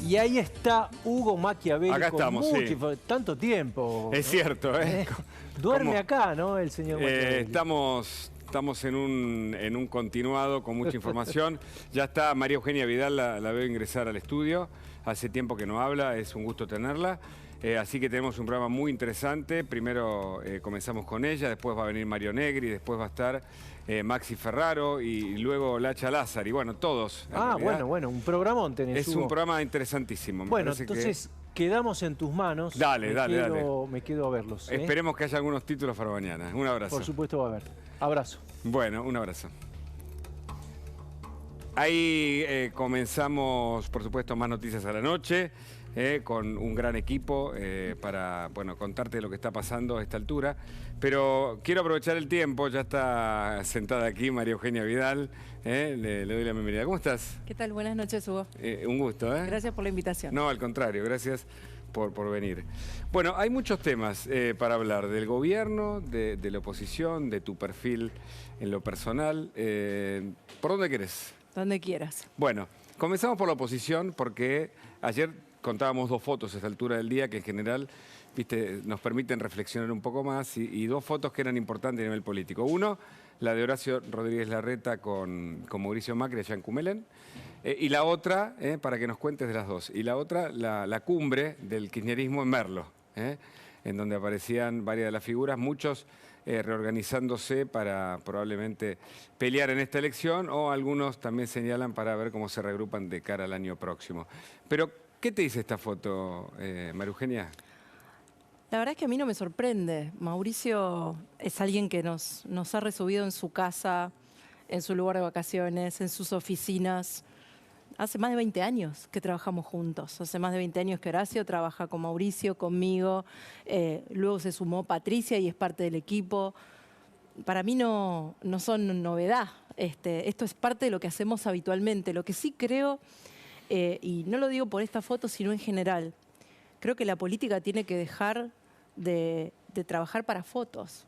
Y ahí está Hugo Machiavelli. Acá con estamos, mucho, sí. tanto tiempo. Es cierto, ¿eh? Duerme acá, ¿no? El señor Machiavelli. Estamos en un continuado con mucha información. Ya está María Eugenia Vidal, la veo ingresar al estudio. Hace tiempo que no habla, es un gusto tenerla. Así que tenemos un programa muy interesante. Primero comenzamos con ella, después va a venir Mario Negri, después va a estar Maxi Ferraro y luego Lacha Lázaro. Y bueno, todos. Bueno, un programón tenés, Es Hugo. un programa interesantísimo. Bueno, entonces quedamos en tus manos. Dale. Me quedo a verlos. Esperemos que haya algunos títulos para mañana. Un abrazo. Por supuesto va a haber. Abrazo. Bueno, un abrazo. Ahí comenzamos, por supuesto, Más Noticias a la Noche, con un gran equipo para contarte lo que está pasando a esta altura. Pero quiero aprovechar el tiempo, ya está sentada aquí María Eugenia Vidal, le doy la bienvenida. ¿Cómo estás? ¿Qué tal? Buenas noches, Hugo. Un gusto. Gracias por la invitación. No, al contrario, gracias por venir. Bueno, hay muchos temas para hablar, del gobierno, de la oposición, de tu perfil en lo personal. ¿Por dónde querés? Donde quieras. Bueno, comenzamos por la oposición porque ayer contábamos dos fotos a esta altura del día que en general, viste, nos permiten reflexionar un poco más y dos fotos que eran importantes a nivel político. Uno, la de Horacio Rodríguez Larreta con Mauricio Macri allá en Cumelén. Y la otra, para que nos cuentes de las dos, y la otra, la cumbre del kirchnerismo en Merlo, en donde aparecían varias de las figuras, muchos reorganizándose para probablemente pelear en esta elección, o algunos también señalan para ver cómo se regrupan de cara al año próximo. Pero, ¿qué te dice esta foto, María Eugenia? La verdad es que a mí no me sorprende. Mauricio es alguien que nos ha recibido en su casa, en su lugar de vacaciones, en sus oficinas. Hace más de 20 años que trabajamos juntos. Hace más de 20 años que Horacio trabaja con Mauricio, conmigo. Luego se sumó Patricia y es parte del equipo. Para mí no son novedad. Esto es parte de lo que hacemos habitualmente. Lo que sí creo, y no lo digo por esta foto, sino en general, creo que la política tiene que dejar de trabajar para fotos.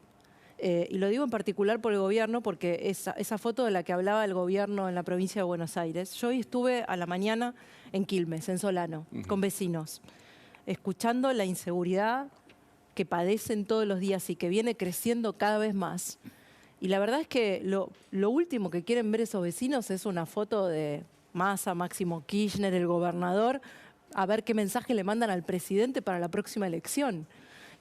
Y lo digo en particular por el gobierno, porque esa foto de la que hablaba el gobierno en la provincia de Buenos Aires, yo hoy estuve a la mañana en Quilmes, en Solano, con vecinos, escuchando la inseguridad que padecen todos los días y que viene creciendo cada vez más. Y la verdad es que lo último que quieren ver esos vecinos es una foto de Massa, Máximo Kirchner, el gobernador, a ver qué mensaje le mandan al presidente para la próxima elección.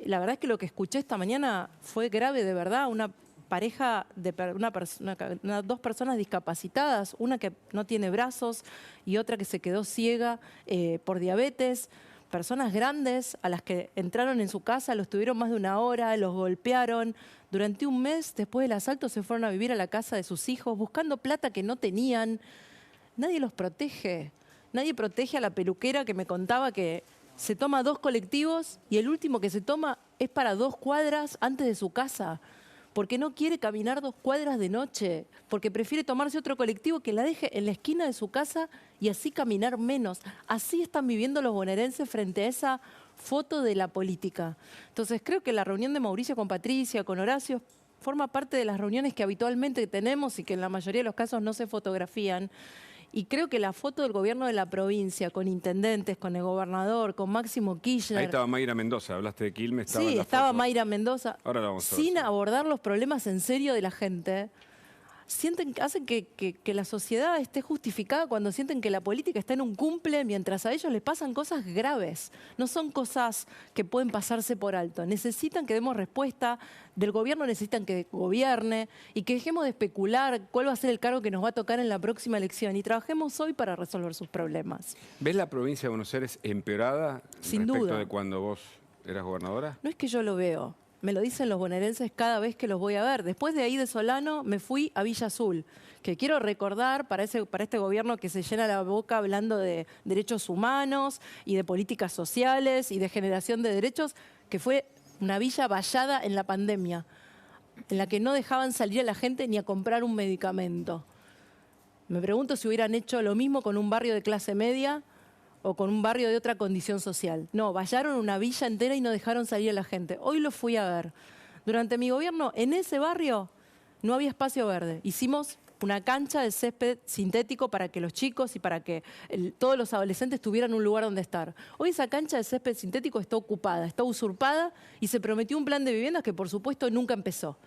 La verdad es que lo que escuché esta mañana fue grave de verdad. Una pareja de dos personas discapacitadas, una que no tiene brazos y otra que se quedó ciega por diabetes. Personas grandes a las que entraron en su casa, los tuvieron más de una hora, los golpearon. Durante un mes, después del asalto, se fueron a vivir a la casa de sus hijos buscando plata que no tenían. Nadie los protege. Nadie protege a la peluquera que me contaba que se toma 2 colectivos y el último que se toma es para 2 cuadras antes de su casa, porque no quiere caminar 2 cuadras de noche, porque prefiere tomarse otro colectivo que la deje en la esquina de su casa y así caminar menos. Así están viviendo los bonaerenses frente a esa foto de la política. Entonces creo que la reunión de Mauricio con Patricia, con Horacio, forma parte de las reuniones que habitualmente tenemos y que en la mayoría de los casos no se fotografían. Y creo que la foto del gobierno de la provincia, con intendentes, con el gobernador, con Máximo Kirchner... Ahí estaba Mayra Mendoza, hablaste de Quilmes. Sí, estaba Mayra Mendoza. Ahora la vamos a ver. Sin abordar los problemas en serio de la gente, hacen que la sociedad esté justificada cuando sienten que la política está en un cumple mientras a ellos les pasan cosas graves. No son cosas que pueden pasarse por alto. Necesitan que demos respuesta, del gobierno necesitan que gobierne y que dejemos de especular cuál va a ser el cargo que nos va a tocar en la próxima elección y trabajemos hoy para resolver sus problemas. ¿Ves la provincia de Buenos Aires empeorada Sin respecto duda. de cuando vos eras gobernadora? No es que yo lo veo. Me lo dicen los bonaerenses cada vez que los voy a ver. Después de ahí de Solano me fui a Villa Azul, que quiero recordar para este gobierno que se llena la boca hablando de derechos humanos y de políticas sociales y de generación de derechos, que fue una villa vallada en la pandemia, en la que no dejaban salir a la gente ni a comprar un medicamento. Me pregunto si hubieran hecho lo mismo con un barrio de clase media o con un barrio de otra condición social. No, vallaron una villa entera y no dejaron salir a la gente. Hoy lo fui a ver. Durante mi gobierno, en ese barrio no había espacio verde. Hicimos una cancha de césped sintético para que los chicos y para que todos los adolescentes tuvieran un lugar donde estar. Hoy esa cancha de césped sintético está ocupada, está usurpada y se prometió un plan de viviendas que por supuesto nunca empezó.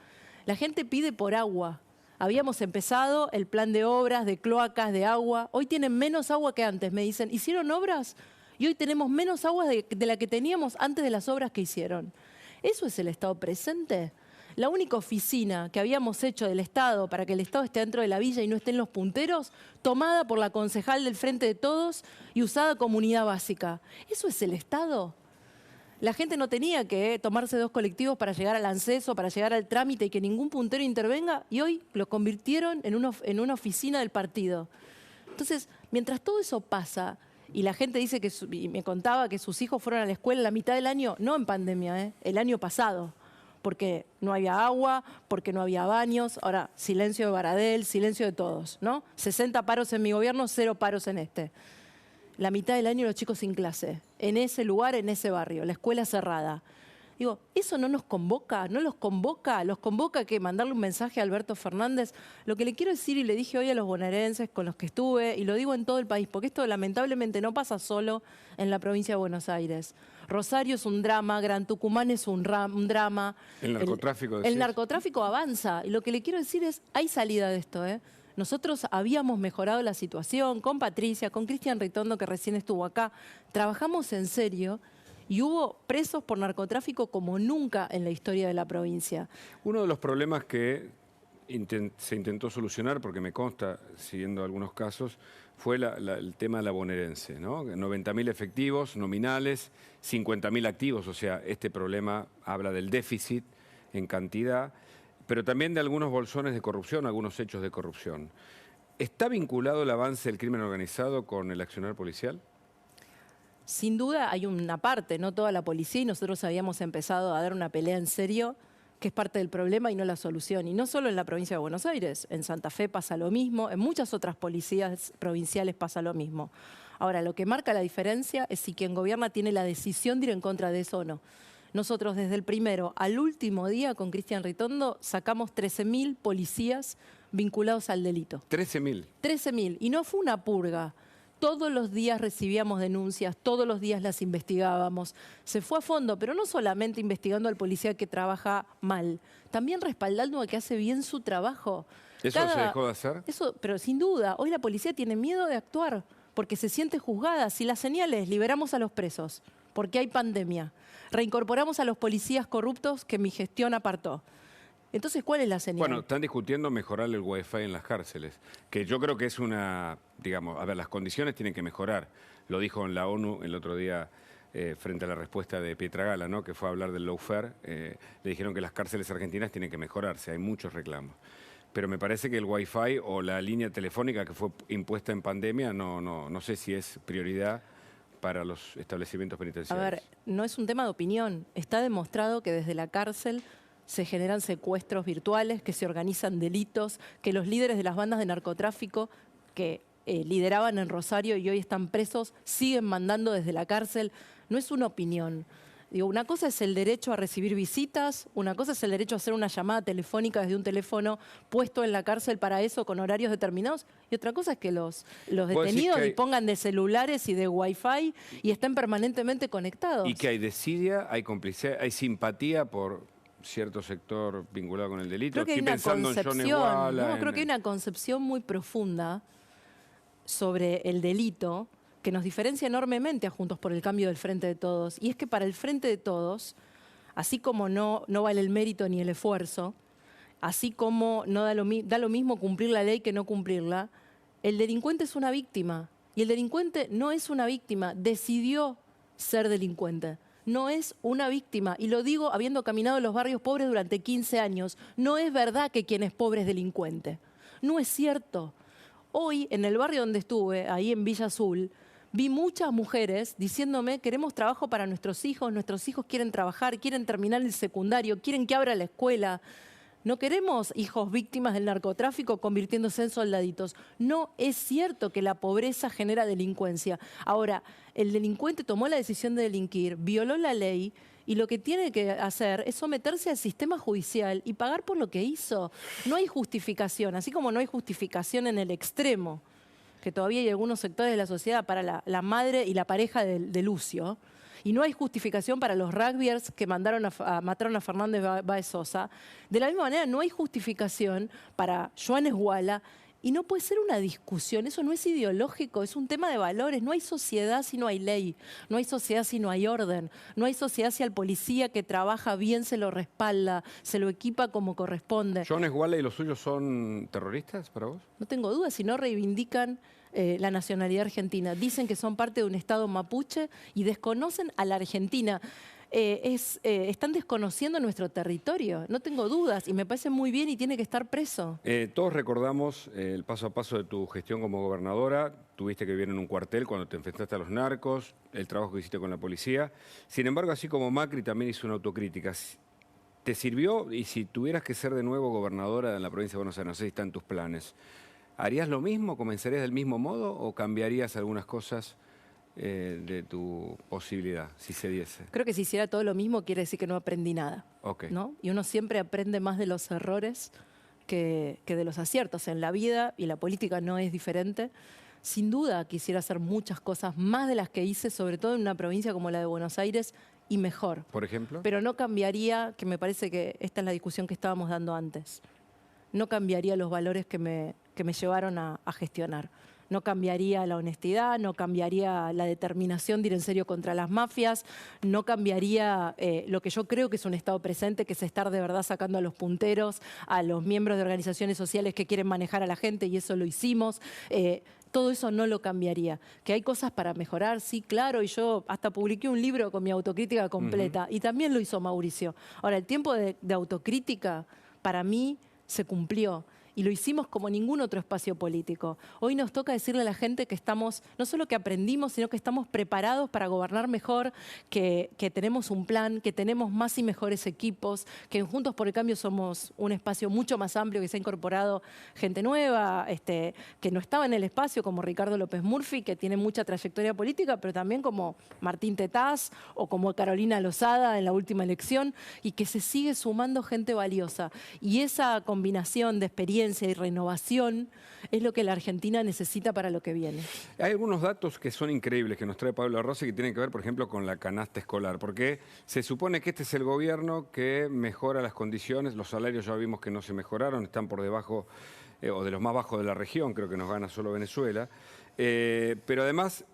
La gente pide por agua. Habíamos empezado el plan de obras, de cloacas, de agua. Hoy tienen menos agua que antes. Me dicen, ¿hicieron obras? Y hoy tenemos menos agua de la que teníamos antes de las obras que hicieron. ¿Eso es el Estado presente? La única oficina que habíamos hecho del Estado para que el Estado esté dentro de la villa y no esté en los punteros, tomada por la concejal del Frente de Todos y usada como unidad básica. ¿Eso es el Estado? La gente no tenía que tomarse 2 colectivos para llegar al acceso, para llegar al trámite y que ningún puntero intervenga, y hoy lo convirtieron en una oficina del partido. Entonces, mientras todo eso pasa, y la gente dice que, y me contaba que sus hijos fueron a la escuela la mitad del año, no en pandemia, el año pasado, porque no había agua, porque no había baños, ahora silencio de Baradel, silencio de todos, ¿no? 60 paros en mi gobierno, 0 paros en este. La mitad del año los chicos sin clase, en ese lugar, en ese barrio, la escuela cerrada. Digo, ¿eso no nos convoca? ¿No los convoca? ¿Los convoca que mandarle un mensaje a Alberto Fernández? Lo que le quiero decir, y le dije hoy a los bonaerenses con los que estuve, y lo digo en todo el país, porque esto lamentablemente no pasa solo en la provincia de Buenos Aires. Rosario es un drama, Gran Tucumán es un drama. El narcotráfico. El narcotráfico avanza, y lo que le quiero decir es, hay salida de esto, ¿eh? Nosotros habíamos mejorado la situación con Patricia, con Cristian Ritondo, que recién estuvo acá. Trabajamos en serio y hubo presos por narcotráfico como nunca en la historia de la provincia. Uno de los problemas que se intentó solucionar, porque me consta, siguiendo algunos casos, fue el tema de la bonaerense, ¿no? 90.000 efectivos nominales, 50.000 activos, o sea, este problema habla del déficit en cantidad, pero también de algunos bolsones de corrupción, algunos hechos de corrupción. ¿Está vinculado el avance del crimen organizado con el accionar policial? Sin duda hay una parte, no toda la policía, y nosotros habíamos empezado a dar una pelea en serio, que es parte del problema y no la solución. Y no solo en la provincia de Buenos Aires, en Santa Fe pasa lo mismo, en muchas otras policías provinciales pasa lo mismo. Ahora, lo que marca la diferencia es si quien gobierna tiene la decisión de ir en contra de eso o no. Nosotros desde el primero al último día con Cristian Ritondo sacamos 13.000 policías vinculados al delito. 13.000. 13.000. Y no fue una purga. Todos los días recibíamos denuncias, todos los días las investigábamos. Se fue a fondo, pero no solamente investigando al policía que trabaja mal, también respaldando a que hace bien su trabajo. ¿Eso se dejó de hacer? Eso, pero sin duda, hoy la policía tiene miedo de actuar porque se siente juzgada. Si la señal es liberamos a los presos porque hay pandemia, reincorporamos a los policías corruptos que mi gestión apartó. Entonces, ¿cuál es la señal? Bueno, están discutiendo mejorar el Wi-Fi en las cárceles, que yo creo que es una, digamos, a ver, las condiciones tienen que mejorar. Lo dijo en la ONU el otro día frente a la respuesta de Pietragala, ¿no? Que fue a hablar del lawfare. Le dijeron que las cárceles argentinas tienen que mejorarse, hay muchos reclamos. Pero me parece que el Wi-Fi o la línea telefónica que fue impuesta en pandemia, no sé si es prioridad para los establecimientos penitenciarios. A ver, no es un tema de opinión. Está demostrado que desde la cárcel se generan secuestros virtuales, que se organizan delitos, que los líderes de las bandas de narcotráfico que lideraban en Rosario y hoy están presos, siguen mandando desde la cárcel. No es una opinión. Digo, una cosa es el derecho a recibir visitas, una cosa es el derecho a hacer una llamada telefónica desde un teléfono puesto en la cárcel para eso con horarios determinados, y otra cosa es que los detenidos dispongan de celulares y de Wi-Fi y estén permanentemente conectados. Y que hay desidia, hay complicidad, hay simpatía por cierto sector vinculado con el delito. Creo que hay una concepción, creo que hay una concepción muy profunda sobre el delito que nos diferencia enormemente a Juntos por el Cambio del Frente de Todos. Y es que para el Frente de Todos, así como no vale el mérito ni el esfuerzo, así como no da lo mismo cumplir la ley que no cumplirla, el delincuente es una víctima. Y el delincuente no es una víctima, decidió ser delincuente. No es una víctima. Y lo digo habiendo caminado en los barrios pobres durante 15 años. No es verdad que quien es pobre es delincuente. No es cierto. Hoy, en el barrio donde estuve, ahí en Villa Azul, vi muchas mujeres diciéndome, queremos trabajo para nuestros hijos quieren trabajar, quieren terminar el secundario, quieren que abra la escuela. No queremos hijos víctimas del narcotráfico convirtiéndose en soldaditos. No es cierto que la pobreza genera delincuencia. Ahora, el delincuente tomó la decisión de delinquir, violó la ley y lo que tiene que hacer es someterse al sistema judicial y pagar por lo que hizo. No hay justificación, así como no hay justificación en el extremo, que todavía hay algunos sectores de la sociedad para la madre y la pareja de Lucio, y no hay justificación para los rugbyers que mataron a Fernández Báez Sosa. De la misma manera, no hay justificación para Joan Esguala. Y no puede ser una discusión, eso no es ideológico, es un tema de valores. No hay sociedad si no hay ley, no hay sociedad si no hay orden, no hay sociedad si al policía que trabaja bien se lo respalda, se lo equipa como corresponde. ¿Joan Esguala y los suyos son terroristas para vos? No tengo dudas, si no reivindican la nacionalidad argentina. Dicen que son parte de un Estado mapuche y desconocen a la Argentina. Están desconociendo nuestro territorio, no tengo dudas, y me parece muy bien y tiene que estar preso. Todos recordamos el paso a paso de tu gestión como gobernadora. Tuviste que vivir en un cuartel cuando te enfrentaste a los narcos, el trabajo que hiciste con la policía. Sin embargo, así como Macri también hizo una autocrítica. ¿Te sirvió? Y si tuvieras que ser de nuevo gobernadora en la provincia de Buenos Aires, no sé si está en tus planes, ¿harías lo mismo? ¿Comenzarías del mismo modo o cambiarías algunas cosas de tu posibilidad, si se diese? Creo que si hiciera todo lo mismo quiere decir que no aprendí nada. Okay. ¿No? Y uno siempre aprende más de los errores que de los aciertos. En la vida y la política no es diferente. Sin duda quisiera hacer muchas cosas más de las que hice, sobre todo en una provincia como la de Buenos Aires, y mejor. ¿Por ejemplo? Pero no cambiaría, que me parece que esta es la discusión que estábamos dando antes, no cambiaría los valores que me llevaron a gestionar. No cambiaría la honestidad, no cambiaría la determinación de ir en serio contra las mafias, no cambiaría lo que yo creo que es un Estado presente, que es estar de verdad sacando a los punteros, a los miembros de organizaciones sociales que quieren manejar a la gente, y eso lo hicimos. Todo eso no lo cambiaría. ¿Que hay cosas para mejorar? Sí, claro, y yo hasta publiqué un libro con mi autocrítica completa, y también lo hizo Mauricio. Ahora, el tiempo de autocrítica para mí se cumplió. Y lo hicimos como ningún otro espacio político. Hoy nos toca decirle a la gente que estamos, no solo que aprendimos, sino que estamos preparados para gobernar mejor, que tenemos un plan, que tenemos más y mejores equipos, que en Juntos por el Cambio somos un espacio mucho más amplio, que se ha incorporado gente nueva, que no estaba en el espacio, como Ricardo López Murphy, que tiene mucha trayectoria política, pero también como Martín Tetaz o como Carolina Lozada en la última elección, y que se sigue sumando gente valiosa. Y esa combinación de experiencia y renovación es lo que la Argentina necesita para lo que viene. Hay algunos datos que son increíbles que nos trae Pablo Rossi, que tienen que ver, por ejemplo, con la canasta escolar, porque se supone que este es el gobierno que mejora las condiciones, los salarios ya vimos que no se mejoraron, están por debajo o de los más bajos de la región, creo que nos gana solo Venezuela, pero además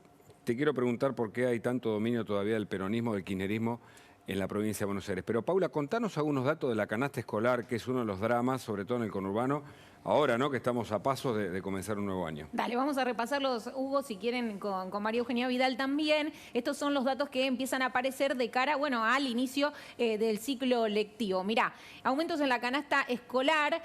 te quiero preguntar por qué hay tanto dominio todavía del peronismo, del kirchnerismo en la provincia de Buenos Aires. Pero Paula, contanos algunos datos de la canasta escolar, que es uno de los dramas, sobre todo en el conurbano, ahora, ¿no?, que estamos a pasos de comenzar un nuevo año. Dale, vamos a repasarlos, Hugo, si quieren, con María Eugenia Vidal también. Estos son los datos que empiezan a aparecer de cara, bueno, al inicio del ciclo lectivo. Mirá, aumentos en la canasta escolar,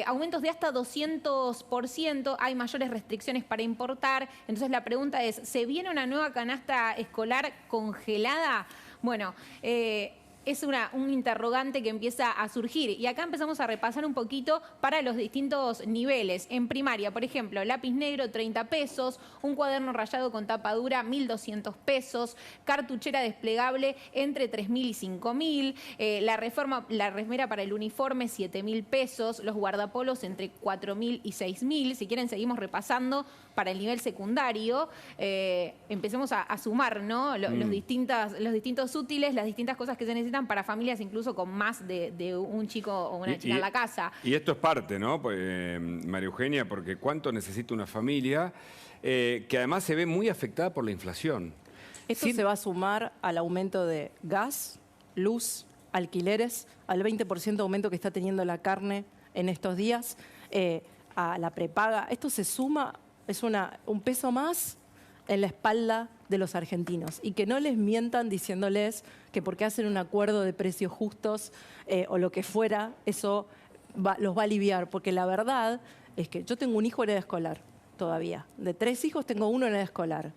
aumentos de hasta 200%, hay mayores restricciones para importar. Entonces la pregunta es, ¿se viene una nueva canasta escolar congelada? Bueno, es un interrogante que empieza a surgir. Y acá empezamos a repasar un poquito para los distintos niveles. En primaria, por ejemplo, lápiz negro, 30 pesos, un cuaderno rayado con tapa dura, 1.200 pesos, cartuchera desplegable entre 3.000 y 5.000, la remera para el uniforme, 7.000 pesos, los guardapolos entre 4.000 y 6.000. Si quieren, seguimos repasando para el nivel secundario. Empecemos a sumar, ¿no?, los distintos útiles, las distintas cosas que se necesitan para familias incluso con más de un chico o una chica en la casa. Y esto es parte, ¿no?, María Eugenia, porque ¿cuánto necesita una familia que además se ve muy afectada por la inflación? Esto se va a sumar al aumento de gas, luz, alquileres, al 20% de aumento que está teniendo la carne en estos días, a la prepaga. Esto se suma, es un peso más en la espalda de los argentinos, y que no les mientan diciéndoles que porque hacen un acuerdo de precios justos o lo que fuera, eso los va a aliviar, porque la verdad es que yo tengo un hijo en edad escolar todavía. De 3 hijos tengo uno en edad escolar.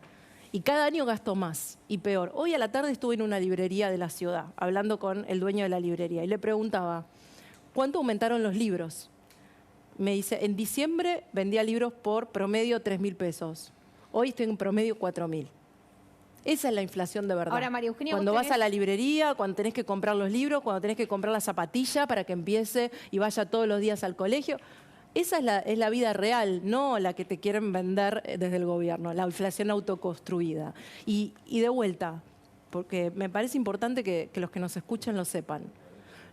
Y cada año gasto más y peor. Hoy a la tarde estuve en una librería de la ciudad, hablando con el dueño de la librería, y le preguntaba, ¿cuánto aumentaron los libros? Me dice, en diciembre vendía libros por promedio 3.000 pesos. Hoy estoy en promedio 4.000. Esa es la inflación de verdad. Ahora, María Eugenia, cuando vos vas a la librería, cuando tenés que comprar los libros, cuando tenés que comprar la zapatilla para que empiece y vaya todos los días al colegio. Esa es la vida real, no la que te quieren vender desde el gobierno, la inflación autoconstruida. Y de vuelta, porque me parece importante que los que nos escuchen lo sepan,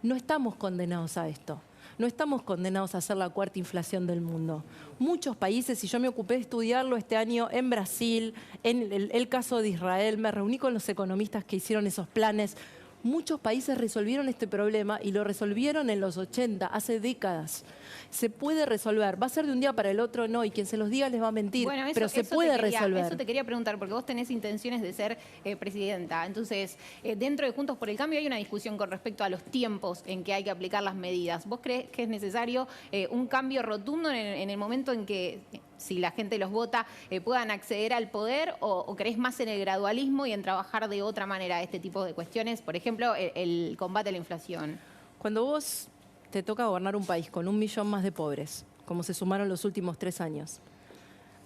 no estamos condenados a esto. No estamos condenados a ser la cuarta inflación del mundo. Muchos países, y yo me ocupé de estudiarlo este año en Brasil, en el caso de Israel, me reuní con los economistas que hicieron esos planes. Muchos países resolvieron este problema y lo resolvieron en los 80, hace décadas. Se puede resolver. ¿Va a ser de un día para el otro? No, y quien se los diga les va a mentir, bueno, pero se puede resolver. Eso te quería preguntar, porque vos tenés intenciones de ser presidenta. Entonces, dentro de Juntos por el Cambio hay una discusión con respecto a los tiempos en que hay que aplicar las medidas. ¿Vos crees que es necesario un cambio rotundo en el momento en que, si la gente los vota, puedan acceder al poder, o crees más en el gradualismo y en trabajar de otra manera este tipo de cuestiones? Por ejemplo, el combate a la inflación. Cuando vos te toca gobernar un país con 1 millón más de pobres, como se sumaron los últimos 3 años,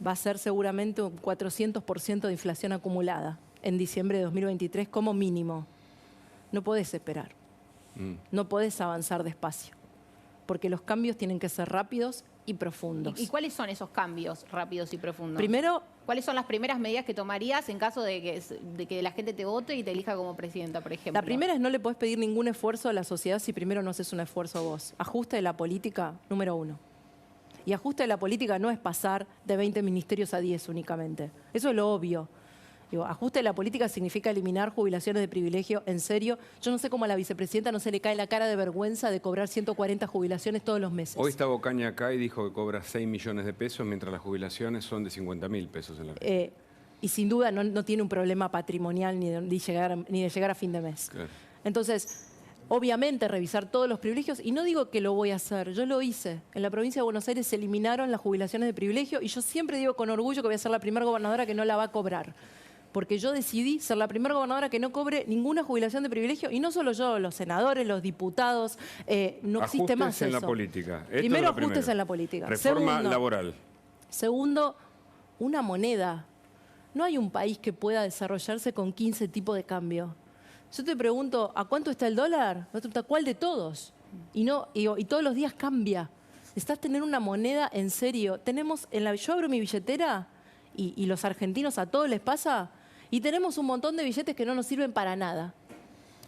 va a ser seguramente un 400% de inflación acumulada en diciembre de 2023 como mínimo. No podés esperar, no podés avanzar despacio, porque los cambios tienen que ser rápidos y profundos. ¿Y cuáles son esos cambios rápidos y profundos? Primero, ¿cuáles son las primeras medidas que tomarías en caso de que la gente te vote y te elija como presidenta, por ejemplo? la primera es no le podés pedir ningún esfuerzo a la sociedad si primero no haces un esfuerzo vos. Ajuste de la política, número 1. Y ajuste de la política no es pasar de 20 ministerios a 10 únicamente. Eso es lo obvio. Digo, ajuste de la política significa eliminar jubilaciones de privilegio, en serio. Yo no sé cómo a la vicepresidenta no se le cae la cara de vergüenza de cobrar 140 jubilaciones todos los meses. Hoy está Ocaña acá y dijo que cobra 6 millones de pesos, mientras las jubilaciones son de 50.000 pesos en la y sin duda no tiene un problema patrimonial ni de llegar a fin de mes. Claro. Entonces, obviamente revisar todos los privilegios, y no digo que lo voy a hacer, yo lo hice. En la provincia de Buenos Aires se eliminaron las jubilaciones de privilegio y yo siempre digo con orgullo que voy a ser la primera gobernadora que no la va a cobrar. Porque yo decidí ser la primera gobernadora que no cobre ninguna jubilación de privilegio, y no solo yo, los senadores, los diputados, no existe más eso. Ajustes en la política. Primero, ajustes en la política. Reforma laboral. Segundo, una moneda. No hay un país que pueda desarrollarse con 15 tipos de cambio. Yo te pregunto, ¿a cuánto está el dólar? ¿A cuál de todos? Y todos los días cambia. Necesitas tener una moneda en serio. Yo abro mi billetera y los argentinos a todos les pasa, y tenemos un montón de billetes que no nos sirven para nada.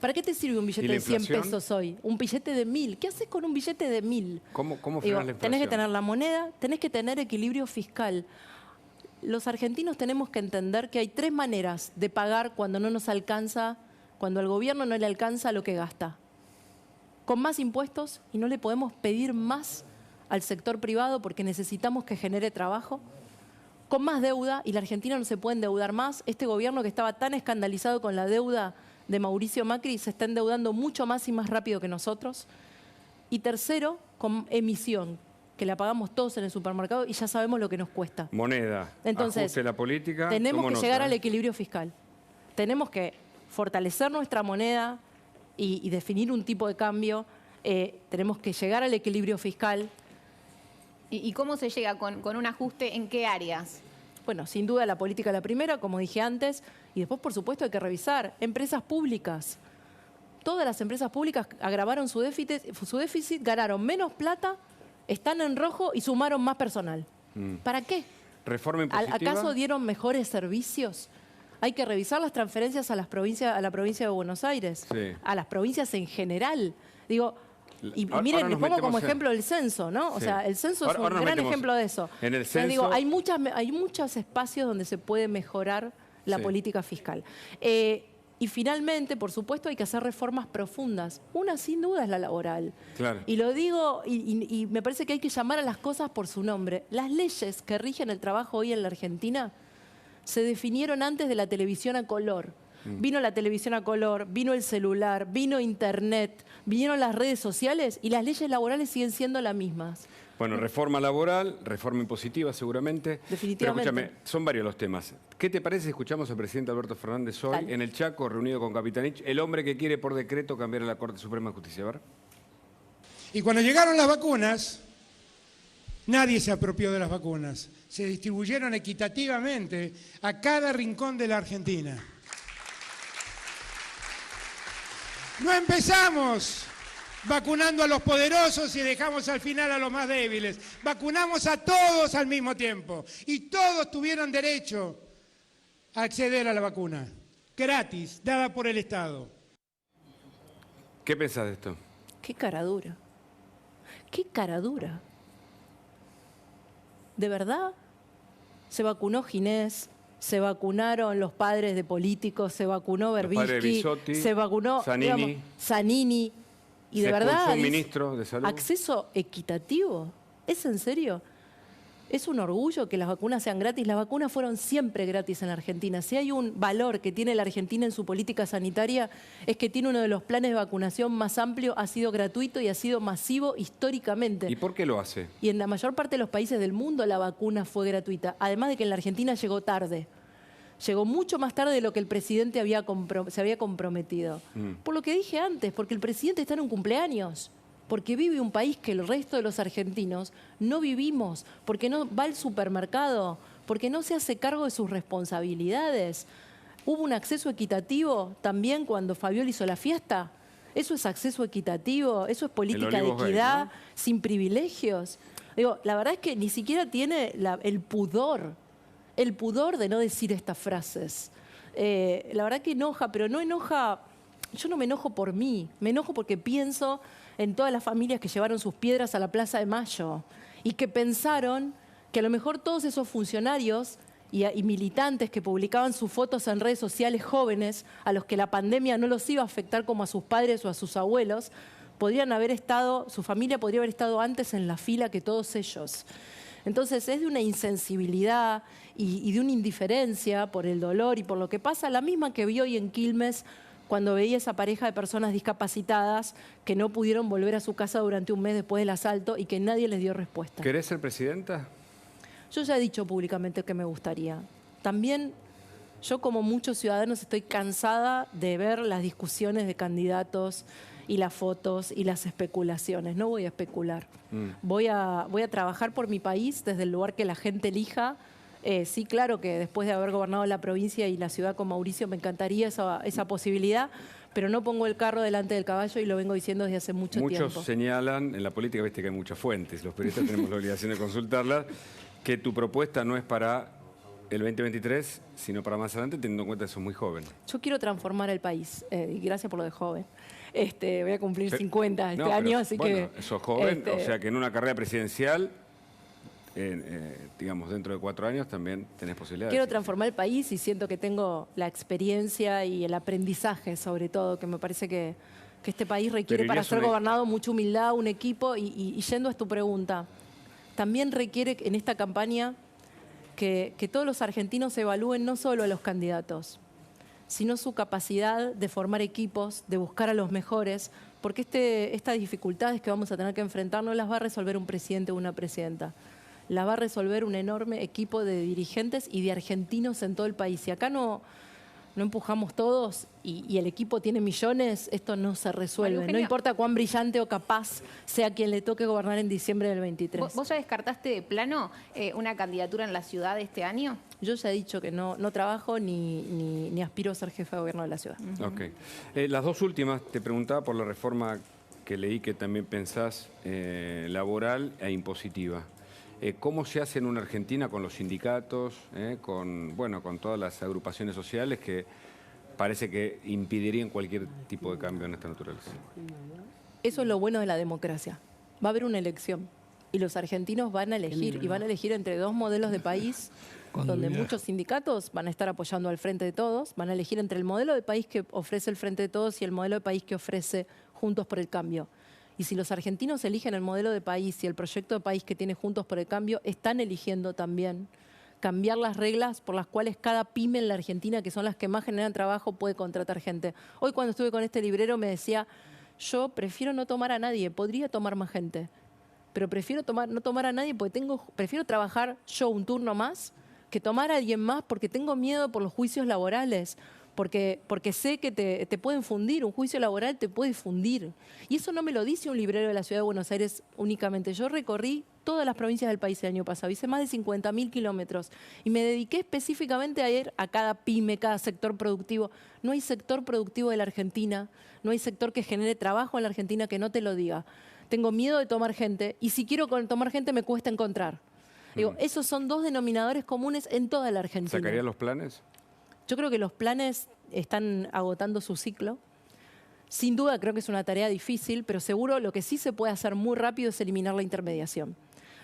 ¿Para qué te sirve un billete de 100 pesos hoy? Un billete de 1.000. ¿Qué haces con un billete de 1.000? ¿Cómo frenar la inflación? Tenés que tener la moneda, tenés que tener equilibrio fiscal. Los argentinos tenemos que entender que hay 3 maneras de pagar cuando no nos alcanza, cuando al gobierno no le alcanza lo que gasta. Con más impuestos, y no le podemos pedir más al sector privado porque necesitamos que genere trabajo. Con más deuda, y la Argentina no se puede endeudar más. Este gobierno, que estaba tan escandalizado con la deuda de Mauricio Macri, se está endeudando mucho más y más rápido que nosotros. Y tercero, con emisión, que la pagamos todos en el supermercado y ya sabemos lo que nos cuesta. Moneda. Entonces, ajuste la política. Tenemos que llegar al equilibrio fiscal. Tenemos que fortalecer nuestra moneda y definir un tipo de cambio. Tenemos que llegar al equilibrio fiscal. ¿Y cómo se llega con un ajuste? ¿En qué áreas? Bueno, sin duda la política la primera, como dije antes, y después, por supuesto, hay que revisar empresas públicas. Todas las empresas públicas agravaron su déficit, ganaron menos plata, están en rojo y sumaron más personal. ¿Para qué? Reforma impositiva. ¿Acaso dieron mejores servicios? Hay que revisar las transferencias a la provincia de Buenos Aires, sí, a las provincias en general. Digo, y miren, les pongo como ejemplo el censo, ¿no? O sea, el censo es un gran ejemplo de eso. En el censo... Digo, hay muchos espacios donde se puede mejorar la política fiscal. Y finalmente, por supuesto, hay que hacer reformas profundas. Una, sin duda, es la laboral. Claro. Y lo digo, y me parece que hay que llamar a las cosas por su nombre. Las leyes que rigen el trabajo hoy en la Argentina se definieron antes de la televisión a color. Vino la televisión a color, vino el celular, vino Internet, vinieron las redes sociales, y las leyes laborales siguen siendo las mismas. Bueno, reforma laboral, reforma impositiva seguramente. Definitivamente. Pero escúchame, son varios los temas. ¿Qué te parece si escuchamos al presidente Alberto Fernández hoy en el Chaco, reunido con Capitanich, el hombre que quiere por decreto cambiar a la Corte Suprema de Justicia? A ver. Y cuando llegaron las vacunas, nadie se apropió de las vacunas. Se distribuyeron equitativamente a cada rincón de la Argentina. No empezamos vacunando a los poderosos y dejamos al final a los más débiles. Vacunamos a todos al mismo tiempo y todos tuvieron derecho a acceder a la vacuna, gratis, dada por el Estado. ¿Qué pensás de esto? Qué cara dura. Qué cara dura. ¿De verdad? Se vacunó Ginés, se vacunaron los padres de políticos, se vacunó Berbisky, se vacunó Zanini. Y de verdad, un ministro de salud. Acceso equitativo. ¿Es en serio? Es un orgullo que las vacunas sean gratis. Las vacunas fueron siempre gratis en la Argentina. Si hay un valor que tiene la Argentina en su política sanitaria, es que tiene uno de los planes de vacunación más amplios, ha sido gratuito y ha sido masivo históricamente. ¿Y por qué lo hace? Y en la mayor parte de los países del mundo la vacuna fue gratuita. Además de que en la Argentina llegó tarde. Llegó mucho más tarde de lo que el presidente se había comprometido. Por lo que dije antes, porque el presidente está en un cumpleaños, porque vive un país que el resto de los argentinos no vivimos, porque no va al supermercado, porque no se hace cargo de sus responsabilidades. ¿Hubo un acceso equitativo también cuando Fabiola hizo la fiesta? ¿Eso es acceso equitativo? ¿Eso es política de equidad, ¿no? Sin privilegios? Digo, la verdad es que ni siquiera tiene el pudor de no decir estas frases. La verdad que enoja, pero no enoja. Yo no me enojo por mí, me enojo porque pienso en todas las familias que llevaron sus piedras a la Plaza de Mayo y que pensaron que a lo mejor todos esos funcionarios y militantes que publicaban sus fotos en redes sociales, jóvenes, a los que la pandemia no los iba a afectar como a sus padres o a sus abuelos, su familia podría haber estado antes en la fila que todos ellos. Entonces es de una insensibilidad y de una indiferencia por el dolor y por lo que pasa, la misma que vi hoy en Quilmes cuando veía esa pareja de personas discapacitadas que no pudieron volver a su casa durante un mes después del asalto y que nadie les dio respuesta. ¿Querés ser presidenta? Yo ya he dicho públicamente que me gustaría. También yo, como muchos ciudadanos, estoy cansada de ver las discusiones de candidatos y las fotos y las especulaciones. No voy a especular. Voy a trabajar por mi país desde el lugar que la gente elija. Sí, claro que después de haber gobernado la provincia y la ciudad con Mauricio me encantaría esa posibilidad, pero no pongo el carro delante del caballo y lo vengo diciendo desde hace mucho tiempo. Muchos señalan, en la política viste que hay muchas fuentes, los periodistas tenemos la obligación de consultarlas, que tu propuesta no es para el 2023, sino para más adelante, teniendo en cuenta que sos muy joven. Yo quiero transformar el país, y gracias por lo de joven. Voy a cumplir 50 año, así bueno, que... Sos joven, o sea que en una carrera presidencial, digamos, dentro de 4 años también tenés posibilidades. Quiero transformar el país y siento que tengo la experiencia y el aprendizaje, sobre todo, que me parece que este país requiere para ser gobernado mucha humildad, un equipo, y yendo a tu pregunta, también requiere en esta campaña que todos los argentinos evalúen no solo a los candidatos, sino su capacidad de formar equipos, de buscar a los mejores, porque estas dificultades que vamos a tener que enfrentar no las va a resolver un presidente o una presidenta. La va a resolver un enorme equipo de dirigentes y de argentinos en todo el país. Si acá no empujamos todos y el equipo tiene millones, esto no se resuelve. No importa cuán brillante o capaz sea quien le toque gobernar en diciembre del 23. ¿Vos ya descartaste de plano una candidatura en la ciudad este año? Yo ya he dicho que no trabajo ni aspiro a ser jefe de gobierno de la ciudad. Ok. Las dos últimas, te preguntaba por la reforma que leí que también pensás laboral e impositiva. ¿Cómo se hace en una Argentina con los sindicatos, con todas las agrupaciones sociales que parece que impedirían cualquier tipo de cambio en esta naturaleza? Eso es lo bueno de la democracia. Va a haber una elección y los argentinos van a elegir, y van a elegir entre dos modelos de país donde muchos sindicatos van a estar apoyando al Frente de Todos, van a elegir entre el modelo de país que ofrece el Frente de Todos y el modelo de país que ofrece Juntos por el Cambio. Y si los argentinos eligen el modelo de país y el proyecto de país que tiene Juntos por el Cambio, están eligiendo también cambiar las reglas por las cuales cada pyme en la Argentina, que son las que más generan trabajo, puede contratar gente. Hoy cuando estuve con este librero me decía, yo prefiero no tomar a nadie, podría tomar más gente, pero prefiero no tomar a nadie porque prefiero trabajar yo un turno más que tomar a alguien más porque tengo miedo por los juicios laborales, Porque sé que te pueden fundir, un juicio laboral te puede fundir. Y eso no me lo dice un librero de la Ciudad de Buenos Aires únicamente. Yo recorrí todas las provincias del país el año pasado, hice más de 50.000 kilómetros y me dediqué específicamente a ir a cada pyme, cada sector productivo. No hay sector productivo de la Argentina, no hay sector que genere trabajo en la Argentina que no te lo diga. Tengo miedo de tomar gente y si quiero tomar gente me cuesta encontrar. Digo, esos son dos denominadores comunes en toda la Argentina. ¿Sacaría los planes? Yo creo que los planes están agotando su ciclo. Sin duda creo que es una tarea difícil, pero seguro lo que sí se puede hacer muy rápido es eliminar la intermediación.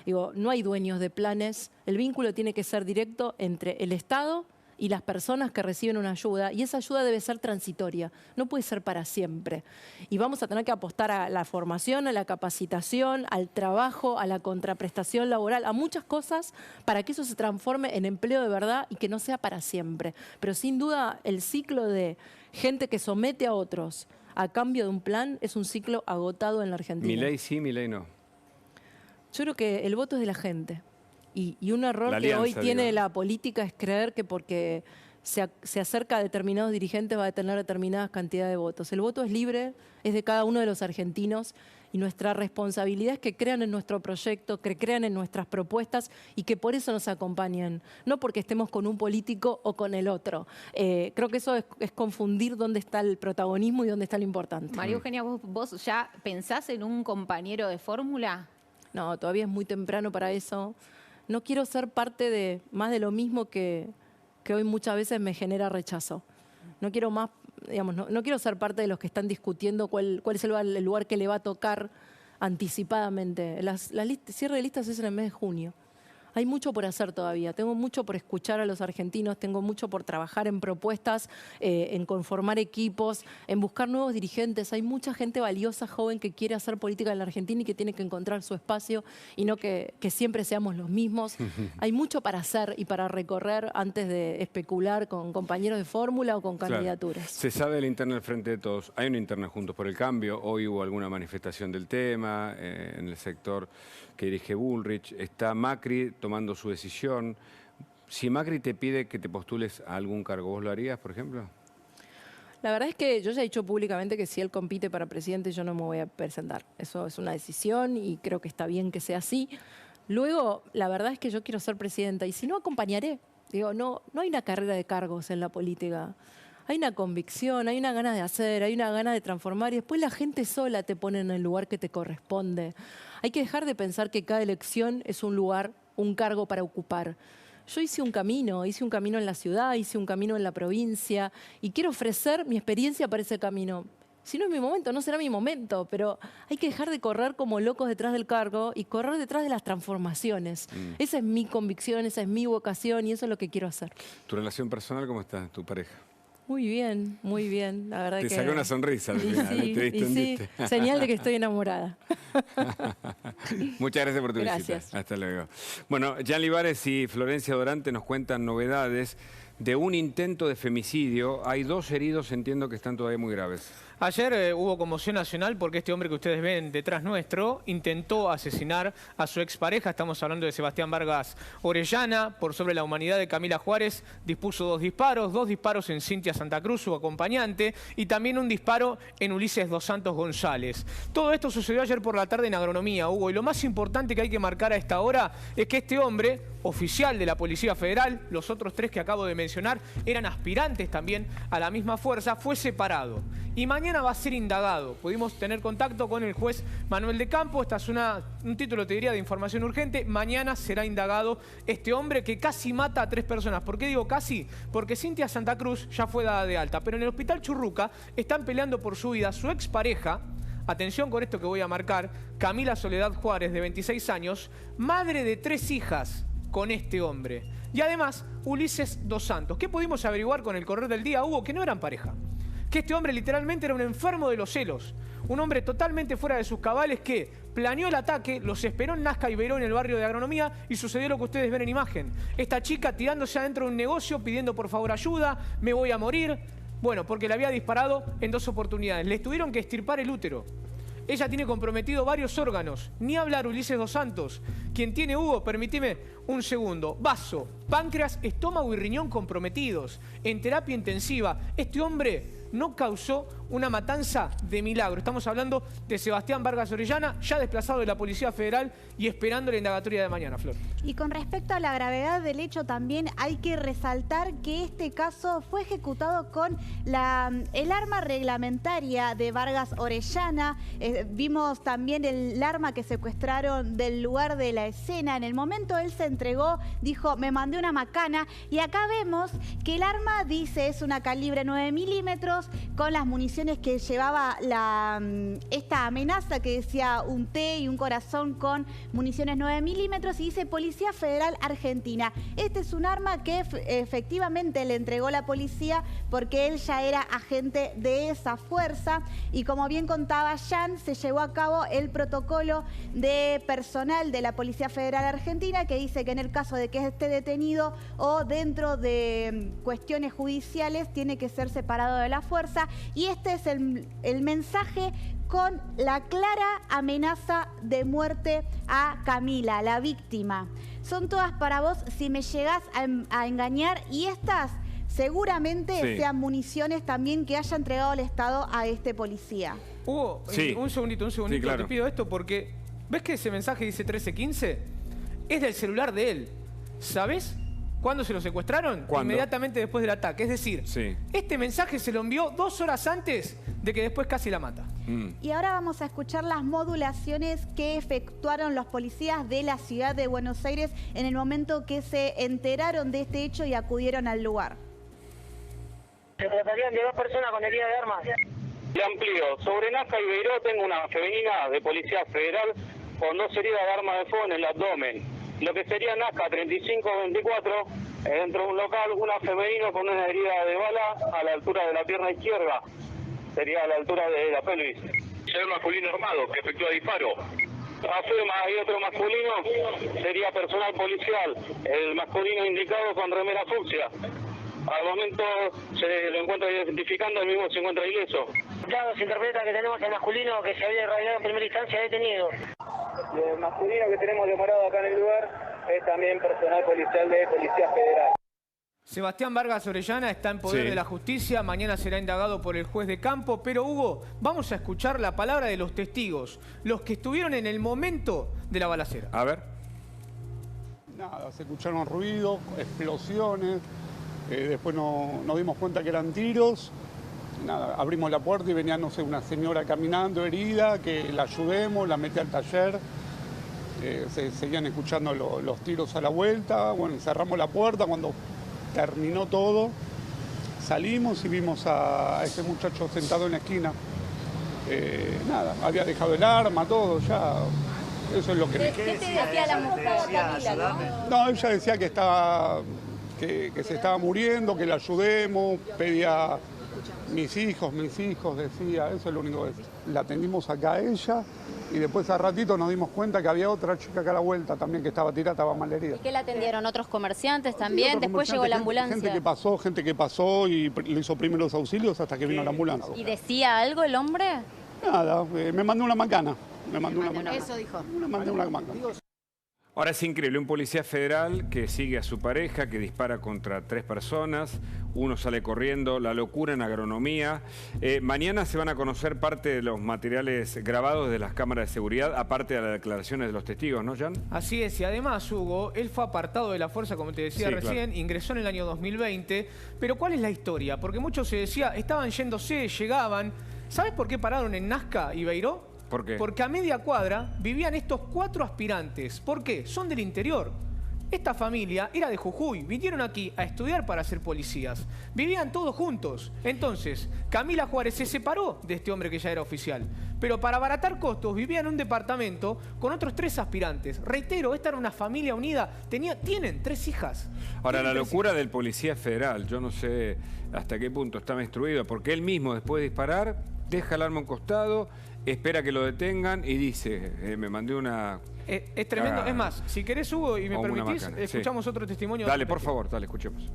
Digo, no hay dueños de planes, el vínculo tiene que ser directo entre el Estado y las personas que reciben una ayuda, y esa ayuda debe ser transitoria, no puede ser para siempre. Y vamos a tener que apostar a la formación, a la capacitación, al trabajo, a la contraprestación laboral, a muchas cosas para que eso se transforme en empleo de verdad y que no sea para siempre. Pero sin duda el ciclo de gente que somete a otros a cambio de un plan es un ciclo agotado en la Argentina. Milei sí, Milei no. Yo creo que el voto es de la gente. Y un error que hoy tiene la política es creer que porque se acerca a determinados dirigentes va a tener determinadas cantidades de votos. El voto es libre, es de cada uno de los argentinos y nuestra responsabilidad es que crean en nuestro proyecto, que crean en nuestras propuestas y que por eso nos acompañen, no porque estemos con un político o con el otro. Creo que eso es confundir dónde está el protagonismo y dónde está lo importante. María Eugenia, ¿vos ya pensás en un compañero de fórmula? No, todavía es muy temprano para eso. No quiero ser parte de más de lo mismo que hoy muchas veces me genera rechazo. No quiero más, digamos, no quiero ser parte de los que están discutiendo cuál es el lugar que le va a tocar anticipadamente. Cierre de listas es en el mes de junio. Hay mucho por hacer todavía, tengo mucho por escuchar a los argentinos, tengo mucho por trabajar en propuestas, en conformar equipos, en buscar nuevos dirigentes. Hay mucha gente valiosa, joven, que quiere hacer política en la Argentina y que tiene que encontrar su espacio y no que siempre seamos los mismos. Hay mucho para hacer y para recorrer antes de especular con compañeros de fórmula o con candidaturas. Se sabe de la interna del Frente de Todos. Hay una interna Juntos por el Cambio. Hoy hubo alguna manifestación del tema en el sector que dirige Bullrich. Está Macri tomando su decisión. Si Macri te pide que te postules a algún cargo, ¿vos lo harías, por ejemplo? La verdad es que yo ya he dicho públicamente que si él compite para presidente yo no me voy a presentar. Eso es una decisión y creo que está bien que sea así. Luego, la verdad es que yo quiero ser presidenta y si no, acompañaré. Digo, no hay una carrera de cargos en la política. Hay una convicción, hay una gana de hacer, hay una gana de transformar y después la gente sola te pone en el lugar que te corresponde. Hay que dejar de pensar que cada elección es un lugar, un cargo para ocupar. Yo hice un camino en la ciudad, hice un camino en la provincia y quiero ofrecer mi experiencia para ese camino. Si no es mi momento, no será mi momento, pero hay que dejar de correr como locos detrás del cargo y correr detrás de las transformaciones. Esa es mi convicción, esa es mi vocación y eso es lo que quiero hacer. ¿Tu relación personal cómo está, tu pareja? Muy bien, la verdad que... Te saqué una sonrisa al final, te distendiste. Sí, señal de que estoy enamorada. Muchas gracias por tu Gracias. visita. Hasta luego. Bueno, Jan Libares y Florencia Dorante nos cuentan novedades de un intento de femicidio. Hay 2 heridos, entiendo que están todavía muy graves. Ayer hubo conmoción nacional porque este hombre que ustedes ven detrás nuestro intentó asesinar a su expareja. Estamos hablando de Sebastián Vargas Orellana. Por sobre la humanidad de Camila Juárez dispuso 2 disparos en Cintia Santa Cruz, su acompañante, y también un disparo en Ulises Dos Santos González. Todo esto sucedió ayer por la tarde en Agronomía, Hugo. Y lo más importante que hay que marcar a esta hora es que este hombre, oficial de la Policía Federal, los otros 3 que acabo de mencionar, eran aspirantes también a la misma fuerza, fue separado. Y mañana va a ser indagado. Pudimos tener contacto con el juez Manuel de Campo. Esta es un título, te diría, de información urgente. Mañana será indagado este hombre que casi mata a 3 personas. ¿Por qué digo casi? Porque Cintia Santa Cruz ya fue dada de alta. Pero en el hospital Churruca están peleando por su vida su expareja. Atención con esto que voy a marcar. Camila Soledad Juárez, de 26 años, madre de 3 hijas con este hombre. Y además, Ulises Dos Santos. ¿Qué pudimos averiguar con el correr del día, Hugo? Que no eran pareja. Que este hombre literalmente era un enfermo de los celos. Un hombre totalmente fuera de sus cabales que planeó el ataque, los esperó en Nazca y Veró, en el barrio de Agronomía, y sucedió lo que ustedes ven en imagen. Esta chica tirándose adentro de un negocio, pidiendo por favor ayuda, me voy a morir. Bueno, porque le había disparado en 2 oportunidades. Les tuvieron que extirpar el útero. Ella tiene comprometido varios órganos. Ni hablar Ulises Dos Santos, quien tiene, Hugo, permíteme, un segundo. Vaso, páncreas, estómago y riñón comprometidos. En terapia intensiva. Este hombre no causó una matanza de milagro. Estamos hablando de Sebastián Vargas Orellana, ya desplazado de la Policía Federal y esperando la indagatoria de mañana, Flor. Y con respecto a la gravedad del hecho, también hay que resaltar que este caso fue ejecutado con el arma reglamentaria de Vargas Orellana. Vimos también el arma que secuestraron del lugar de la escena. En el momento él se entregó, dijo, me mandé una macana. Y acá vemos que el arma dice es una calibre 9 milímetros con las municiones que llevaba esta amenaza que decía un T y un corazón con municiones 9 milímetros y dice Policía Federal Argentina. Este es un arma que efectivamente le entregó la policía porque él ya era agente de esa fuerza y como bien contaba Jan, se llevó a cabo el protocolo de personal de la Policía Federal Argentina que dice que en el caso de que esté detenido o dentro de cuestiones judiciales tiene que ser separado de la fuerza y este es el mensaje con la clara amenaza de muerte a Camila, la víctima. Son todas para vos si me llegás a engañar y estas seguramente sean municiones también que haya entregado el Estado a este policía. Hugo, un segundito, Sí, claro. Te pido esto porque ¿ves que ese mensaje dice 1315? Es del celular de él. ¿Sabés cuándo se lo secuestraron? ¿Cuándo? Inmediatamente después del ataque. Es decir, este mensaje se lo envió 2 horas antes de que después casi la mata. Y ahora vamos a escuchar las modulaciones que efectuaron los policías de la ciudad de Buenos Aires en el momento que se enteraron de este hecho y acudieron al lugar. Se tratarían de 2 personas con herida de armas. Le amplío. Sobre Nazca y Beiró tengo una femenina de Policía Federal con 2 heridas de arma de fuego en el abdomen. Lo que sería Nazca 3524, dentro de un local, una femenina con una herida de bala a la altura de la pierna izquierda. Sería a la altura de la pelvis. Ser masculino armado que efectúa disparo. Afirma, hay otro masculino, sería personal policial. El masculino indicado con remera fucsia. Al momento se lo encuentra identificando, el mismo se encuentra ileso. Claro, se interpreta que tenemos el masculino que se había irradiado en primera instancia detenido. El masculino que tenemos demorado acá en el lugar es también personal policial de Policía Federal. Sebastián Vargas Orellana está en poder de la justicia, mañana será indagado por el juez de campo, pero Hugo, vamos a escuchar la palabra de los testigos, los que estuvieron en el momento de la balacera. A ver. Nada, se escucharon ruidos, explosiones, después nos dimos cuenta que eran tiros, nada, abrimos la puerta y venía, no sé, una señora caminando herida, que la ayudemos, la metí al taller, se seguían escuchando los tiros a la vuelta, bueno, cerramos la puerta cuando terminó todo, salimos y vimos a ese muchacho sentado en la esquina. Nada, había dejado el arma, todo, ya, eso es lo que... ¿Qué te decía la mujer Camila, no, ella decía que se estaba muriendo, que la ayudemos, pedía mis hijos, decía, eso es lo único que decía. La atendimos acá a ella y después a ratito nos dimos cuenta que había otra chica acá a la vuelta también que estaba tirada, estaba mal herida. ¿Y qué la atendieron? ¿Otros comerciantes también? Sí, Después llegó la ambulancia. Gente que pasó y le hizo primeros auxilios hasta que vino la ambulancia. ¿Y decía algo el hombre? Nada, me mandó una macana. Me mandó una macana. Eso dijo. Me mandó una macana. Ahora es increíble, un policía federal que sigue a su pareja, que dispara contra 3 personas, uno sale corriendo, la locura en agronomía. Mañana se van a conocer parte de los materiales grabados de las cámaras de seguridad, aparte de las declaraciones de los testigos, ¿no, Jan? Así es, y además, Hugo, él fue apartado de la fuerza, como te decía recién, ingresó en el año 2020, pero ¿cuál es la historia? Porque muchos se decía, estaban yéndose, llegaban. ¿Sabes por qué pararon en Nazca y Beiró? ¿Por qué? Porque a media cuadra vivían estos 4 aspirantes. ¿Por qué? Son del interior. Esta familia era de Jujuy. Vinieron aquí a estudiar para ser policías. Vivían todos juntos. Entonces, Camila Juárez se separó de este hombre que ya era oficial. Pero para abaratar costos, vivía en un departamento con otros 3 aspirantes. Reitero, esta era una familia unida. Tienen 3 hijas. Ahora, la locura del policía federal, yo no sé hasta qué punto está instruido, porque él mismo, después de disparar, deja el arma a un costado, espera que lo detengan y dice, me mandé una... Es tremendo. cagada. Es más, si querés, Hugo, y me permitís, macana. escuchamos otro testimonio. Dale, por favor, dale, escuchemos.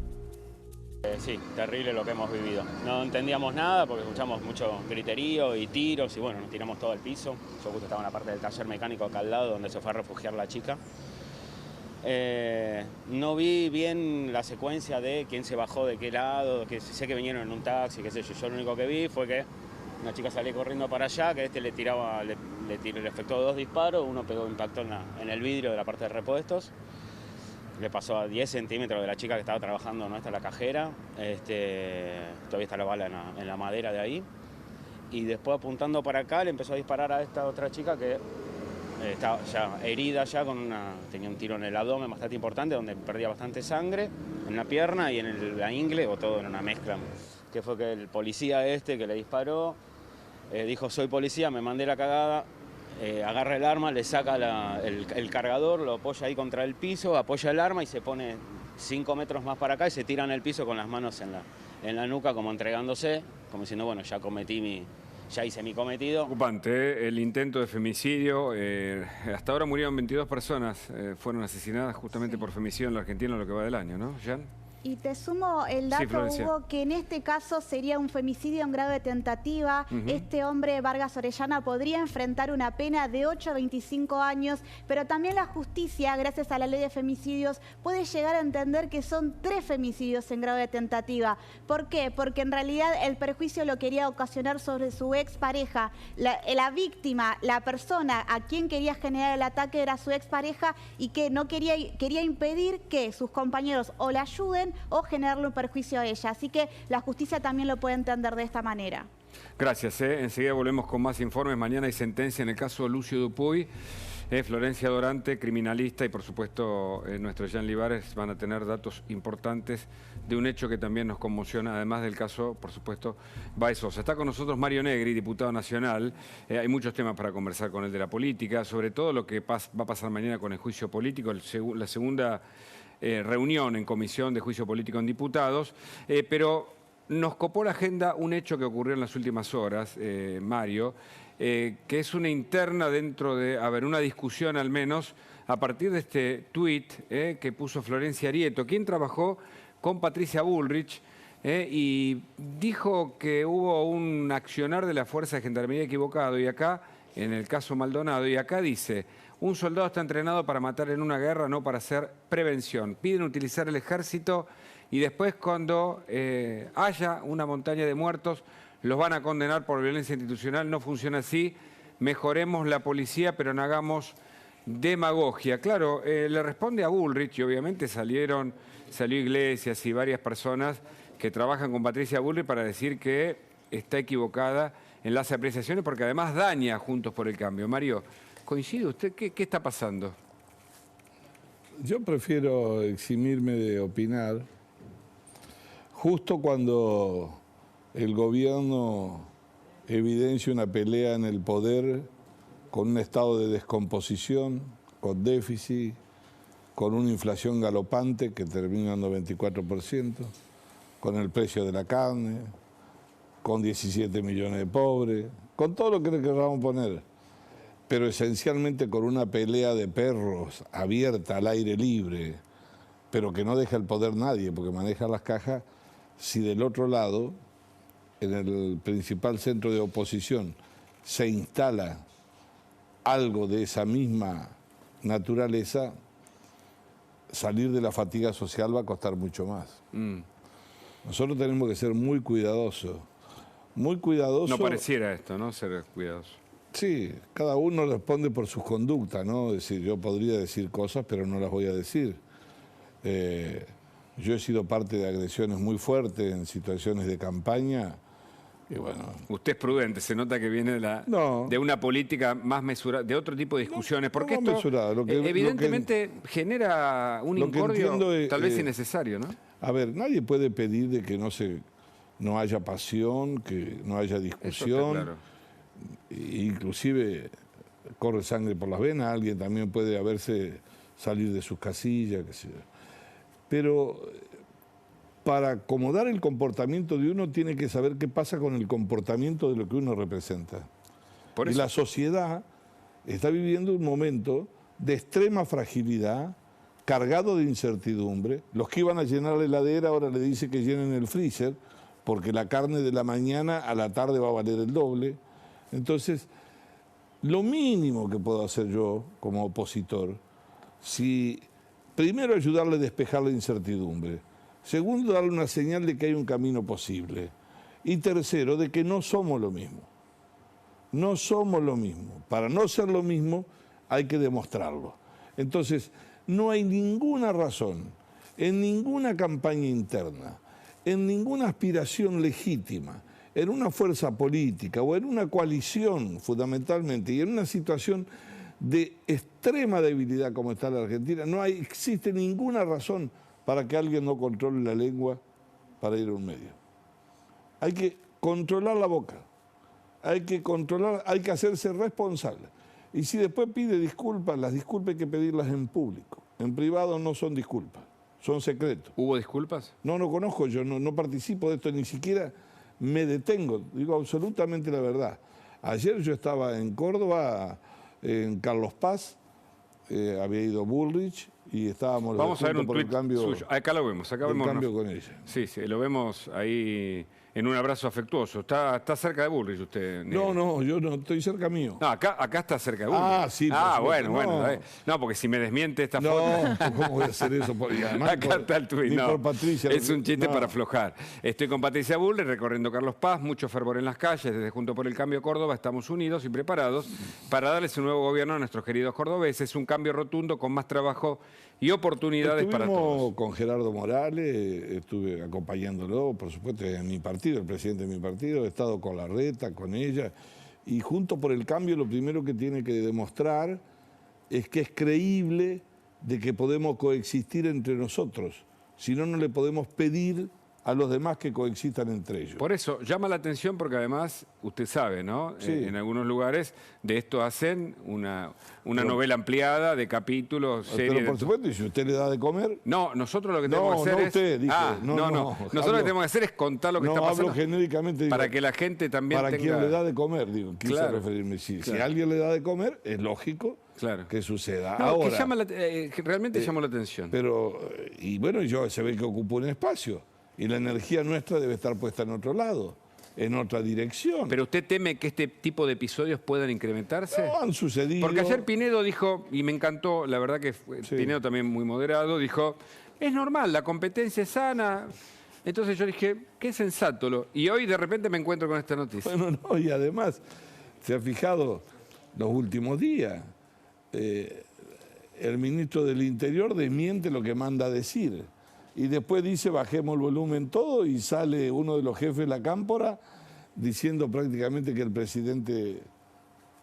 Sí, terrible lo que hemos vivido. No entendíamos nada porque escuchamos mucho griterío y tiros y bueno, nos tiramos todo al piso. Yo justo estaba en la parte del taller mecánico acá al lado donde se fue a refugiar la chica. No vi bien la secuencia de quién se bajó de qué lado, que sé que vinieron en un taxi, qué sé yo. Yo lo único que vi fue que una chica salió corriendo para allá, que le efectuó 2 disparos, uno impactó en el vidrio de la parte de repuestos, le pasó a 10 centímetros de la chica que estaba trabajando, ¿no? Esta la cajera, todavía está la bala en la madera de ahí, y después apuntando para acá le empezó a disparar a esta otra chica que estaba ya herida, tenía un tiro en el abdomen bastante importante, donde perdía bastante sangre, en la pierna y en la ingle, o todo en una mezcla, que fue que el policía que le disparó, dijo soy policía, me mandé la cagada, agarra el arma, le saca el cargador, lo apoya ahí contra el piso, apoya el arma y se pone 5 metros más para acá y se tira en el piso con las manos en la nuca, como entregándose, como diciendo, bueno, ya hice mi cometido. Preocupante, el intento de femicidio. Hasta ahora murieron 22 personas, fueron asesinadas justamente por femicidio en la Argentina en lo que va del año, ¿no, Jan? Y te sumo el dato, Hugo, que en este caso sería un femicidio en grado de tentativa. Este hombre, Vargas Orellana, podría enfrentar una pena de 8 a 25 años, pero también la justicia, gracias a la ley de femicidios, puede llegar a entender que son 3 femicidios en grado de tentativa. ¿Por qué? Porque en realidad el perjuicio lo quería ocasionar sobre su expareja. La víctima, la persona a quien quería generar el ataque era su expareja y que no quería impedir que sus compañeros o la ayuden o generarle un perjuicio a ella. Así que la justicia también lo puede entender de esta manera. Gracias. Enseguida volvemos con más informes. Mañana hay sentencia en el caso Lucio Dupuy. Florencia Dorante, criminalista, y por supuesto nuestro Jan Libares van a tener datos importantes de un hecho que también nos conmociona, además del caso, por supuesto, Baez Sosa. Está con nosotros Mario Negri, diputado nacional. Hay muchos temas para conversar con él de la política, sobre todo lo que va a pasar mañana con el juicio político, la segunda reunión en comisión de juicio político en diputados, pero nos copó la agenda un hecho que ocurrió en las últimas horas, Mario, que es una interna dentro de, una discusión al menos, a partir de este tuit que puso Florencia Arieto, quien trabajó con Patricia Bullrich, y dijo que hubo un accionar de la Fuerza de Gendarmería equivocado, y acá, en el caso Maldonado, y acá dice: un soldado está entrenado para matar en una guerra, no para hacer prevención. Piden utilizar el ejército y después cuando haya una montaña de muertos los van a condenar por violencia institucional. No funciona así. Mejoremos la policía, pero no hagamos demagogia. Claro, le responde a Bullrich, y obviamente salió Iglesias y varias personas que trabajan con Patricia Bullrich para decir que está equivocada en las apreciaciones, porque además daña a Juntos por el Cambio. Mario, ¿coincide usted? ¿Qué está pasando? Yo prefiero eximirme de opinar justo cuando el gobierno evidencia una pelea en el poder con un estado de descomposición, con déficit, con una inflación galopante que termina en 94%, con el precio de la carne, con 17 millones de pobres, con todo lo que le queramos poner, pero esencialmente con una pelea de perros abierta al aire libre, pero que no deja el poder nadie, porque maneja las cajas. Si del otro lado, en el principal centro de oposición, se instala algo de esa misma naturaleza, salir de la fatiga social va a costar mucho más. Nosotros tenemos que ser muy cuidadosos. Muy cuidadosos. No pareciera esto, ¿no? Ser cuidadoso. Sí, cada uno responde por sus conductas, ¿no? Es decir, yo podría decir cosas, pero no las voy a decir. Yo he sido parte de agresiones muy fuertes en situaciones de campaña. Y bueno, usted es prudente, se nota que viene de una política más mesurada, de otro tipo de discusiones, porque esto evidentemente genera un incordio tal vez innecesario, ¿no? A ver, nadie puede pedir de que no haya pasión, que no haya discusión. Claro. Inclusive corre sangre por las venas, alguien también puede salir de sus casillas, qué sé yo. Pero para acomodar el comportamiento de uno tiene que saber qué pasa con el comportamiento de lo que uno representa. Y la sociedad está viviendo un momento de extrema fragilidad, cargado de incertidumbre. Los que iban a llenar la heladera ahora le dicen que llenen el freezer, porque la carne de la mañana a la tarde va a valer el doble. Entonces, lo mínimo que puedo hacer yo como opositor, si primero, ayudarle a despejar la incertidumbre. Segundo, darle una señal de que hay un camino posible. Y tercero, de que no somos lo mismo. No somos lo mismo. Para no ser lo mismo, hay que demostrarlo. Entonces, no hay ninguna razón, en ninguna campaña interna, en ninguna aspiración legítima, en una fuerza política o en una coalición fundamentalmente y en una situación de extrema debilidad como está la Argentina, no existe ninguna razón para que alguien no controle la lengua para ir a un medio. Hay que controlar la boca, hay que hacerse responsable. Y si después pide disculpas, las disculpas hay que pedirlas en público. En privado no son disculpas, son secretos. ¿Hubo disculpas? No conozco, yo no participo de esto, ni siquiera me detengo, digo absolutamente la verdad. Ayer yo estaba en Córdoba, en Carlos Paz, había ido Bullrich y estábamos Vamos a ver un por el tuit cambio, suyo. Acá lo vemos, acá vemos. Cambio con ella. Sí, lo vemos ahí en un abrazo afectuoso. Está cerca de Bullrich usted, Negri. No, yo no, estoy cerca mío. No, acá está cerca de Bullrich. Sí. Bueno. No, porque si me desmiente esta foto... No, ¿cómo voy a hacer eso? Y además, acá está el tuit, por Patricia. Es un chiste para aflojar. Estoy con Patricia Bullrich recorriendo Carlos Paz, mucho fervor en las calles, desde Juntos por el Cambio Córdoba estamos unidos y preparados para darles un nuevo gobierno a nuestros queridos cordobeses, un cambio rotundo con más trabajo y oportunidades para todos. Con Gerardo Morales, estuve acompañándolo, por supuesto, en mi partido, el presidente de mi partido, he estado con Larreta, con ella, y Juntos por el Cambio lo primero que tiene que demostrar es que es creíble de que podemos coexistir entre nosotros, si no, no le podemos pedir a los demás que coexistan entre ellos. Por eso, llama la atención porque además, usted sabe, ¿no? Sí. En algunos lugares de esto hacen una novela ampliada de capítulos, series... Pero por supuesto, ¿y si usted le da de comer? No, nosotros lo que tenemos que hacer es... usted, dije. Nosotros lo que tenemos que hacer es contar lo que está pasando. Hablo genéricamente. Digo, para que la gente también para tenga... quien le da de comer, digo, quise referirme. Si a alguien le da de comer, es lógico que suceda. No, ahora, que realmente llamó la atención. Pero, y bueno, se ve que ocupa un espacio. Y la energía nuestra debe estar puesta en otro lado, en otra dirección. ¿Pero usted teme que este tipo de episodios puedan incrementarse? No, han sucedido. Porque ayer Pinedo dijo, y me encantó, la verdad que Pinedo también muy moderado, dijo, es normal, la competencia es sana. Entonces yo dije, qué sensato. Y hoy de repente me encuentro con esta noticia. Bueno, no, y además, se ha fijado los últimos días, el ministro del Interior desmiente lo que manda a decir. Y después dice, bajemos el volumen todo, y sale uno de los jefes de la cámpora diciendo prácticamente que el presidente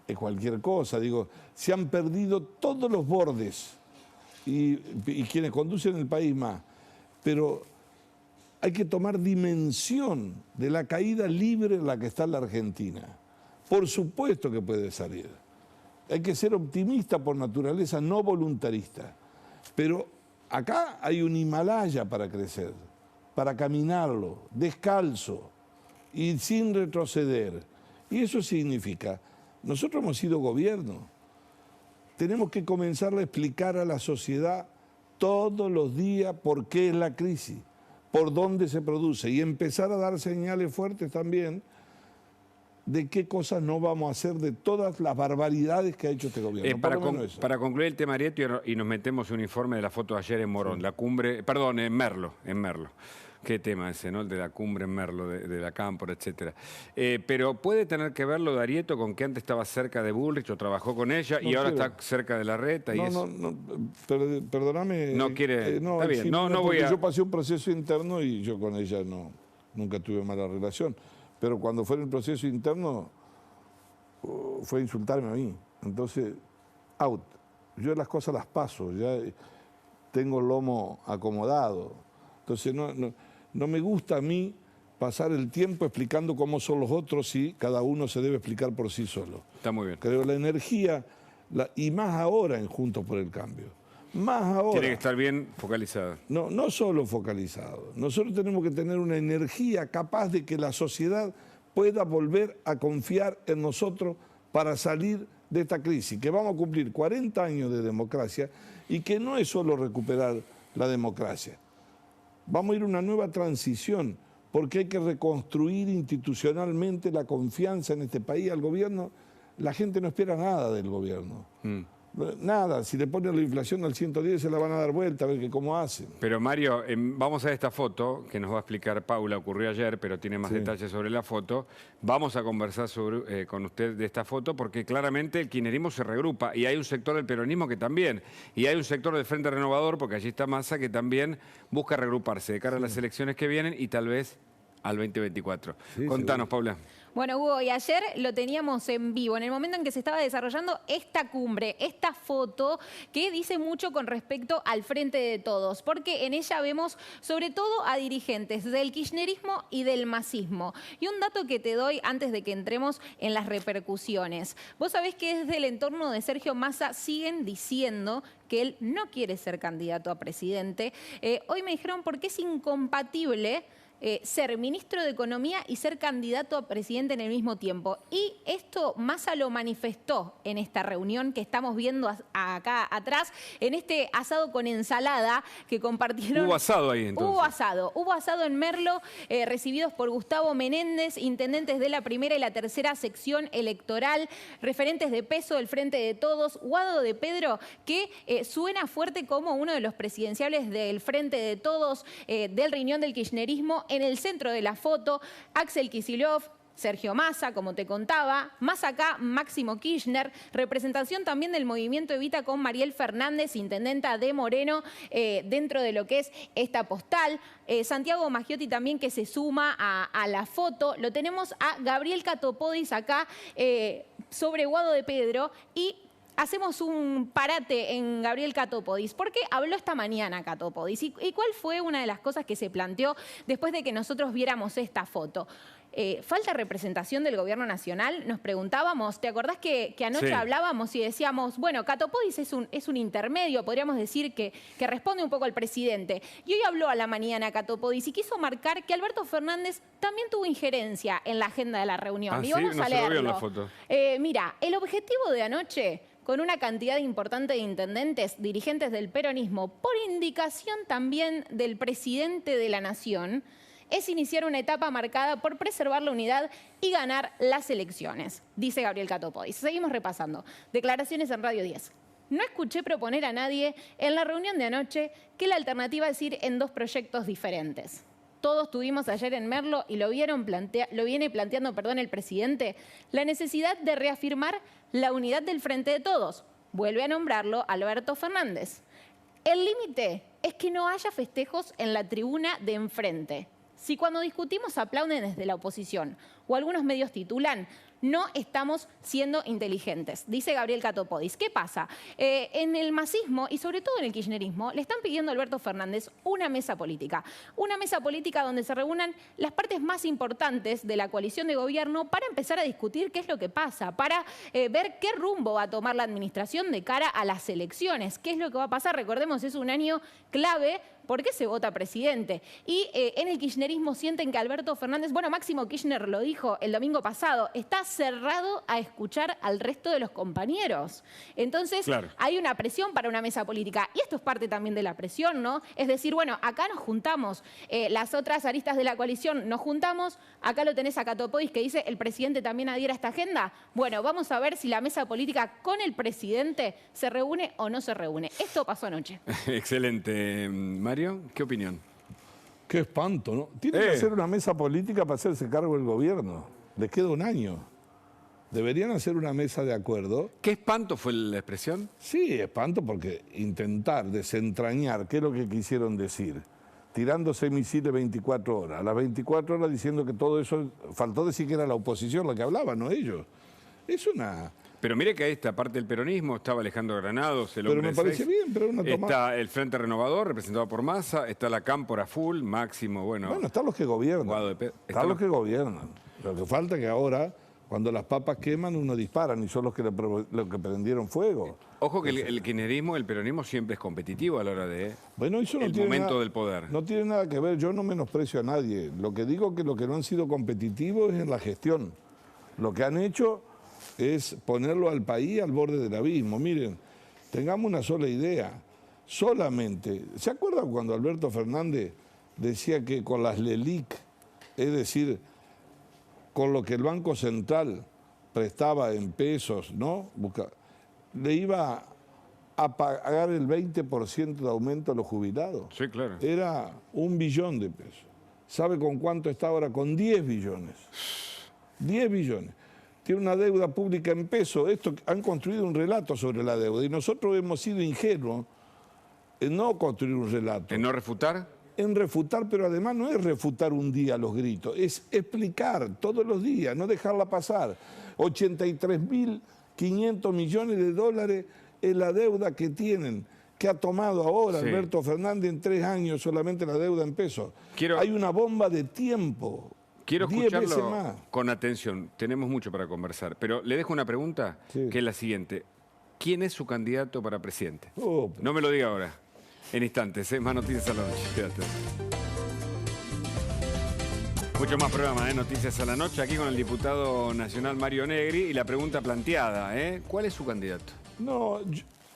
es cualquier cosa. Digo, se han perdido todos los bordes y quienes conducen el país más. Pero hay que tomar dimensión de la caída libre en la que está la Argentina. Por supuesto que puede salir. Hay que ser optimista por naturaleza, no voluntarista. Pero acá hay un Himalaya para crecer, para caminarlo, descalzo y sin retroceder. Y eso significa, nosotros hemos sido gobierno, tenemos que comenzar a explicar a la sociedad todos los días por qué es la crisis, por dónde se produce, y empezar a dar señales fuertes también de qué cosas no vamos a hacer de todas las barbaridades que ha hecho este gobierno. Para concluir el tema Arieto, y nos metemos en un informe de la foto de ayer en Morón, la cumbre, perdón, en Merlo. Qué tema ese, ¿no? El de la cumbre en Merlo, de la Cámpora, etcétera. Pero ¿puede tener que ver lo de Arieto con que antes estaba cerca de Bullrich o trabajó con ella y ahora está cerca de Larreta? Perdóname. No quiere... está bien, no voy a... Yo pasé un proceso interno y yo con ella nunca tuve mala relación. Pero cuando fue en el proceso interno, fue a insultarme a mí. Entonces, out. Yo las cosas las paso, ya tengo el lomo acomodado. Entonces, no me gusta a mí pasar el tiempo explicando cómo son los otros y cada uno se debe explicar por sí solo. Está muy bien. Creo la energía, y más ahora en Juntos por el Cambio. Más ahora. Tiene que estar bien focalizada. No solo focalizado. Nosotros tenemos que tener una energía capaz de que la sociedad pueda volver a confiar en nosotros para salir de esta crisis, que vamos a cumplir 40 años de democracia y que no es solo recuperar la democracia. Vamos a ir a una nueva transición porque hay que reconstruir institucionalmente la confianza en este país al gobierno. La gente no espera nada del gobierno. Nada, si le ponen la inflación al 110 se la van a dar vuelta, a ver cómo hacen. Pero Mario, vamos a ver esta foto que nos va a explicar Paula, ocurrió ayer, pero tiene más detalles sobre la foto. Vamos a conversar con usted de esta foto porque claramente el kirchnerismo se regrupa y hay un sector del peronismo que también, y hay un sector del Frente Renovador, porque allí está Massa, que también busca regruparse de cara a las elecciones que vienen y tal vez al 2024. Contanos, Paula. Bueno, Hugo, y ayer lo teníamos en vivo, en el momento en que se estaba desarrollando esta cumbre, esta foto que dice mucho con respecto al Frente de Todos, porque en ella vemos sobre todo a dirigentes del kirchnerismo y del masismo. Y un dato que te doy antes de que entremos en las repercusiones. Vos sabés que desde el entorno de Sergio Massa siguen diciendo que él no quiere ser candidato a presidente. Hoy me dijeron porque es incompatible ser ministro de Economía y ser candidato a presidente en el mismo tiempo. Y esto Massa lo manifestó en esta reunión que estamos viendo acá atrás, en este asado con ensalada que compartieron. Hubo asado ahí entonces. Hubo asado en Merlo, recibidos por Gustavo Menéndez, intendentes de la primera y la tercera sección electoral, referentes de peso del Frente de Todos, Guado de Pedro, que suena fuerte como uno de los presidenciables del Frente de Todos, del riñón del kirchnerismo. En el centro de la foto, Axel Kicillof, Sergio Massa, como te contaba, más acá Máximo Kirchner, representación también del movimiento Evita con Mariel Fernández, intendenta de Moreno, dentro de lo que es esta postal. Santiago Maggiotti también que se suma a la foto. Lo tenemos a Gabriel Catopodis acá sobre Guado de Pedro y hacemos un parate en Gabriel Catopodis, porque habló esta mañana Catopodis. ¿Y cuál fue una de las cosas que se planteó después de que nosotros viéramos esta foto? ¿Falta representación del gobierno nacional? Nos preguntábamos, ¿te acordás que anoche hablábamos y decíamos, bueno, Catopodis es un intermedio, podríamos decir que responde un poco al presidente? Y hoy habló a la mañana Catopodis y quiso marcar que Alberto Fernández también tuvo injerencia en la agenda de la reunión. Y vamos a leerlo. En la foto. Mira, el objetivo de anoche, con una cantidad importante de intendentes, dirigentes del peronismo, por indicación también del presidente de la Nación, es iniciar una etapa marcada por preservar la unidad y ganar las elecciones, dice Gabriel Catopodis. Seguimos repasando. Declaraciones en Radio 10. No escuché proponer a nadie en la reunión de anoche que la alternativa es ir en dos proyectos diferentes. Todos tuvimos ayer en Merlo y lo viene planteando el presidente, la necesidad de reafirmar la unidad del Frente de Todos. Vuelve a nombrarlo Alberto Fernández. El límite es que no haya festejos en la tribuna de enfrente. Si cuando discutimos aplauden desde la oposición o algunos medios titulan, no estamos siendo inteligentes, dice Gabriel Catopodis. ¿Qué pasa? En el masismo y sobre todo en el kirchnerismo le están pidiendo a Alberto Fernández una mesa política donde se reúnan las partes más importantes de la coalición de gobierno para empezar a discutir qué es lo que pasa, para ver qué rumbo va a tomar la administración de cara a las elecciones, qué es lo que va a pasar. Recordemos, es un año clave porque se vota presidente. Y en el kirchnerismo sienten que Alberto Fernández, bueno, Máximo Kirchner lo dijo el domingo pasado, está cerrado a escuchar al resto de los compañeros. Entonces, hay una presión para una mesa política. Y esto es parte también de la presión, ¿no? Es decir, bueno, acá nos juntamos, las otras aristas de la coalición nos juntamos, acá lo tenés a Catopodis que dice, el presidente también adhiera a esta agenda. Bueno, vamos a ver si la mesa política con el presidente se reúne o no se reúne. Esto pasó anoche. Excelente. Mario, ¿qué opinión? Qué espanto, ¿no? Tiene que hacer una mesa política para hacerse cargo del gobierno. Les queda un año. Deberían hacer una mesa de acuerdo. ¿Qué espanto fue la expresión? Sí, espanto porque intentar desentrañar qué es lo que quisieron decir, tirándose misiles 24 horas. A las 24 horas diciendo que todo eso, faltó decir que era la oposición la que hablaba, no ellos. Es una... Pero mire que esta parte del peronismo estaba Alejandro Granados, el hombre Pero me parece bien, pero una toma... Está el Frente Renovador, representado por Massa, está la Cámpora Full, Máximo, Bueno, están los que gobiernan. Están los que gobiernan. Lo que falta es que ahora, cuando las papas queman, uno disparan y son los que prendieron fuego. Ojo que el kirchnerismo, el peronismo siempre es competitivo a la hora de eso no el momento del poder. No tiene nada que ver, yo no menosprecio a nadie. Lo que digo es que lo que no han sido competitivos es en la gestión. Lo que han hecho es ponerlo al país al borde del abismo. Miren, tengamos una sola idea. Solamente, ¿se acuerdan cuando Alberto Fernández decía que con las LELIC, es decir, con lo que el Banco Central prestaba en pesos, ¿no? Le iba a pagar el 20% de aumento a los jubilados. Sí, claro. Era 1 billón de pesos. ¿Sabe con cuánto está ahora? Con 10 billones. 10 billones. Tiene una deuda pública en pesos. Han construido un relato sobre la deuda y nosotros hemos sido ingenuos en no construir un relato. ¿En no refutar? En refutar, pero además no es refutar un día los gritos, es explicar todos los días, no dejarla pasar. 83.500 millones de dólares es la deuda que tienen, que ha tomado ahora Sí. Alberto Fernández en 3 años solamente la deuda en pesos. Hay una bomba de tiempo. Quiero 10 veces escucharlo más. con atención. Tenemos mucho para conversar. Pero le dejo una pregunta, que es la siguiente. ¿Quién es su candidato para presidente? No me lo diga ahora. En instantes, Más Noticias a la Noche. Quédate. Mucho más programa, Noticias a la Noche, aquí con el diputado nacional Mario Negri. Y la pregunta planteada, ¿cuál es su candidato? No,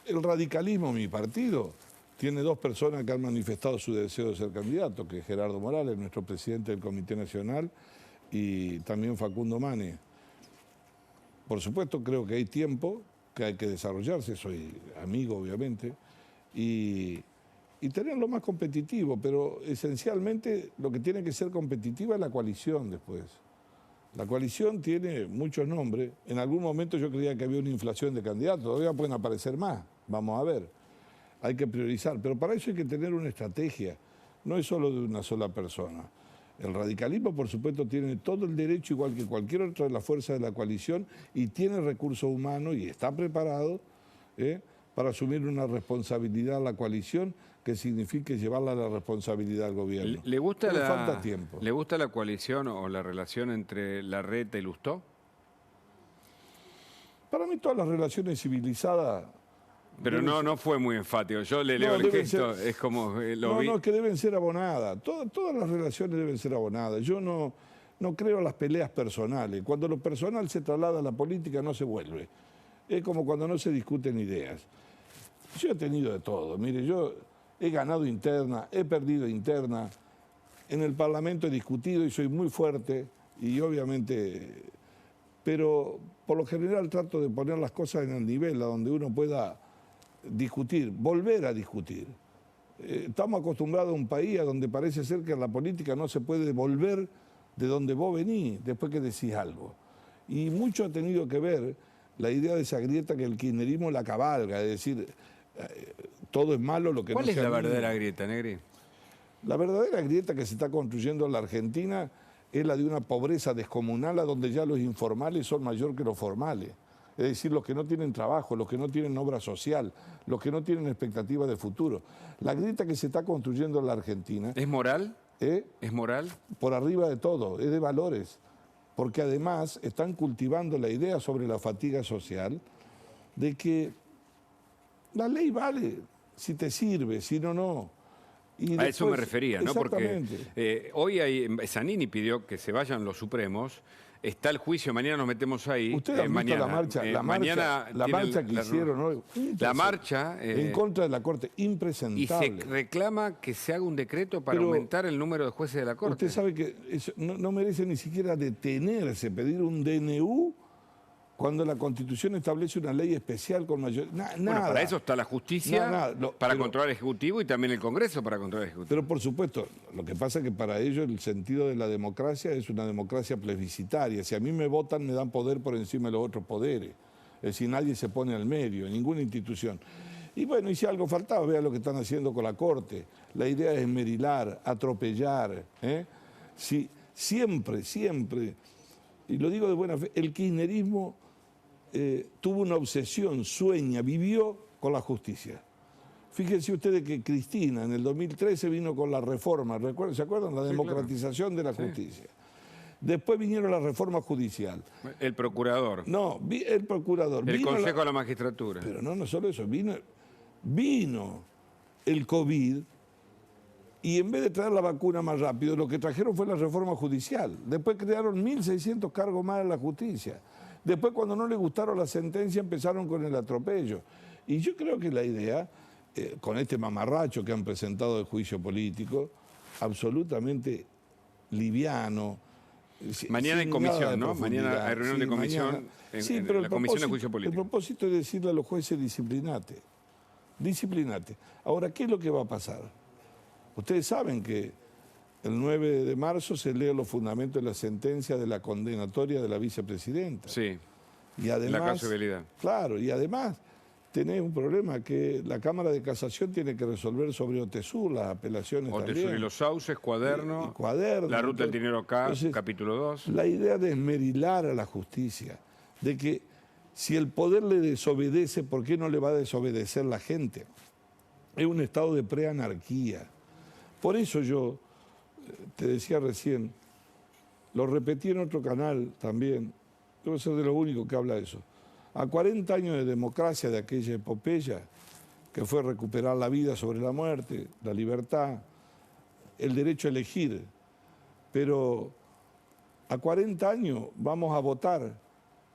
el radicalismo, mi partido, tiene 2 personas que han manifestado su deseo de ser candidato, que es Gerardo Morales, nuestro presidente del Comité Nacional, y también Facundo Manes. Por supuesto, creo que hay tiempo, que hay que desarrollarse, soy amigo, obviamente, y tenerlo más competitivo, pero esencialmente lo que tiene que ser competitiva es la coalición después. La coalición tiene muchos nombres. En algún momento yo creía que había una inflación de candidatos, todavía pueden aparecer más, vamos a ver. Hay que priorizar, pero para eso hay que tener una estrategia, no es solo de una sola persona. El radicalismo, por supuesto, tiene todo el derecho, igual que cualquier otra de las fuerzas de la coalición, y tiene recursos humanos y está preparado para asumir una responsabilidad a la coalición que signifique llevarla a la responsabilidad al gobierno. ¿Le gusta Pero falta tiempo. ¿Le gusta la coalición o la relación entre Larreta y Lustó? Para mí todas las relaciones civilizadas... Pero no fue muy enfático. Yo le leo el gesto, es como lo vi. No, que deben ser abonadas. Todas las relaciones deben ser abonadas. Yo no creo en las peleas personales. Cuando lo personal se traslada a la política no se vuelve. Es como cuando no se discuten ideas. Yo he tenido de todo. Mire, yo he ganado interna, he perdido interna. En el Parlamento he discutido y soy muy fuerte y obviamente... Pero por lo general trato de poner las cosas en el nivel a donde uno pueda discutir, volver a discutir. Estamos acostumbrados a un país a donde parece ser que en la política no se puede volver de donde vos venís después que decís algo. Y mucho ha tenido que ver la idea de esa grieta que el kirchnerismo la cabalga, es decir, todo es malo lo que no ¿Cuál es sea la mínimo. verdadera grieta, Negri? La verdadera grieta que se está construyendo en la Argentina es la de una pobreza descomunal a donde ya los informales son mayor que los formales. Es decir, los que no tienen trabajo, los que no tienen obra social, los que no tienen expectativa de futuro. La grieta que se está construyendo en la Argentina... ¿Es moral? ¿Es moral? Por arriba de todo, es de valores. Porque además están cultivando la idea sobre la fatiga social de que la ley vale si te sirve, si no, no. Y a eso me refería, ¿no? Porque Exactamente. hoy Zanini pidió que se vayan los Supremos. Está el juicio, mañana nos metemos ahí. Ustedes han visto mañana, la marcha que hicieron hoy. La marcha... en contra de la Corte, impresentable. Y se reclama que se haga un decreto para aumentar el número de jueces de la Corte. Usted sabe que eso no merece ni siquiera detenerse, pedir un DNU cuando la Constitución establece una ley especial con mayor... Bueno, nada. para eso está la justicia, para pero, controlar el Ejecutivo y también el Congreso para controlar el Ejecutivo. Pero por supuesto, lo que pasa es que para ellos el sentido de la democracia es una democracia plebiscitaria. Si a mí me votan, me dan poder por encima de los otros poderes. Es decir, nadie se pone al medio, ninguna institución. Y bueno, y si algo faltaba, vea lo que están haciendo con la Corte. La idea es esmerilar, atropellar. Si, siempre, y lo digo de buena fe, el kirchnerismo tuvo una obsesión, sueña, vivió con la justicia. Fíjense ustedes que Cristina en el 2013 vino con la reforma, ¿se acuerdan? La democratización de la justicia. Después vinieron la reforma judicial. El procurador. No, el procurador. El Consejo de la Magistratura. Pero no solo eso, vino el COVID y en vez de traer la vacuna más rápido, lo que trajeron fue la reforma judicial. Después crearon 1.600 cargos más en la justicia. Después, cuando no les gustaron las sentencias, empezaron con el atropello. Y yo creo que la idea, con este mamarracho que han presentado de juicio político, absolutamente liviano. Mañana hay comisión, ¿no? Mañana hay reunión de comisión, pero la comisión de juicio político. El propósito es decirle a los jueces disciplinate. disciplinate. Ahora, ¿qué es lo que va a pasar? Ustedes saben que el 9 de marzo se leen los fundamentos de la sentencia de la condenatoria de la vicepresidenta. Sí, y además, la causa de belidad. Claro, y además tenés un problema que la Cámara de Casación tiene que resolver sobre Otesur, las apelaciones Otesur también. y los sauces, cuaderno, cuaderno, la ruta del dinero acá, entonces, capítulo 2. La idea de esmerilar a la justicia, de que si el poder le desobedece, ¿por qué no le va a desobedecer la gente? Es un estado de preanarquía. Por eso yo te decía recién, lo repetí en otro canal también, debo ser de los únicos que habla de eso. A 40 años de democracia de aquella epopeya, que fue recuperar la vida sobre la muerte, la libertad, el derecho a elegir, pero a 40 años vamos a votar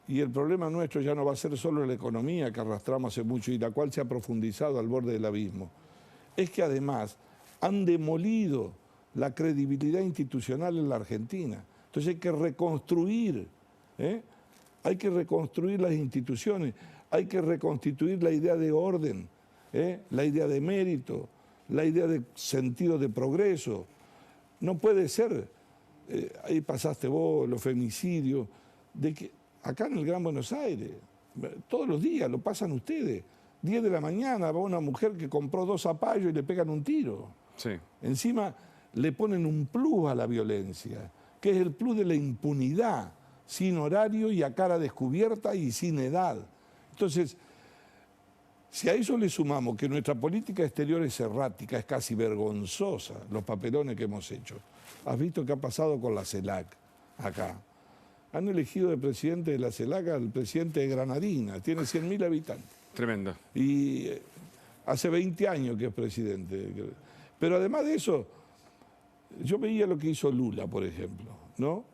y el problema nuestro ya no va a ser solo la economía que arrastramos hace mucho y la cual se ha profundizado al borde del abismo. Es que además han demolido la credibilidad institucional en la Argentina. Entonces hay que reconstruir, hay que reconstruir las instituciones, hay que reconstituir la idea de orden, la idea de mérito, la idea de sentido de progreso. No puede ser, ahí pasaste vos, los femicidios, de que acá en el Gran Buenos Aires, todos los días lo pasan ustedes. 10 de la mañana va una mujer que compró 2 zapallos y le pegan un tiro. Sí. Encima le ponen un plus a la violencia, que es el plus de la impunidad, sin horario y a cara descubierta y sin edad. Entonces, si a eso le sumamos que nuestra política exterior es errática, es casi vergonzosa, los papelones que hemos hecho. ¿Has visto qué ha pasado con la CELAC acá? Han elegido de presidente de la CELAC al presidente de Granadina, tiene 100.000 habitantes. Tremendo. Y hace 20 años que es presidente. Pero además de eso, yo veía lo que hizo Lula, por ejemplo, ¿no?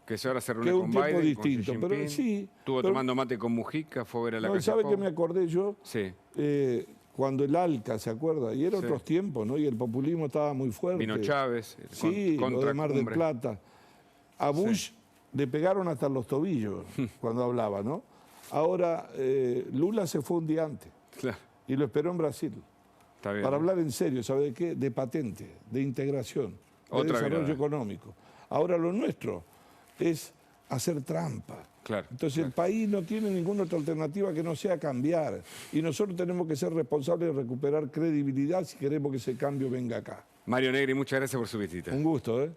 Que se ahora se reúne que es con un tipo Biden, distinto, con Xi pero Jinping, sí. estuvo pero, tomando mate con Mujica, fue a ver a la no, calle ¿sabe Pou. qué me acordé yo? Sí. Cuando el ALCA, ¿se acuerda? Y eran Sí. otros tiempos, ¿no? Y el populismo estaba muy fuerte. Vino Chávez, sí, lo de Mar del contracumbre. Plata. A Bush le pegaron hasta los tobillos cuando hablaba, ¿no? Ahora, Lula se fue un día antes. Claro. Y lo esperó en Brasil. Está bien. Para hablar en serio, ¿sabe de qué? De patente, de integración, de desarrollo mirada. económico. Ahora lo nuestro es hacer trampa. Claro. Entonces el país no tiene ninguna otra alternativa que no sea cambiar. Y nosotros tenemos que ser responsables de recuperar credibilidad si queremos que ese cambio venga acá. Mario Negri, muchas gracias por su visita. Un gusto,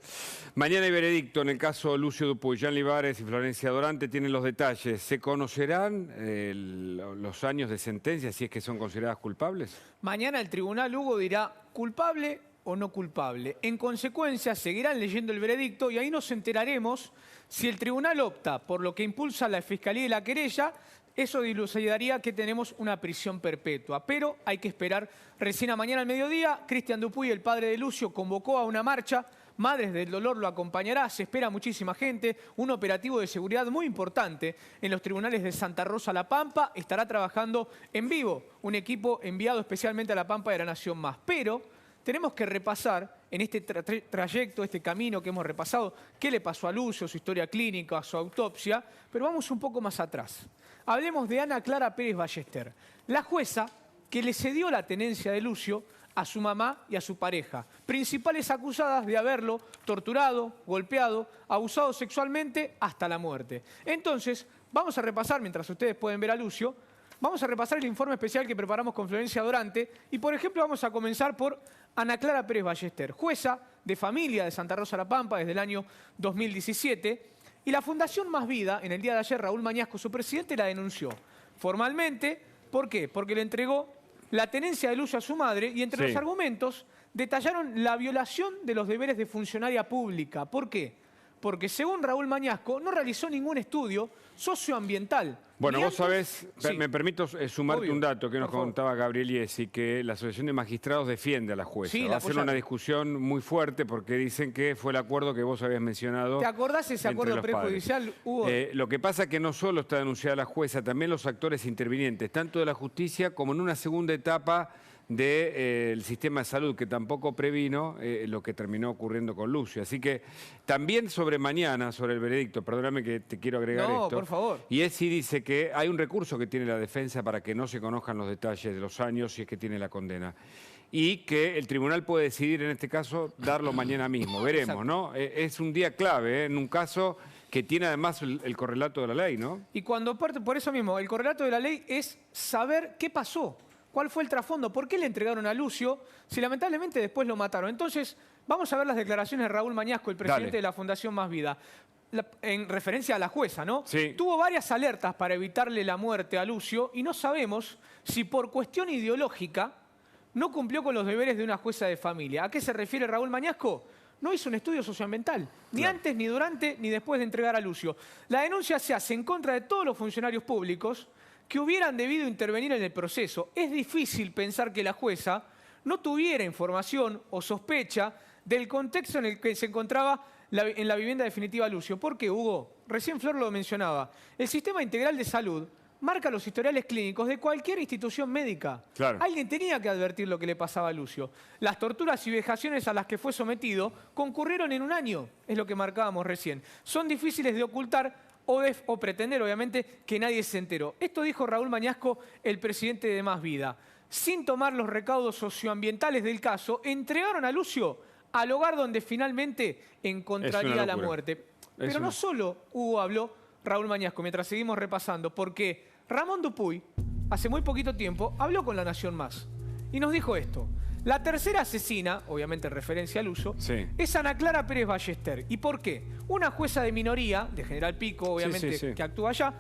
Mañana hay veredicto en el caso Lucio Dupuy. Jean Libares y Florencia Dorante tienen los detalles. ¿Se conocerán los años de sentencia si es que son consideradas culpables? Mañana el tribunal, Hugo, dirá culpable o no culpable. En consecuencia, seguirán leyendo el veredicto y ahí nos enteraremos si el tribunal opta por lo que impulsa la Fiscalía y la querella. Eso dilucidaría que tenemos una prisión perpetua. Pero hay que esperar recién a mañana al mediodía. Cristian Dupuy, el padre de Lucio, convocó a una marcha. Madres del Dolor lo acompañará. Se espera muchísima gente. Un operativo de seguridad muy importante en los tribunales de Santa Rosa La Pampa. Estará trabajando en vivo un equipo enviado especialmente a La Pampa de la Nación Más. Pero tenemos que repasar en este trayecto, este camino que hemos repasado, qué le pasó a Lucio, su historia clínica, su autopsia. Pero vamos un poco más atrás. Hablemos de Ana Clara Pérez Ballester, la jueza que le cedió la tenencia de Lucio a su mamá y a su pareja, principales acusadas de haberlo torturado, golpeado, abusado sexualmente hasta la muerte. Entonces, vamos a repasar, mientras ustedes pueden ver a Lucio, vamos a repasar el informe especial que preparamos con Florencia Dorante y, por ejemplo, vamos a comenzar por Ana Clara Pérez Ballester, jueza de familia de Santa Rosa La Pampa desde el año 2017, y la Fundación Más Vida, en el día de ayer, Raúl Mañasco, su presidente, la denunció formalmente. ¿Por qué? Porque le entregó la tenencia de Lucio a su madre y entre los argumentos detallaron la violación de los deberes de funcionaria pública. ¿Por qué? Porque según Raúl Mañasco no realizó ningún estudio socioambiental. Bueno, Y vos antes- sabés, Sí. me permito sumarte Obvio, un dato que nos por favor. contaba Gabriel Iesi, que la Asociación de Magistrados defiende a la jueza. Sí, Va la a ser apoyaron. una discusión muy fuerte porque dicen que fue el acuerdo que vos habías mencionado. ¿Te acordás ese entre acuerdo los padres. prejudicial, Hugo? Lo que pasa es que no solo está denunciada la jueza, también los actores intervinientes, tanto de la justicia como en una segunda etapa del sistema de salud, que tampoco previno lo que terminó ocurriendo con Lucio. Así que también sobre mañana, sobre el veredicto, perdóname que te quiero agregar esto. No, por favor. Y él sí dice que hay un recurso que tiene la defensa para que no se conozcan los detalles de los años si es que tiene la condena. Y que el tribunal puede decidir, en este caso, darlo mañana mismo. Veremos, Exacto. ¿no? Es un día clave, en un caso que tiene además el correlato de la ley, ¿no? Y cuando parte, por eso mismo, el correlato de la ley es saber qué pasó, cuál fue el trasfondo, por qué le entregaron a Lucio, si lamentablemente después lo mataron. Entonces, vamos a ver las declaraciones de Raúl Mañasco, el presidente Dale. de la Fundación Más Vida, en referencia a la jueza, ¿no? Sí. Tuvo varias alertas para evitarle la muerte a Lucio y no sabemos si por cuestión ideológica no cumplió con los deberes de una jueza de familia. ¿A qué se refiere Raúl Mañasco? No hizo un estudio socioambiental, ni antes, ni durante, ni después de entregar a Lucio. La denuncia se hace en contra de todos los funcionarios públicos que hubieran debido intervenir en el proceso. Es difícil pensar que la jueza no tuviera información o sospecha del contexto en el que se encontraba en la vivienda definitiva Lucio. ¿Por qué, Hugo? Recién Flor lo mencionaba. El Sistema Integral de Salud marca los historiales clínicos de cualquier institución médica. Claro. Alguien tenía que advertir lo que le pasaba a Lucio. Las torturas y vejaciones a las que fue sometido concurrieron en un año, es lo que marcábamos recién. Son difíciles de ocultar o pretender, obviamente, que nadie se enteró. Esto dijo Raúl Mañasco, el presidente de Más Vida. Sin tomar los recaudos socioambientales del caso, entregaron a Lucio al hogar donde finalmente encontraría la muerte. Pero no solo Hugo habló Raúl Mañasco, mientras seguimos repasando, porque Ramón Dupuy, hace muy poquito tiempo, habló con La Nación Más y nos dijo esto. La tercera asesina, obviamente en referencia al uso, es Ana Clara Pérez Ballester. ¿Y por qué? Una jueza de minoría, de General Pico, obviamente, que actúa allá.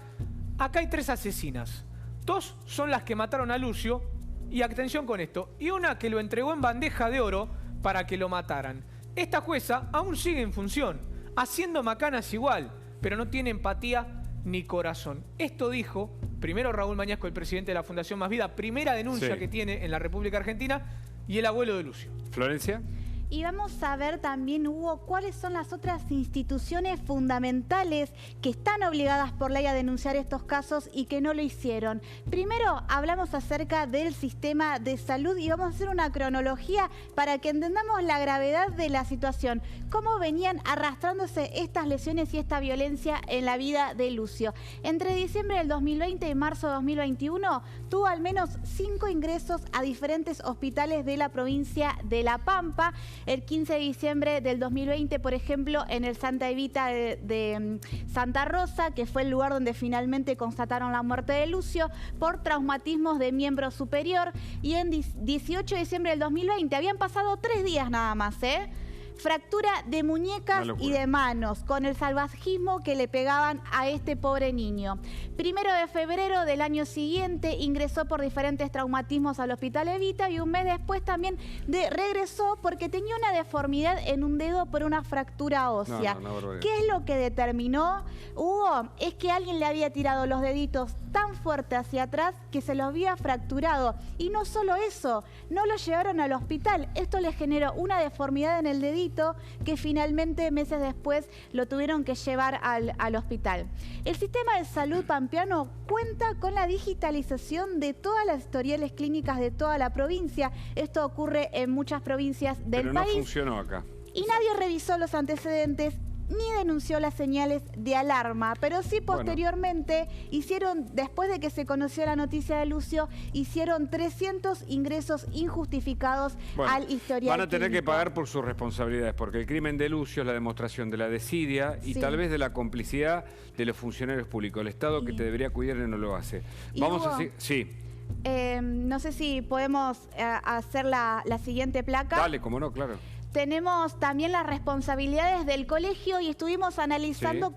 Acá hay 3 asesinas. 2 son las que mataron a Lucio, y atención con esto, y una que lo entregó en bandeja de oro para que lo mataran. Esta jueza aún sigue en función, haciendo macanas igual, pero no tiene empatía ni corazón. Esto dijo primero Raúl Mañasco, el presidente de la Fundación Más Vida, primera denuncia que tiene en la República Argentina, y el abuelo de Lucio. ¿Florencia? Y vamos a ver también, Hugo, cuáles son las otras instituciones fundamentales que están obligadas por ley a denunciar estos casos y que no lo hicieron. Primero, hablamos acerca del sistema de salud y vamos a hacer una cronología para que entendamos la gravedad de la situación, cómo venían arrastrándose estas lesiones y esta violencia en la vida de Lucio. Entre diciembre del 2020 y marzo de 2021, tuvo al menos 5 ingresos a diferentes hospitales de la provincia de La Pampa. El 15 de diciembre del 2020, por ejemplo, en el Santa Evita de Santa Rosa, que fue el lugar donde finalmente constataron la muerte de Lucio por traumatismos de miembro superior. Y en 18 de diciembre del 2020, habían pasado 3 días nada más, fractura de muñecas y de manos, con el salvajismo que le pegaban a este pobre niño. 1 de febrero del año siguiente ingresó por diferentes traumatismos al Hospital Evita y un mes después también regresó porque tenía una deformidad en un dedo por una fractura ósea. ¿Qué es lo que determinó, Hugo? Es que alguien le había tirado los deditos tan fuerte hacia atrás que se los había fracturado. Y no solo eso, no lo llevaron al hospital. Esto le generó una deformidad en el dedito que finalmente meses después lo tuvieron que llevar al hospital. El sistema de salud pampeano cuenta con la digitalización de todas las historiales clínicas de toda la provincia. Esto ocurre en muchas provincias del país. Pero no funcionó acá. Y nadie revisó los antecedentes ni denunció las señales de alarma, pero sí posteriormente hicieron, después de que se conoció la noticia de Lucio, hicieron 300 ingresos injustificados al historial Van a tener clínico. que pagar por sus responsabilidades, porque el crimen de Lucio es la demostración de la desidia y tal vez de la complicidad de los funcionarios públicos. El Estado que te debería cuidar y no lo hace. Vamos a decir... Sí. No sé si podemos hacer la siguiente placa. Dale, como no, claro. Tenemos también las responsabilidades del colegio y estuvimos analizando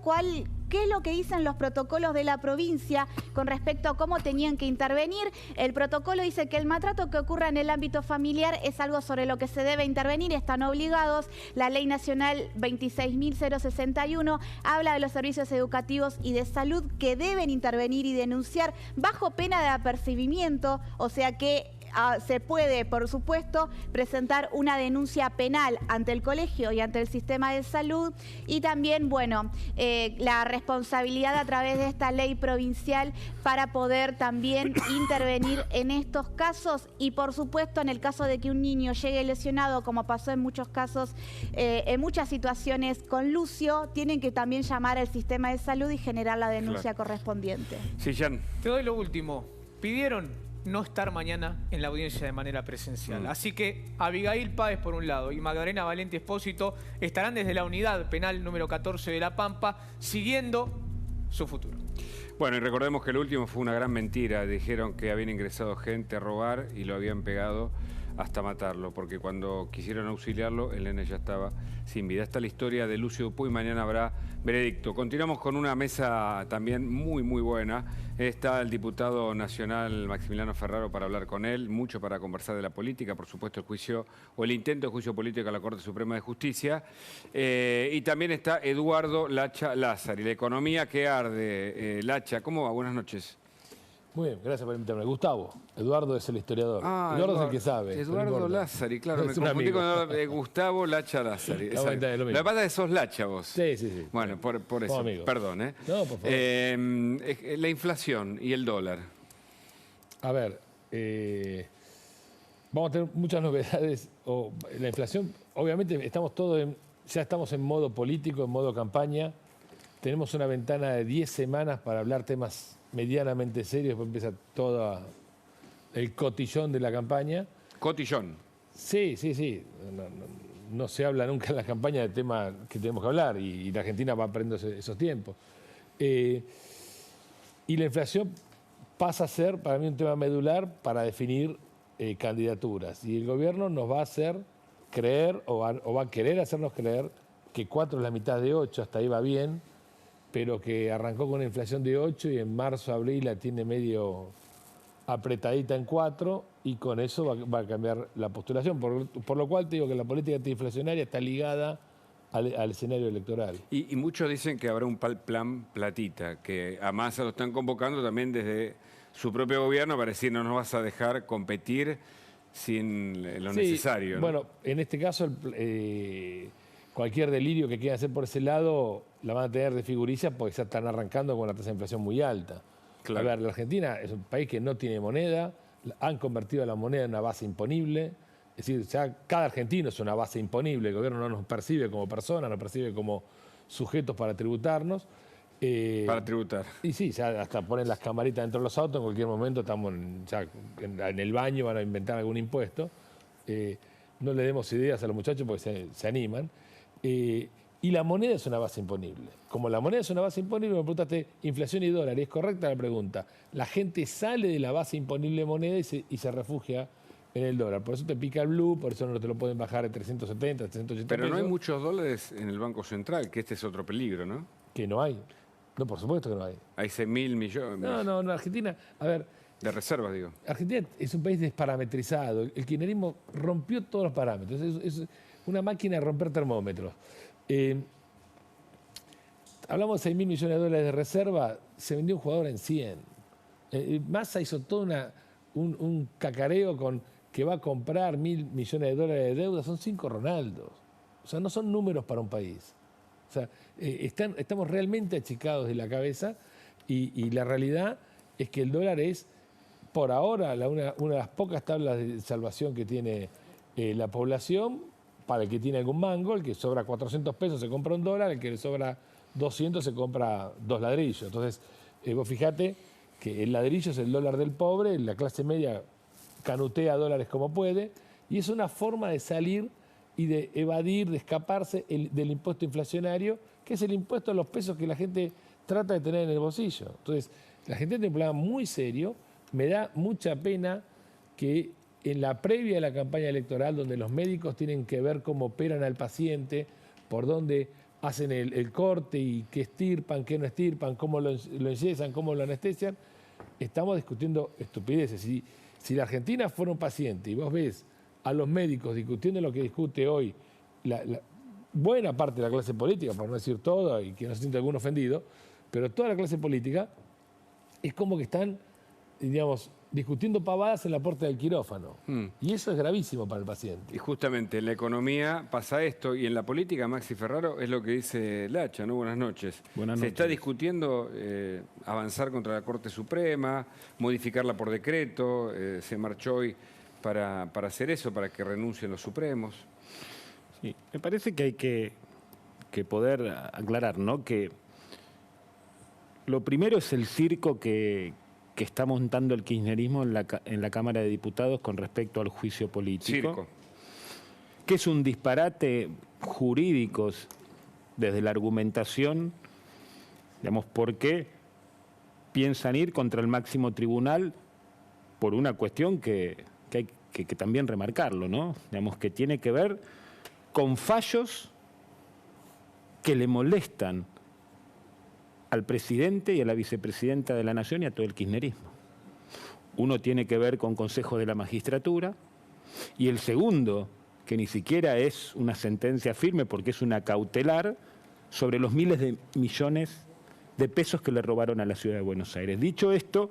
qué es lo que dicen los protocolos de la provincia con respecto a cómo tenían que intervenir. El protocolo dice que el maltrato que ocurra en el ámbito familiar es algo sobre lo que se debe intervenir, están obligados. La Ley Nacional 26.061 habla de los servicios educativos y de salud que deben intervenir y denunciar bajo pena de apercibimiento, o sea que se puede, por supuesto, presentar una denuncia penal ante el colegio y ante el sistema de salud. Y también, bueno, la responsabilidad a través de esta ley provincial para poder también intervenir en estos casos. Y, por supuesto, en el caso de que un niño llegue lesionado, como pasó en muchos casos, en muchas situaciones con Lucio, tienen que también llamar al sistema de salud y generar la denuncia correspondiente. Sí, Jan. Te doy lo último. Pidieron no estar mañana en la audiencia de manera presencial. Así que Abigail Páez por un lado y Magdalena Valente Espósito estarán desde la unidad penal número 14 de La Pampa siguiendo su futuro. Bueno, y recordemos que el último fue una gran mentira. Dijeron que habían ingresado gente a robar y lo habían pegado hasta matarlo, porque cuando quisieron auxiliarlo, el nene ya estaba sin vida. Esta es la historia de Lucio Dupuy. Mañana habrá veredicto. Continuamos con una mesa también muy buena. Está el diputado nacional Maximiliano Ferraro para hablar con él, mucho para conversar de la política, por supuesto el juicio o el intento de juicio político a la Corte Suprema de Justicia. Y también está Eduardo Lacha Lázari, la economía que arde. Lacha, ¿cómo va? Buenas noches. Muy bien, gracias por invitarme. Gustavo, Eduardo es el historiador. Eduardo es el que sabe. Eduardo Lázari, claro, me confundí con Gustavo Lacha Lázari. Lo que pasa es que sos Lacha vos. Sí. Bueno, por eso, perdón. No, por favor. La inflación y el dólar. A ver, vamos a tener muchas novedades. La inflación, obviamente ya estamos en modo político, en modo campaña. Tenemos una ventana de 10 semanas para hablar temas medianamente serios, después empieza todo el cotillón de la campaña. ¿Cotillón? Sí. No se habla nunca en la campaña de temas que tenemos que hablar y la Argentina va aprendiendo esos tiempos. Y la inflación pasa a ser para mí un tema medular para definir candidaturas. Y el gobierno nos va a hacer creer o va a querer hacernos creer que 4 es la mitad de 8, hasta ahí va bien, pero que arrancó con una inflación de 8 y en marzo, abril la tiene medio apretadita en 4 y con eso va a cambiar la postulación. Por lo cual te digo que la política antiinflacionaria está ligada al escenario electoral. Y muchos dicen que habrá un plan platita, que a Massa lo están convocando también desde su propio gobierno para decir no nos vas a dejar competir sin lo necesario, ¿no? Bueno, en este caso cualquier delirio que quieran hacer por ese lado la van a tener de figurilla porque ya están arrancando con una tasa de inflación muy alta. Claro. A ver, la Argentina es un país que no tiene moneda, han convertido la moneda en una base imponible, es decir, ya cada argentino es una base imponible, el gobierno no nos percibe como personas, nos percibe como sujetos para tributarnos. Para tributar. Y sí, ya hasta ponen las camaritas dentro de los autos, en cualquier momento estamos en el baño, van a inventar algún impuesto. No le demos ideas a los muchachos porque se animan. Y la moneda es una base imponible. Como la moneda es una base imponible, me preguntaste inflación y dólar. Y es correcta la pregunta. La gente sale de la base imponible de moneda y se refugia en el dólar. Por eso te pica el blue, por eso no te lo pueden bajar de 370, 380 Pero pesos. no hay muchos dólares en el Banco Central, que este es otro peligro, ¿no? Que no hay. No, por supuesto que no hay. Hay 6.000 millones. No, Argentina, a ver... De reservas, digo. Argentina es un país desparametrizado. El kirchnerismo rompió todos los parámetros. Es una máquina de romper termómetros. Hablamos de 6.000 millones de dólares de reserva, se vendió un jugador en 100. Massa hizo todo un cacareo con que va a comprar 1.000 millones de dólares de deuda, son 5 Ronaldos. O sea, no son números para un país. O sea, estamos realmente achicados de la cabeza y la realidad es que el dólar es, por ahora, una de las pocas tablas de salvación que tiene la población. Para el que tiene algún mango, el que sobra 400 pesos se compra un dólar, el que le sobra 200 se compra 2 ladrillos. Entonces, vos fijate que el ladrillo es el dólar del pobre, la clase media canutea dólares como puede, y es una forma de salir y de evadir, de escaparse del impuesto inflacionario, que es el impuesto a los pesos que la gente trata de tener en el bolsillo. Entonces, la gente tiene un problema muy serio, me da mucha pena que en la previa de la campaña electoral, donde los médicos tienen que ver cómo operan al paciente, por dónde hacen el corte y qué estirpan, qué no estirpan, cómo lo enyesan, cómo lo anestesian, estamos discutiendo estupideces. Si la Argentina fuera un paciente y vos ves a los médicos discutiendo lo que discute hoy la buena parte de la clase política, por no decir toda, y que no se siente algún ofendido, pero toda la clase política es como que están, digamos, discutiendo pavadas en la puerta del quirófano. Y eso es gravísimo para el paciente. Y justamente en la economía pasa esto, y en la política, Maxi Ferraro, es lo que dice Lacha, ¿no? Buenas noches. Buenas Se noches. está discutiendo avanzar contra la Corte Suprema, modificarla por decreto, se marchó hoy para hacer eso, para que renuncien los supremos. Sí, me parece que hay que poder aclarar, ¿no? Que lo primero es el circo que está montando el kirchnerismo en la Cámara de Diputados con respecto al juicio político. Circo. Que es un disparate jurídico desde la argumentación, digamos, porque piensan ir contra el máximo tribunal por una cuestión que hay que también remarcarlo, ¿no? Digamos, que tiene que ver con fallos que le molestan al presidente y a la vicepresidenta de la Nación y a todo el kirchnerismo. Uno tiene que ver con consejos de la magistratura y el segundo, que ni siquiera es una sentencia firme porque es una cautelar, sobre los miles de millones de pesos que le robaron a la ciudad de Buenos Aires. Dicho esto,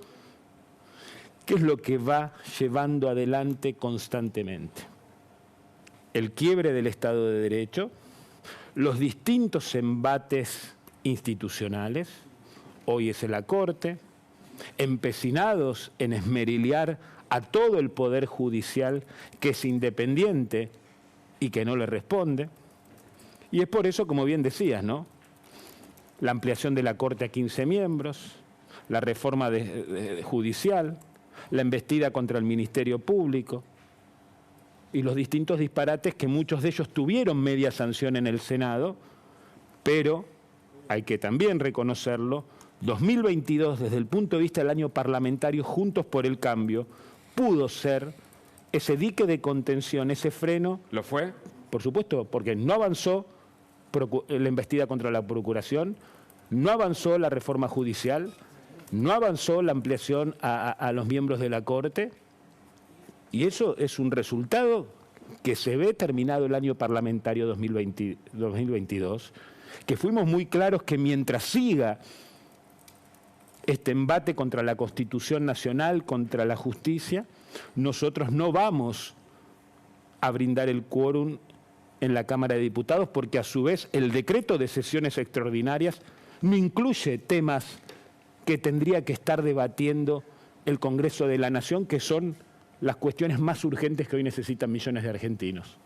¿qué es lo que va llevando adelante constantemente? El quiebre del Estado de Derecho, los distintos embates institucionales, hoy es en la Corte, empecinados en esmeriliar a todo el Poder Judicial que es independiente y que no le responde. Y es por eso, como bien decías, ¿no? La ampliación de la Corte a 15 miembros, la reforma judicial, la embestida contra el Ministerio Público y los distintos disparates que muchos de ellos tuvieron media sanción en el Senado, pero hay que también reconocerlo, 2022, desde el punto de vista del año parlamentario, Juntos por el Cambio, pudo ser ese dique de contención, ese freno. ¿Lo fue? Por supuesto, porque no avanzó la embestida contra la Procuración, no avanzó la reforma judicial, no avanzó la ampliación a los miembros de la Corte, y eso es un resultado que se ve terminado el año parlamentario 2022, que fuimos muy claros que mientras siga este embate contra la Constitución Nacional, contra la justicia, nosotros no vamos a brindar el quórum en la Cámara de Diputados, porque a su vez el decreto de sesiones extraordinarias no incluye temas que tendría que estar debatiendo el Congreso de la Nación, que son las cuestiones más urgentes que hoy necesitan millones de argentinos.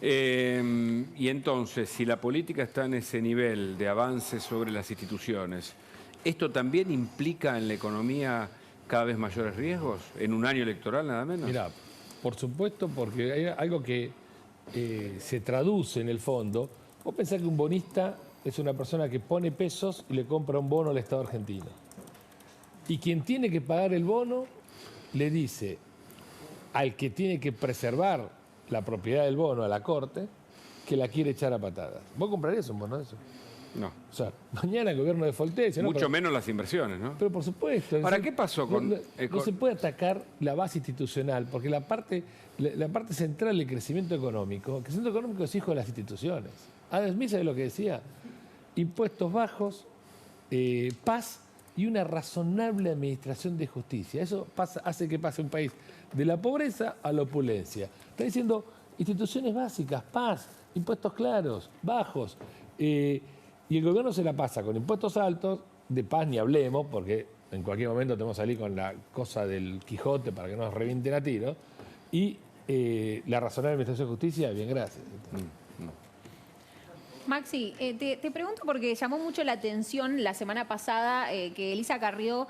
Y entonces, si la política está en ese nivel de avance sobre las instituciones, ¿esto también implica en la economía cada vez mayores riesgos? ¿En un año electoral nada menos? Mira, por supuesto, porque hay algo que se traduce en el fondo. Vos pensás que un bonista es una persona que pone pesos y le compra un bono al Estado argentino. Y quien tiene que pagar el bono le dice al que tiene que preservar la propiedad del bono, a la Corte, que la quiere echar a patadas. ¿Vos comprarías un bono de eso? No. O sea, mañana el gobierno defoltee. Mucho menos las inversiones, ¿no? Pero por supuesto. ¿Para qué pasó con...? No se puede atacar la base institucional, porque la parte central del crecimiento económico, el crecimiento económico es hijo de las instituciones. Adam Smith, ¿sabe lo que decía? Impuestos bajos, paz y una razonable administración de justicia. Eso hace que pase un país de la pobreza a la opulencia. Está diciendo instituciones básicas, paz, impuestos claros, bajos. Y el gobierno se la pasa con impuestos altos, de paz ni hablemos, porque en cualquier momento tenemos que salir con la cosa del Quijote para que no nos revienten a tiros. Y la razonable administración de justicia, bien, gracias. Maxi, te pregunto porque llamó mucho la atención la semana pasada que Elisa Carrió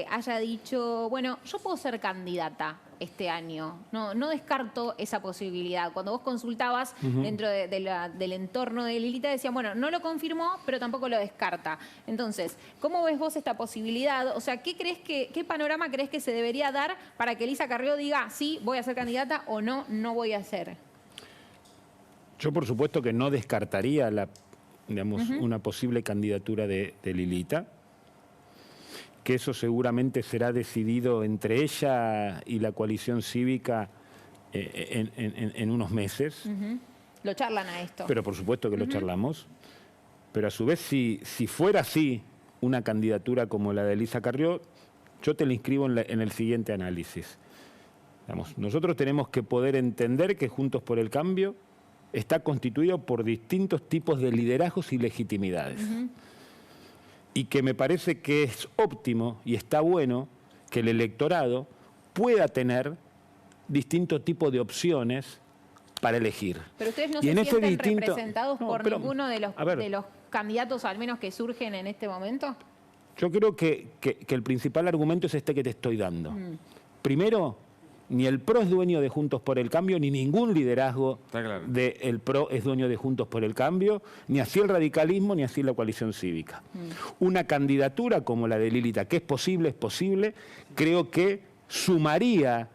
haya dicho, bueno, yo puedo ser candidata este año, no descarto esa posibilidad. Cuando vos consultabas dentro del entorno de Lilita decían, bueno, no lo confirmó, pero tampoco lo descarta. Entonces, ¿cómo ves vos esta posibilidad? O sea, ¿qué panorama crees que se debería dar para que Elisa Carrió diga, sí, voy a ser candidata o no voy a ser? Yo, por supuesto, que no descartaría una posible candidatura de Lilita, que eso seguramente será decidido entre ella y la coalición cívica en unos meses. Lo charlan a esto. Pero por supuesto que lo charlamos. Pero a su vez, si fuera así una candidatura como la de Elisa Carrió, yo te la inscribo en el siguiente análisis. Digamos, nosotros tenemos que poder entender que Juntos por el Cambio está constituido por distintos tipos de liderazgos y legitimidades. Y que me parece que es óptimo y está bueno que el electorado pueda tener distintos tipos de opciones para elegir. Pero ustedes no Y se en sienten ese representados por pero, ninguno de a ver, los candidatos, al menos que surgen en este momento. Yo creo que el principal argumento es este que te estoy dando. Primero, ni el PRO es dueño de Juntos por el Cambio, ni ningún liderazgo del PRO es dueño de Juntos por el Cambio, ni así el radicalismo, ni así la coalición cívica. Una candidatura como la de Lilita, que es posible, creo que sumaría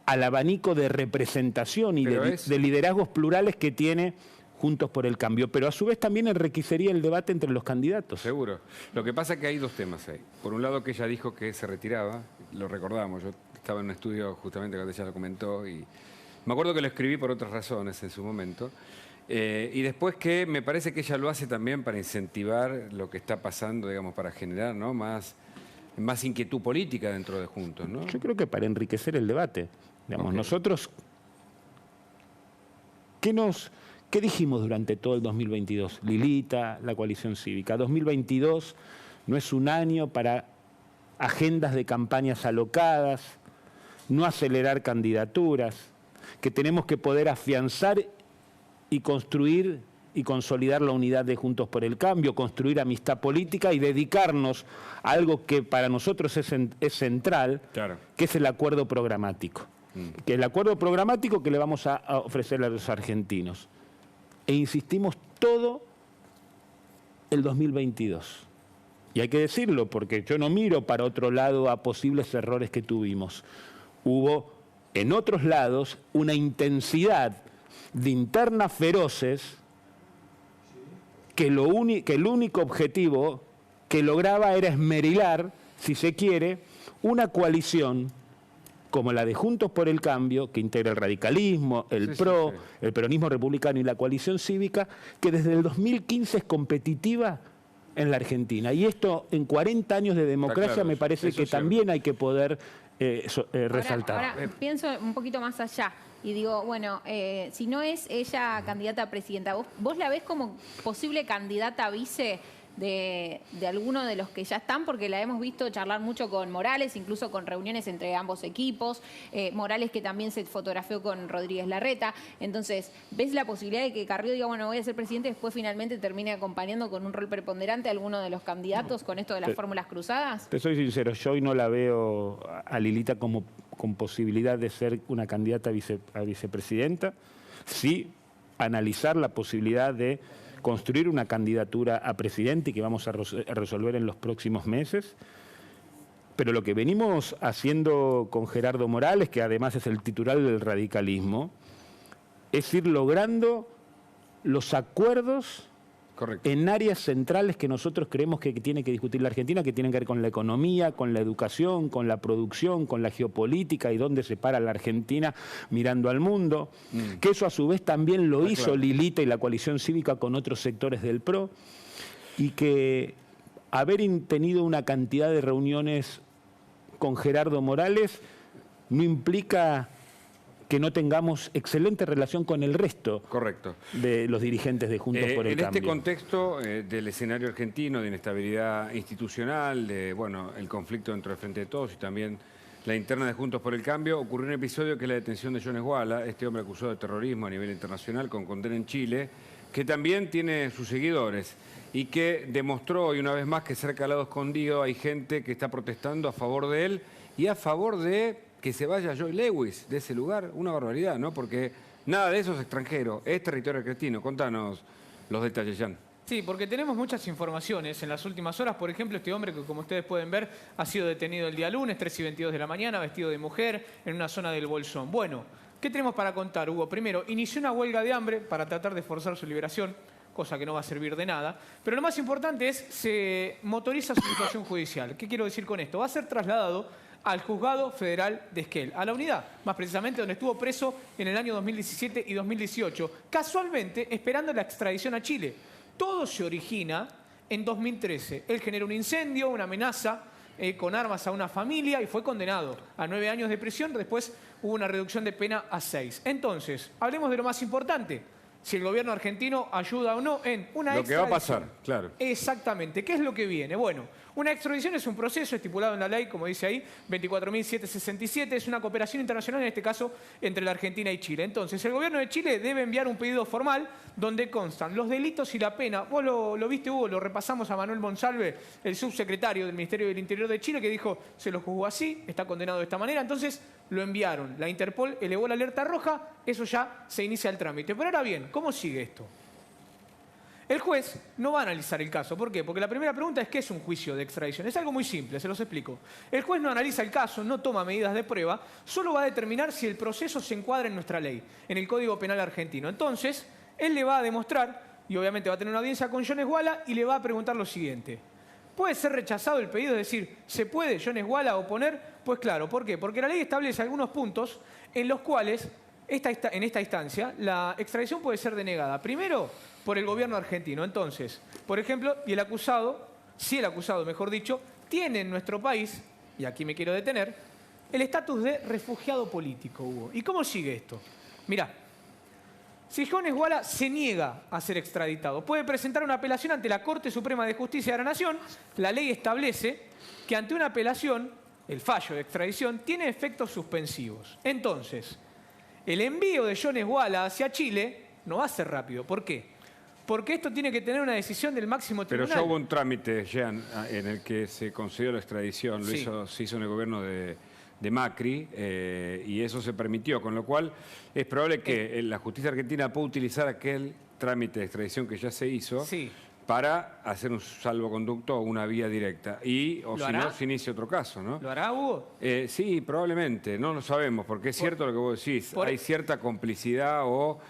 al abanico de representación y de liderazgos plurales que tiene Juntos por el Cambio, pero a su vez también enriquecería el debate entre los candidatos. Seguro. Lo que pasa es que hay dos temas ahí. Por un lado, que ella dijo que se retiraba, lo recordamos, yo estaba en un estudio justamente cuando ella lo comentó y me acuerdo que lo escribí por otras razones en su momento. Y después que me parece que ella lo hace también para incentivar lo que está pasando, digamos, para generar, ¿no?, más inquietud política dentro de Juntos, ¿no? Yo creo que para enriquecer el debate. Digamos, nosotros, ¿qué dijimos durante todo el 2022? Lilita, la coalición cívica. 2022 no es un año para agendas de campañas alocadas, no acelerar candidaturas, que tenemos que poder afianzar y construir y consolidar la unidad de Juntos por el Cambio, construir amistad política y dedicarnos a algo que para nosotros es central, que es el acuerdo programático. Que el acuerdo programático que le vamos a ofrecer a los argentinos. E insistimos todo el 2022. Y hay que decirlo, porque yo no miro para otro lado a posibles errores que tuvimos. Hubo en otros lados una intensidad de internas feroces que el único objetivo que lograba era esmerilar, si se quiere, una coalición como la de Juntos por el Cambio, que integra el radicalismo, el PRO, el peronismo republicano y la coalición cívica, que desde el 2015 es competitiva en la Argentina. Y esto, en 40 años de democracia, me parece que también hay que poder resaltar. Ahora pienso un poquito más allá y digo, bueno, si no es ella candidata a presidenta, ¿vos la ves como posible candidata a vice de alguno de los que ya están? Porque la hemos visto charlar mucho con Morales, incluso con reuniones entre ambos equipos. Morales, que también se fotografió con Rodríguez Larreta. Entonces, ¿ves la posibilidad de que Carrió diga, bueno, voy a ser presidente y después finalmente termine acompañando con un rol preponderante a alguno de los candidatos con esto de las fórmulas cruzadas? Te soy sincero, yo hoy no la veo a Lilita con posibilidad de ser una candidata a vicepresidenta. Sí, analizar la posibilidad de construir una candidatura a presidente que vamos a resolver en los próximos meses. Pero lo que venimos haciendo con Gerardo Morales, que además es el titular del radicalismo, es ir logrando los acuerdos en áreas centrales que nosotros creemos que tiene que discutir la Argentina, que tienen que ver con la economía, con la educación, con la producción, con la geopolítica y dónde se para la Argentina mirando al mundo. Que eso a su vez también lo hizo Lilita y la coalición cívica con otros sectores del PRO. Y que haber tenido una cantidad de reuniones con Gerardo Morales no implica que no tengamos excelente relación con el resto de los dirigentes de Juntos por el Cambio. En este contexto del escenario argentino, de inestabilidad institucional, de el conflicto dentro del Frente de Todos y también la interna de Juntos por el Cambio, ocurrió un episodio que es la detención de Jones Wala, este hombre acusado de terrorismo a nivel internacional con condena en Chile, que también tiene sus seguidores y que demostró hoy una vez más que cerca al lado escondido hay gente que está protestando a favor de él y a favor de que se vaya Joy Lewis de ese lugar. Una barbaridad, ¿no? Porque nada de eso es extranjero, es territorio argentino. Contanos los detalles, Jan. Sí, porque tenemos muchas informaciones en las últimas horas. Por ejemplo, este hombre que, como ustedes pueden ver, ha sido detenido el día lunes, 3:22 de la mañana, vestido de mujer, en una zona del Bolsón. Bueno, ¿qué tenemos para contar, Hugo? Primero, inició una huelga de hambre para tratar de forzar su liberación, cosa que no va a servir de nada. Pero lo más importante es, se motoriza su situación judicial. ¿Qué quiero decir con esto? Va a ser trasladado al Juzgado Federal de Esquel, a la unidad, más precisamente donde estuvo preso en el año 2017 y 2018, casualmente esperando la extradición a Chile. Todo se origina en 2013. Él genera un incendio, una amenaza con armas a una familia y fue condenado a 9 años de prisión. Después hubo una reducción de pena a 6. Entonces, hablemos de lo más importante. Si el gobierno argentino ayuda o no en una extradición. Lo que va a pasar, claro. Exactamente. ¿Qué es lo que viene? Bueno, una extradición es un proceso estipulado en la ley, como dice ahí, 24.767. Es una cooperación internacional, en este caso, entre la Argentina y Chile. Entonces, el gobierno de Chile debe enviar un pedido formal donde constan los delitos y la pena. Vos lo viste, Hugo, lo repasamos a Manuel Monsalve, el subsecretario del Ministerio del Interior de Chile, que dijo, se lo juzgó así, está condenado de esta manera. Entonces, lo enviaron. La Interpol elevó la alerta roja, eso ya se inicia el trámite. Pero ahora bien, ¿cómo sigue esto? El juez no va a analizar el caso. ¿Por qué? Porque la primera pregunta es ¿qué es un juicio de extradición? Es algo muy simple, se los explico. El juez no analiza el caso, no toma medidas de prueba, solo va a determinar si el proceso se encuadra en nuestra ley, en el Código Penal argentino. Entonces, él le va a demostrar, y obviamente va a tener una audiencia con Jones Walla, y le va a preguntar lo siguiente. ¿Puede ser rechazado el pedido? Es decir, ¿se puede Jones Walla oponer? Pues claro, ¿por qué? Porque la ley establece algunos puntos en los cuales, en esta instancia, la extradición puede ser denegada. Primero, por el gobierno argentino. Entonces, por ejemplo, y el acusado, si el acusado, mejor dicho, tiene en nuestro país, y aquí me quiero detener, el estatus de refugiado político, Hugo. ¿Y cómo sigue esto? Mirá, si Jones Walla se niega a ser extraditado, puede presentar una apelación ante la Corte Suprema de Justicia de la Nación. La ley establece que ante una apelación, el fallo de extradición tiene efectos suspensivos. Entonces, el envío de Jones Walla hacia Chile no va a ser rápido. ¿Por qué? Porque esto tiene que tener una decisión del máximo tribunal. Pero ya hubo un trámite, Jean, en el que se concedió la extradición. Sí. Se hizo en el gobierno de Macri y eso se permitió. Con lo cual es probable que la justicia argentina pueda utilizar aquel trámite de extradición que ya se hizo para hacer un salvoconducto o una vía directa. O si no, se inicia otro caso, ¿no? ¿Lo hará, Hugo? Sí, probablemente. No lo sabemos, porque es cierto lo que vos decís. Hay cierta complicidad o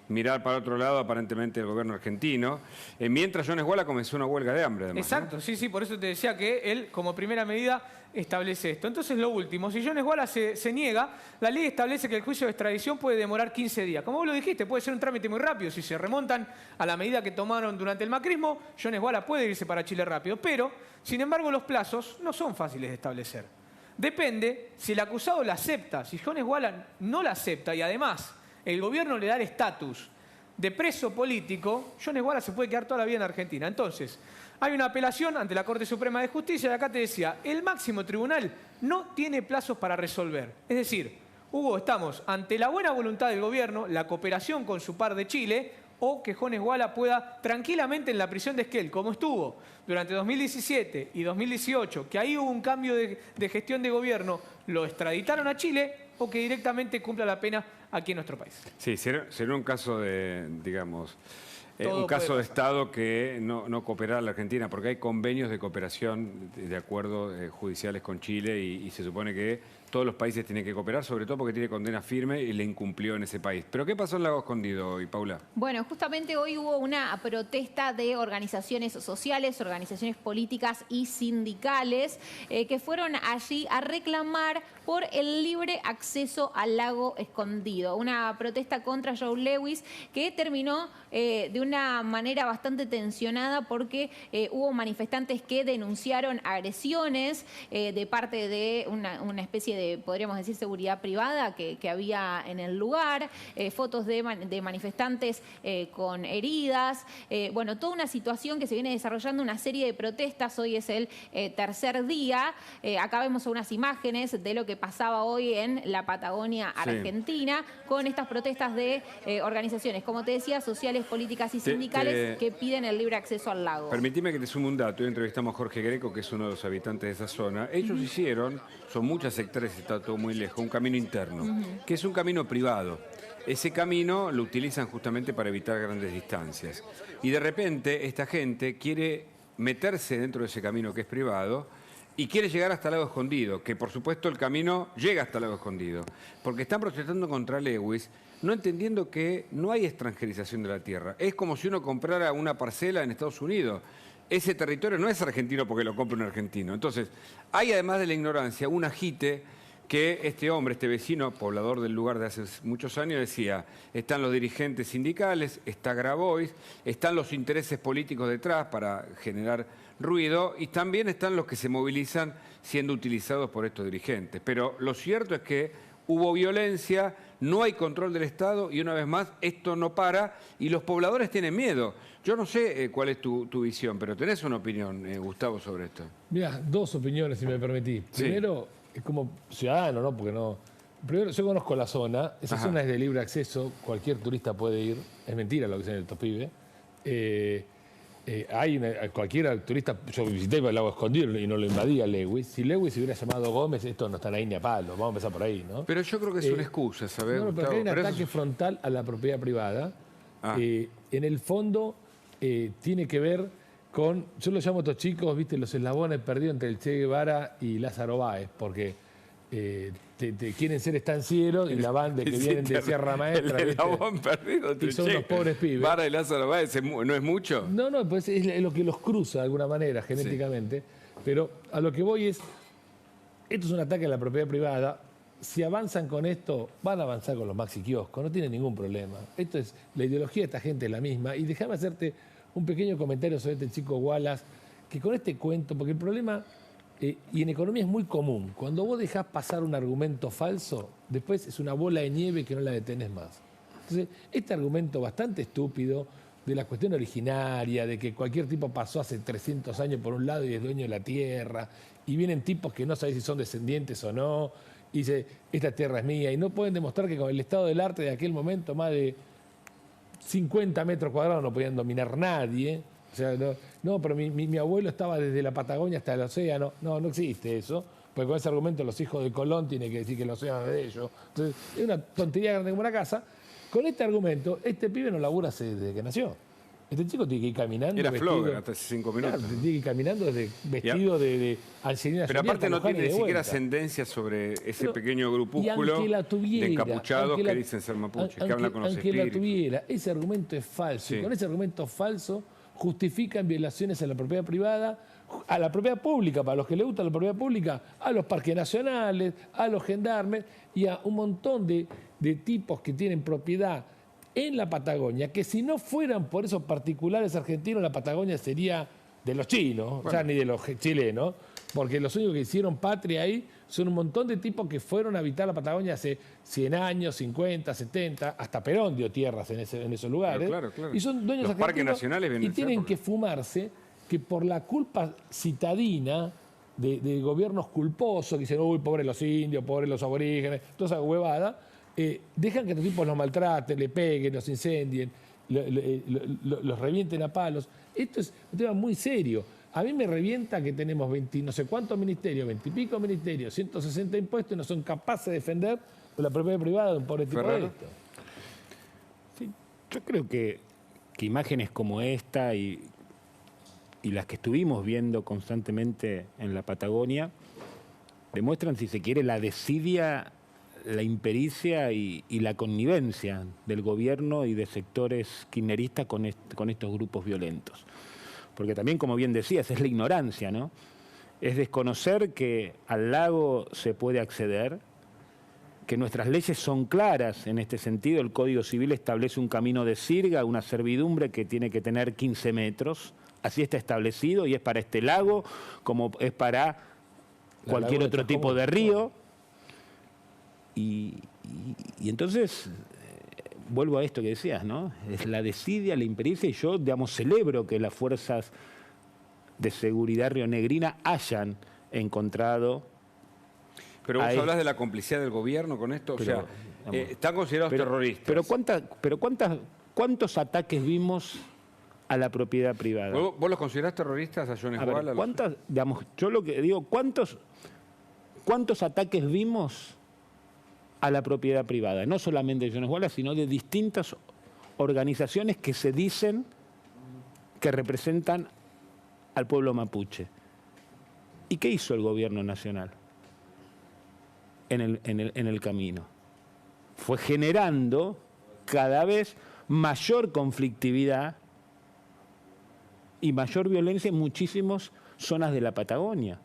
mirar para otro lado, aparentemente, el gobierno argentino. Mientras Jones Walla comenzó una huelga de hambre, además. Exacto, ¿no? Sí, por eso te decía que él, como primera medida, establece esto. Entonces, lo último, si Jones Walla se niega, la ley establece que el juicio de extradición puede demorar 15 días. Como vos lo dijiste, puede ser un trámite muy rápido. Si se remontan a la medida que tomaron durante el macrismo, Jones Walla puede irse para Chile rápido. Pero, sin embargo, los plazos no son fáciles de establecer. Depende si el acusado la acepta. Si Jones Walla no la acepta y además el gobierno le da el estatus de preso político, Jones Walla se puede quedar toda la vida en Argentina. Entonces, hay una apelación ante la Corte Suprema de Justicia y acá te decía, el máximo tribunal no tiene plazos para resolver. Es decir, Hugo, estamos ante la buena voluntad del gobierno, la cooperación con su par de Chile, o que Jones Walla pueda tranquilamente en la prisión de Esquel, como estuvo durante 2017 y 2018, que ahí hubo un cambio de gestión de gobierno, lo extraditaron a Chile, o que directamente cumpla la pena aquí en nuestro país. Sí, será un caso de, digamos, un caso de Estado que no cooperará a la Argentina, porque hay convenios de cooperación de acuerdos judiciales con Chile y se supone que todos los países tienen que cooperar, sobre todo porque tiene condena firme y le incumplió en ese país. ¿Pero qué pasó en Lago Escondido hoy, Paula? Bueno, justamente hoy hubo una protesta de organizaciones sociales, organizaciones políticas y sindicales que fueron allí a reclamar por el libre acceso al Lago Escondido. Una protesta contra Joe Lewis que terminó de una manera bastante tensionada porque hubo manifestantes que denunciaron agresiones de parte de una especie de, podríamos decir, seguridad privada que había en el lugar, fotos de manifestantes con heridas, bueno, toda una situación que se viene desarrollando, una serie de protestas. Hoy es el tercer día. Acá vemos unas imágenes de lo que pasaba hoy en la Patagonia Argentina con estas protestas de organizaciones, como te decía, sociales, políticas y sindicales que piden el libre acceso al lago. Permitime que te sume un dato. Hoy entrevistamos a Jorge Greco, que es uno de los habitantes de esa zona. Ellos hicieron, son muchas hectáreas, está todo muy lejos, un camino interno, que es un camino privado. Ese camino lo utilizan justamente para evitar grandes distancias. Y de repente esta gente quiere meterse dentro de ese camino que es privado y quiere llegar hasta Lago Escondido, que por supuesto el camino llega hasta Lago Escondido, porque están protestando contra Lewis, no entendiendo que no hay extranjerización de la tierra. Es como si uno comprara una parcela en Estados Unidos. Ese territorio no es argentino porque lo compra un argentino. Entonces, hay además de la ignorancia un agite que este hombre, este vecino, poblador del lugar de hace muchos años, decía, están los dirigentes sindicales, está Grabois, están los intereses políticos detrás para generar ruido y también están los que se movilizan siendo utilizados por estos dirigentes. Pero lo cierto es que hubo violencia, no hay control del Estado y una vez más esto no para y los pobladores tienen miedo. Yo no sé cuál es tu visión, pero tenés una opinión, Gustavo, sobre esto. Mira, dos opiniones, si me permitís. Sí. Primero, es como ciudadano, ¿no? Porque no... Primero, yo conozco la zona. Esa zona es de libre acceso. Cualquier turista puede ir. Es mentira lo que dicen estos pibes. Cualquier turista... Yo visité el lago Escondido y no lo invadía Lewis. Si Lewis se hubiera llamado Gómez, esto no están ahí ni a palo. Vamos a empezar por ahí, ¿no? Pero yo creo que es una excusa, ¿sabes, No, pero Gustavo? hay un ataque frontal a la propiedad privada. En el fondo, tiene que ver con... Yo lo llamo a estos chicos, ¿viste? Los eslabones perdidos entre el Che Guevara y Lázaro Báez, porque te quieren ser estancieros y la banda que vienen de Sierra Maestra. El eslabón perdido entre y son Che unos pobres pibes. Guevara y Lázaro Báez, ¿no es mucho? No, pues es lo que los cruza de alguna manera, genéticamente. Sí. Pero a lo que voy es, esto es un ataque a la propiedad privada. Si avanzan con esto, van a avanzar con los maxi kioscos, no tienen ningún problema. Esto es, la ideología de esta gente es la misma. Y déjame hacerte un pequeño comentario sobre este chico Wallace, que con este cuento, porque el problema, y en economía es muy común, cuando vos dejás pasar un argumento falso, después es una bola de nieve que no la detenés más. Entonces, este argumento bastante estúpido de la cuestión originaria, de que cualquier tipo pasó hace 300 años por un lado y es dueño de la tierra, y vienen tipos que no sabés si son descendientes o no, y dice, esta tierra es mía, y no pueden demostrar que con el estado del arte de aquel momento más de 50 metros cuadrados no podían dominar nadie. O sea, no, pero mi abuelo estaba desde la Patagonia hasta el océano. No existe eso, porque con ese argumento los hijos de Colón tienen que decir que el océano es de ellos. Entonces, es una tontería grande como una casa. Con este argumento, este pibe no labura desde que nació. Este chico tiene que ir caminando. Era Flower hasta hace 5 minutos. Claro, tiene que ir caminando vestido de Angelina Jolie. Pero aparte no tiene ni siquiera ascendencia sobre ese pequeño grupúsculo de encapuchados que dicen ser mapuches, que hablan con los espíritus. Aunque la tuviera, ese argumento es falso. Sí. Y con ese argumento falso justifican violaciones a la propiedad privada, a la propiedad pública, para los que les gusta la propiedad pública, a los parques nacionales, a los gendarmes y a un montón de tipos que tienen propiedad en la Patagonia, que si no fueran por esos particulares argentinos, la Patagonia sería de los chinos, bueno, ya ni de los chilenos, porque los únicos que hicieron patria ahí son un montón de tipos que fueron a habitar la Patagonia hace 100 años, 50, 70, hasta Perón dio tierras en esos lugares. Claro. Y son dueños los parques nacionales y tienen que fumarse que por la culpa citadina de gobiernos culposos, que dicen, uy, pobres los indios, pobres los aborígenes, toda esa huevada, dejan que estos tipos los maltraten, le peguen, los incendien, los revienten a palos. Esto es un tema muy serio. A mí me revienta que tenemos 20 no sé cuántos ministerios, 20 y pico ministerios, 160 impuestos y no son capaces de defender la propiedad privada de un pobre tipo de esto. Sí, yo creo que imágenes como esta y las que estuvimos viendo constantemente en la Patagonia demuestran, si se quiere, la desidia, la impericia y la connivencia del gobierno y de sectores kirchneristas con estos grupos violentos. Porque también, como bien decías, es la ignorancia, ¿no? Es desconocer que al lago se puede acceder, que nuestras leyes son claras en este sentido. El Código Civil establece un camino de sirga, una servidumbre que tiene que tener 15 metros. Así está establecido y es para este lago como es para cualquier otro tipo de río. Y entonces, vuelvo a esto que decías, ¿no? Es la desidia, la impericia, y yo, digamos, celebro que las fuerzas de seguridad rionegrina hayan encontrado... Pero vos hablas de la complicidad del gobierno con esto, o sea, están considerados terroristas. Pero ¿cuántos ataques vimos a la propiedad privada? ¿Vos los considerás terroristas a Jones Wallace? Digamos, yo lo que digo, ¿cuántos ataques vimos a la propiedad privada? No solamente de Jones Wallace, sino de distintas organizaciones que se dicen que representan al pueblo mapuche. ¿Y qué hizo el gobierno nacional en el camino? Fue generando cada vez mayor conflictividad y mayor violencia en muchísimas zonas de la Patagonia.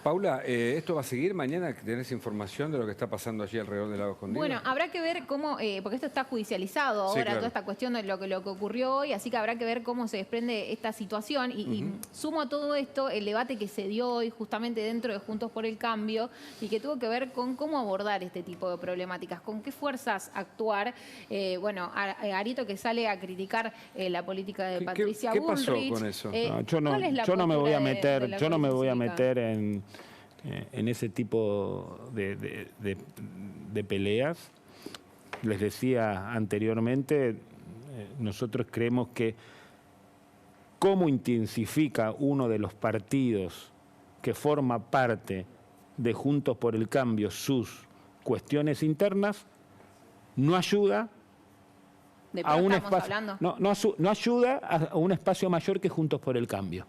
Paula, ¿esto va a seguir mañana? ¿Tenés información de lo que está pasando allí alrededor del lago Escondido? Bueno, habrá que ver cómo, porque esto está judicializado ahora, Sí, claro. toda esta cuestión de lo que ocurrió hoy, así que habrá que ver cómo se desprende esta situación. Y sumo a todo esto el debate que se dio hoy justamente dentro de Juntos por el Cambio y que tuvo que ver con cómo abordar este tipo de problemáticas, con qué fuerzas actuar. Arito que sale a criticar la política de Patricia ¿Qué pasó Bullrich. con eso? Yo no me voy a meter en ese tipo de peleas. Les decía anteriormente, nosotros creemos que cómo intensifica uno de los partidos que forma parte de Juntos por el Cambio sus cuestiones internas, no ayuda a un espacio, no ayuda a un espacio mayor que Juntos por el Cambio.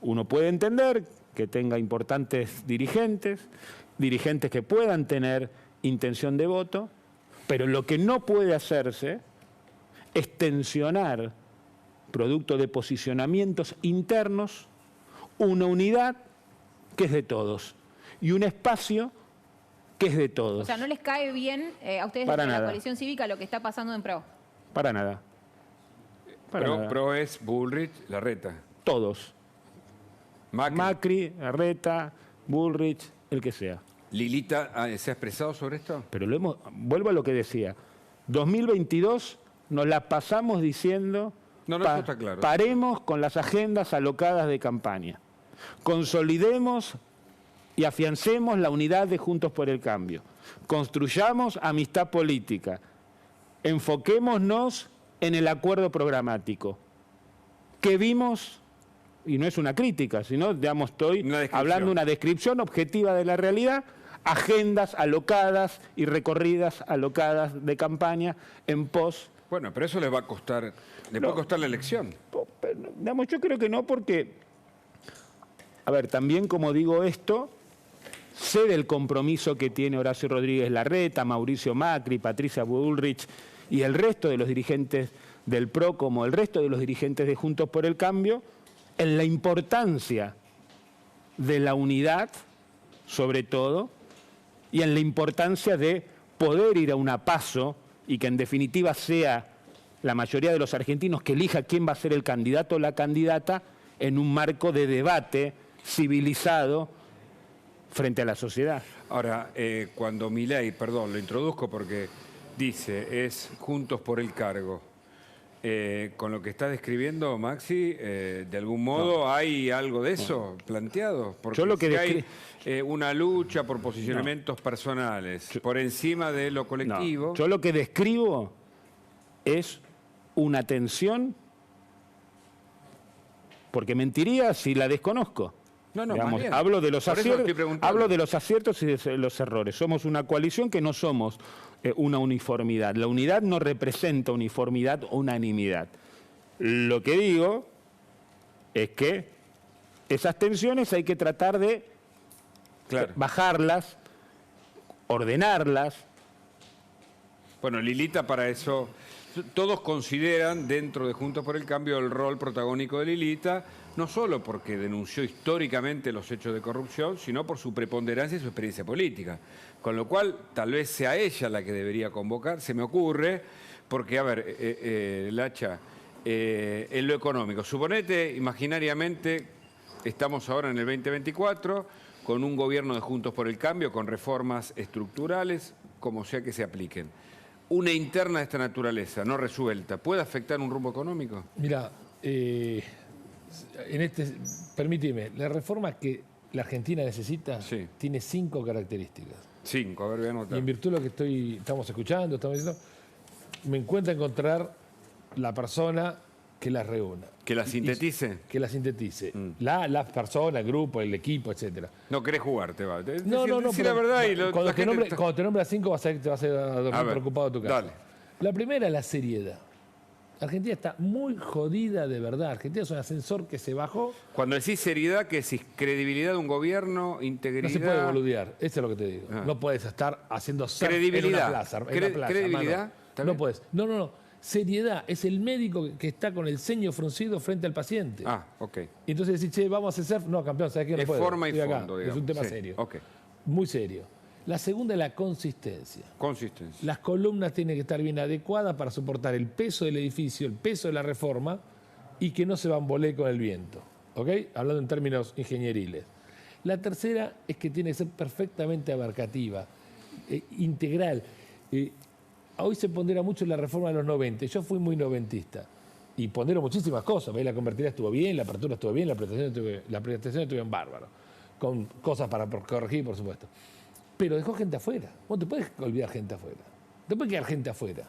Uno puede entender que tenga importantes dirigentes que puedan tener intención de voto, pero lo que no puede hacerse es tensionar, producto de posicionamientos internos, una unidad que es de todos y un espacio que es de todos. O sea, ¿no les cae bien a ustedes Para desde la nada. coalición cívica lo que está pasando en PRO? Para nada. Pro es Bullrich, Larreta. Todos. Macri, Larreta, Bullrich, el que sea. ¿Lilita se ha expresado sobre esto? Pero vuelvo a lo que decía. 2022 nos la pasamos diciendo, eso está claro. Paremos con las agendas alocadas de campaña. Consolidemos y afiancemos la unidad de Juntos por el Cambio. Construyamos amistad política. Enfoquémonos en el acuerdo programático. Que vimos, y no es una crítica, sino, digamos, estoy hablando de una descripción objetiva de la realidad, agendas alocadas y recorridas alocadas de campaña en pos. Bueno, pero eso les va a costar, puede costar la elección. Digamos, yo creo que no, porque, a ver, también como digo esto, sé del compromiso que tiene Horacio Rodríguez Larreta, Mauricio Macri, Patricia Bullrich y el resto de los dirigentes del PRO, como el resto de los dirigentes de Juntos por el Cambio, en la importancia de la unidad, sobre todo, y en la importancia de poder ir a una PASO y que en definitiva sea la mayoría de los argentinos que elija quién va a ser el candidato o la candidata en un marco de debate civilizado frente a la sociedad. Ahora, cuando Milei, perdón, lo introduzco porque dice, es Juntos por el Cargo. Con lo que está describiendo, Maxi, de algún modo hay algo de eso planteado. Porque Yo lo que hay una lucha por posicionamientos personales, por encima de lo colectivo. Yo lo que describo es una tensión, porque mentiría si la desconozco. Digamos, hablo de los aciertos y de los errores. Somos una coalición que no somos una uniformidad. La unidad no representa uniformidad o unanimidad. Lo que digo es que esas tensiones hay que tratar de bajarlas, ordenarlas. Bueno, Lilita para eso, todos consideran dentro de Juntos por el Cambio el rol protagónico de Lilita, no solo porque denunció históricamente los hechos de corrupción, sino por su preponderancia y su experiencia política. Con lo cual, tal vez sea ella la que debería convocar, se me ocurre, porque, a ver, Lacha, en lo económico, suponete imaginariamente, estamos ahora en el 2024, con un gobierno de Juntos por el Cambio, con reformas estructurales, como sea que se apliquen. Una interna de esta naturaleza, no resuelta, ¿puede afectar un rumbo económico? Mira, permíteme, la reforma que la Argentina necesita tiene 5 características. 5, a ver, voy a anotar. Y en virtud de lo que estamos escuchando, estamos diciendo, me encuentra encontrar la persona que las reúna. ¿Que la sintetice? Que la sintetice. La persona, el grupo, el equipo, etcétera. No querés jugar, te va. No, la verdad. Cuando te nombre a 5 vas a dormir preocupado a tu casa. Dale. La primera es la seriedad. Argentina está muy jodida de verdad. Argentina es un ascensor que se bajó. Cuando decís seriedad, ¿qué decís? ¿Credibilidad de un gobierno? ¿Integridad? No se puede boludear. Eso es lo que te digo. No puedes estar haciendo surf en una plaza. ¿Credibilidad? No puedes. No. Seriedad es el médico que está con el ceño fruncido frente al paciente. Ah, ok. Y entonces decís, che, vamos a hacer surf. No, campeón, ¿sabes qué? No Es puedo. forma y Estoy acá. fondo, Es digamos. un tema Sí, serio. ok. Muy serio. La segunda es la consistencia. Consistencia. Las columnas tienen que estar bien adecuadas para soportar el peso del edificio, el peso de la reforma y que no se bambolee con el viento. ¿Ok? Hablando en términos ingenieriles. La tercera es que tiene que ser perfectamente abarcativa, integral. Hoy se pondera mucho la reforma de los 90. Yo fui muy noventista. Y pondero muchísimas cosas. La convertida estuvo bien, la apertura estuvo bien, la prestación estuvo bien bárbaro. Con cosas para corregir, por supuesto. Pero dejó gente afuera. Vos te puedes olvidar gente afuera. Te puede quedar gente afuera.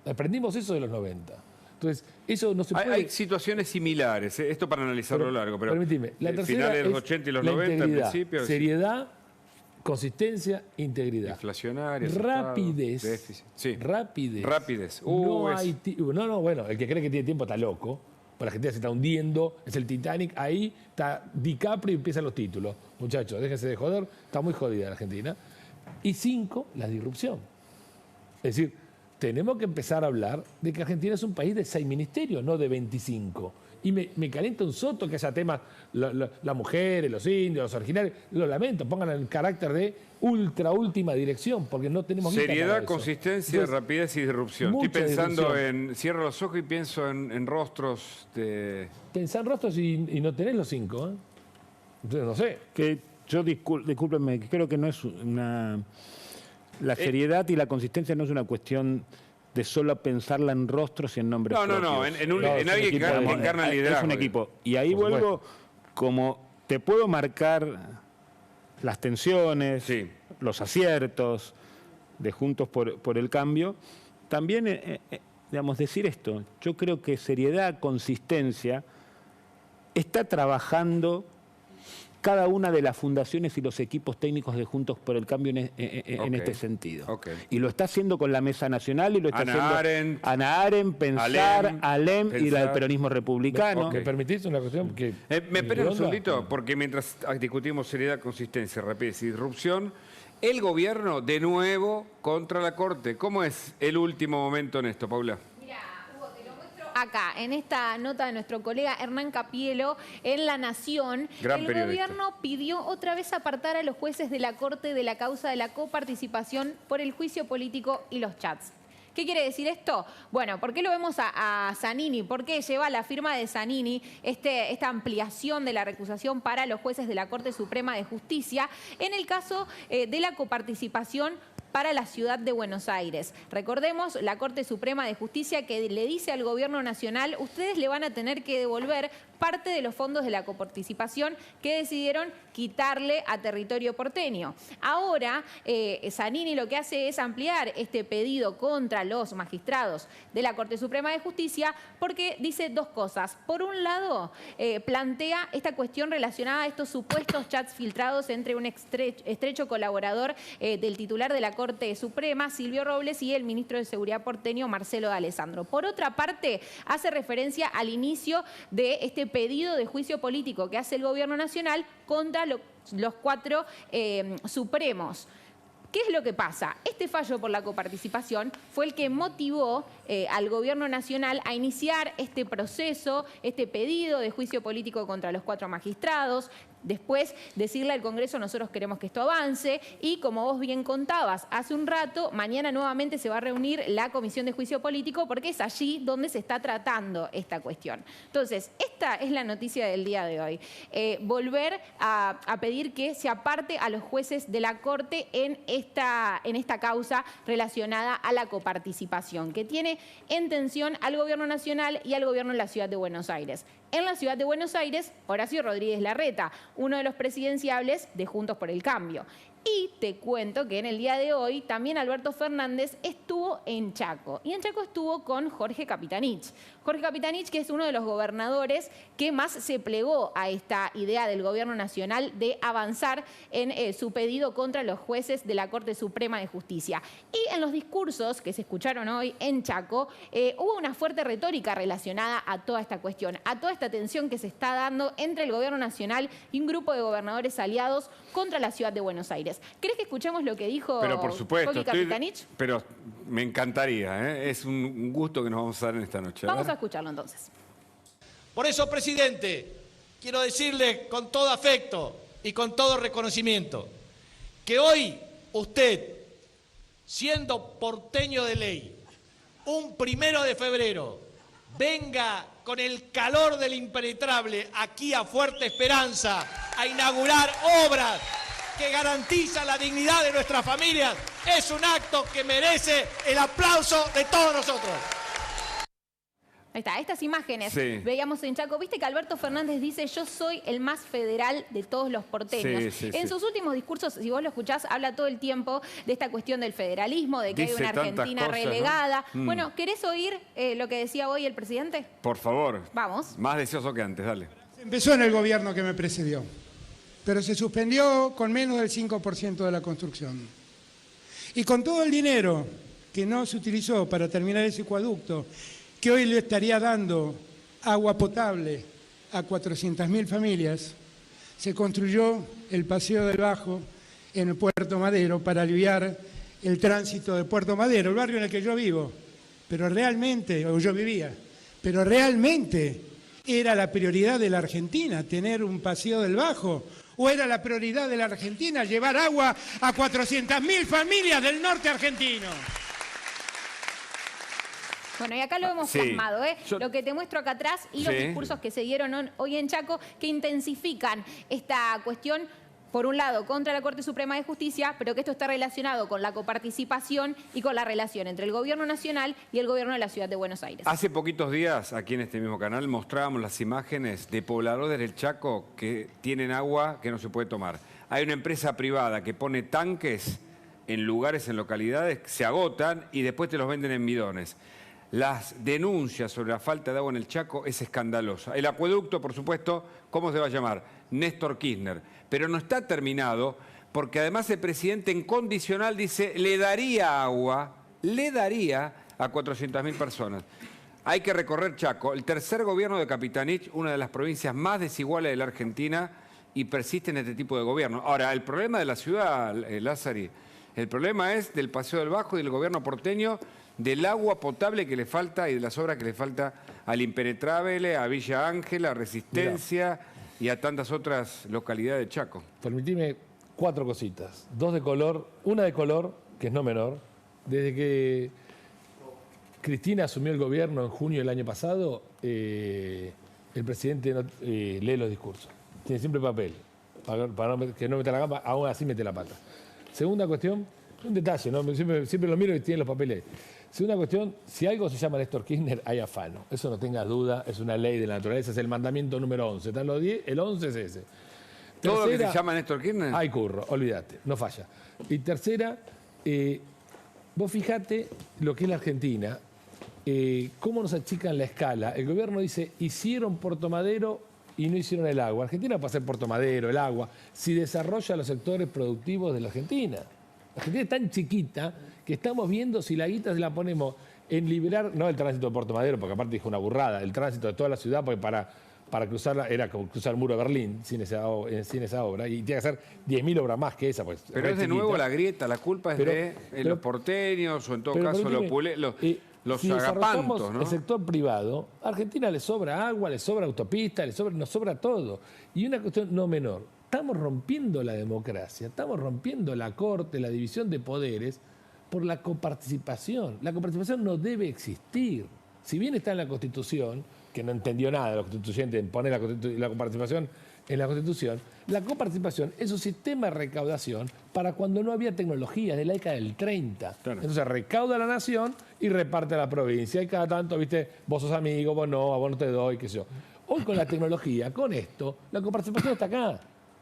Aprendimos eso de los 90. Entonces, eso no se puede... Hay situaciones similares, esto para analizarlo largo, pero permitime, la tercera finales de los es 80 y los la 90 al integridad, principio. seriedad, consistencia, integridad. Inflacionaria. Rapidez. Sí. Rapidez. Rapidez. No, bueno, el que cree que tiene tiempo está loco. La Argentina se está hundiendo, es el Titanic, ahí está DiCaprio y empiezan los títulos. Muchachos, déjense de joder, está muy jodida la Argentina. Y 5, la disrupción. Es decir, tenemos que empezar a hablar de que Argentina es un país de 6 ministerios, no de 25. Y me calienta un soto que haya temas, las mujeres, los indios, los originarios, lo lamento, pongan el carácter de última dirección, porque no tenemos seriedad, consistencia, entonces, rapidez y disrupción. Estoy pensando cierro los ojos y pienso en rostros de... Pensá en rostros y no tenés los 5, ¿eh? Entonces, no sé. Que yo, discúlpenme, creo que no es una... La seriedad y la consistencia no es una cuestión de solo pensarla en rostros y en nombres propios. No, en alguien que encarna el liderazgo. Es un equipo. Y ahí vuelvo, como te puedo marcar las tensiones, los aciertos de Juntos por el Cambio, también, digamos, decir esto. Yo creo que seriedad, consistencia, está trabajando cada una de las fundaciones y los equipos técnicos de Juntos por el Cambio en este sentido. Y lo está haciendo con la Mesa Nacional y lo está haciendo Ana Arendt, Pensar, Alem y la del peronismo republicano. ¿Me permitís una cuestión? Que me esperan un segundito, porque mientras discutimos seriedad, consistencia, rapidez y disrupción, el gobierno de nuevo contra la Corte. ¿Cómo es el último momento en esto, Paula? Acá, en esta nota de nuestro colega Hernán Capielo, en La Nación, el gobierno pidió otra vez apartar a los jueces de la Corte de la causa de la coparticipación por el juicio político y los chats. ¿Qué quiere decir esto? Bueno, ¿por qué lo vemos a Zanini? ¿Por qué lleva la firma de Zanini esta ampliación de la recusación para los jueces de la Corte Suprema de Justicia en el caso de la coparticipación para la ciudad de Buenos Aires? Recordemos, la Corte Suprema de Justicia que le dice al gobierno nacional, ustedes le van a tener que devolver parte de los fondos de la coparticipación que decidieron quitarle a territorio porteño. Ahora, Zanini lo que hace es ampliar este pedido contra los magistrados de la Corte Suprema de Justicia porque dice dos cosas. Por un lado, plantea esta cuestión relacionada a estos supuestos chats filtrados entre un estrecho colaborador del titular de la Corte Suprema, Silvio Robles, y el ministro de Seguridad porteño, Marcelo D'Alessandro. Por otra parte, hace referencia al inicio de este pedido de juicio político que hace el gobierno nacional contra los 4 supremos. ¿Qué es lo que pasa? Este fallo por la coparticipación fue el que motivó al gobierno nacional a iniciar este proceso, este pedido de juicio político contra los 4 magistrados. Después decirle al Congreso, nosotros queremos que esto avance y como vos bien contabas hace un rato, mañana nuevamente se va a reunir la Comisión de Juicio Político porque es allí donde se está tratando esta cuestión. Entonces, esta es la noticia del día de hoy. Volver a pedir que se aparte a los jueces de la Corte en esta causa relacionada a la coparticipación, que tiene en tensión al Gobierno Nacional y al Gobierno de la Ciudad de Buenos Aires. En la Ciudad de Buenos Aires, Horacio Rodríguez Larreta, uno de los presidenciables de Juntos por el Cambio. Y te cuento que en el día de hoy también Alberto Fernández estuvo en Chaco. Y en Chaco estuvo con Jorge Capitanich. Jorge Capitanich, que es uno de los gobernadores que más se plegó a esta idea del gobierno nacional de avanzar en su pedido contra los jueces de la Corte Suprema de Justicia. Y en los discursos que se escucharon hoy en Chaco, hubo una fuerte retórica relacionada a toda esta cuestión, a toda esta tensión que se está dando entre el gobierno nacional y un grupo de gobernadores aliados contra la Ciudad de Buenos Aires. porteños. ¿Crees que escuchemos lo que dijo Pero por supuesto, Coqui Capitanich? pero me encantaría, ¿eh? Es un gusto que nos vamos a dar en esta noche. Vamos a escucharlo entonces. Por eso, presidente, quiero decirle con todo afecto y con todo reconocimiento que hoy usted, siendo porteño de ley, un 1 de febrero, venga con el calor del impenetrable aquí a Fuerte Esperanza a inaugurar obras que garantizan la dignidad de nuestras familias, es un acto que merece el aplauso de todos nosotros. Ahí está, estas imágenes Sí. veíamos en Chaco. Viste que Alberto Fernández dice, yo soy el más federal de todos los porteños. Sí, En sí. sus últimos discursos, si vos lo escuchás, habla todo el tiempo de esta cuestión del federalismo, de que Dice hay una tantas Argentina cosas, ¿no? relegada. Mm. Bueno, ¿querés oír lo que decía hoy el presidente? Por favor. Vamos. Más deseoso que antes, dale. Empezó en el gobierno que me precedió, pero se suspendió con menos del 5% de la construcción. Y con todo el dinero que no se utilizó para terminar ese acueducto, que hoy le estaría dando agua potable a 400.000 familias, se construyó el Paseo del Bajo en el Puerto Madero para aliviar el tránsito de Puerto Madero, el barrio en el que yo vivo. Pero realmente, o yo vivía, pero realmente era la prioridad de la Argentina tener un Paseo del Bajo, o era la prioridad de la Argentina llevar agua a 400.000 familias del norte argentino. Bueno, y acá lo hemos Sí. plasmado, ¿eh? Lo que te muestro acá atrás y los Sí. discursos que se dieron hoy en Chaco que intensifican esta cuestión, por un lado, contra la Corte Suprema de Justicia, pero que esto está relacionado con la coparticipación y con la relación entre el Gobierno Nacional y el Gobierno de la Ciudad de Buenos Aires. Hace poquitos días, aquí en este mismo canal, mostrábamos las imágenes de pobladores del Chaco que tienen agua que no se puede tomar. Hay una empresa privada que pone tanques en lugares, en localidades, que se agotan y después te los venden en bidones. Las denuncias sobre la falta de agua en el Chaco es escandalosa. El acueducto, por supuesto, ¿cómo se va a llamar? Néstor Kirchner. Pero no está terminado porque además el presidente en condicional dice le daría agua, le daría a 400.000 personas. Hay que recorrer Chaco, el tercer gobierno de Capitanich, una de las provincias más desiguales de la Argentina, y persiste en este tipo de gobierno. Ahora, el problema de la ciudad, Lázari, el problema es del Paseo del Bajo y del gobierno porteño, del agua potable que le falta y de las obras que le falta al Impenetrable, a Villa Ángela, a Resistencia y a tantas otras localidades de Chaco. Permitime 4 cositas. 2 de color, una de color, que es no menor. Desde que Cristina asumió el gobierno en junio del año pasado, el presidente lee los discursos. Tiene siempre papel, para que no meta la gamba, aún así mete la pata. Segunda cuestión, un detalle, ¿no? Siempre lo miro y tiene los papeles. Segunda cuestión, si algo se llama Néstor Kirchner, hay afano. Eso no tengas duda, es una ley de la naturaleza, es el mandamiento número 11. Están los 10, el 11 es ese. ¿Todo lo que se llama Néstor Kirchner? Hay curro, olvídate, no falla. Y tercera, vos fijate lo que es la Argentina, cómo nos achican la escala. El gobierno dice, hicieron Puerto Madero y no hicieron el agua. Argentina puede hacer Puerto Madero, el agua, si desarrolla los sectores productivos de la Argentina. La Argentina es tan chiquita que estamos viendo si la guita se la ponemos en liberar, no el tránsito de Puerto Madero, porque aparte dijo una burrada, el tránsito de toda la ciudad, porque para cruzarla era como cruzar el muro de Berlín sin esa obra, y tiene que hacer 10.000 obras más que esa. Pues, pero es de nuevo la grieta, la culpa es de los porteños o en todo caso los si agapantos, ¿no? El sector privado, a Argentina le sobra agua, le sobra autopista, nos sobra todo. Y una cuestión no menor, estamos rompiendo la democracia, estamos rompiendo la corte, la división de poderes por la coparticipación. La coparticipación no debe existir. Si bien está en la Constitución, que no entendió nada los constituyentes en poner la coparticipación en la Constitución, la coparticipación es un sistema de recaudación para cuando no había tecnología, de la década del 30. Claro. Entonces recauda la nación y reparte a la provincia. Y cada tanto, viste, vos sos amigo, vos no te doy, qué sé yo. Hoy con la tecnología, con esto, la coparticipación está acá.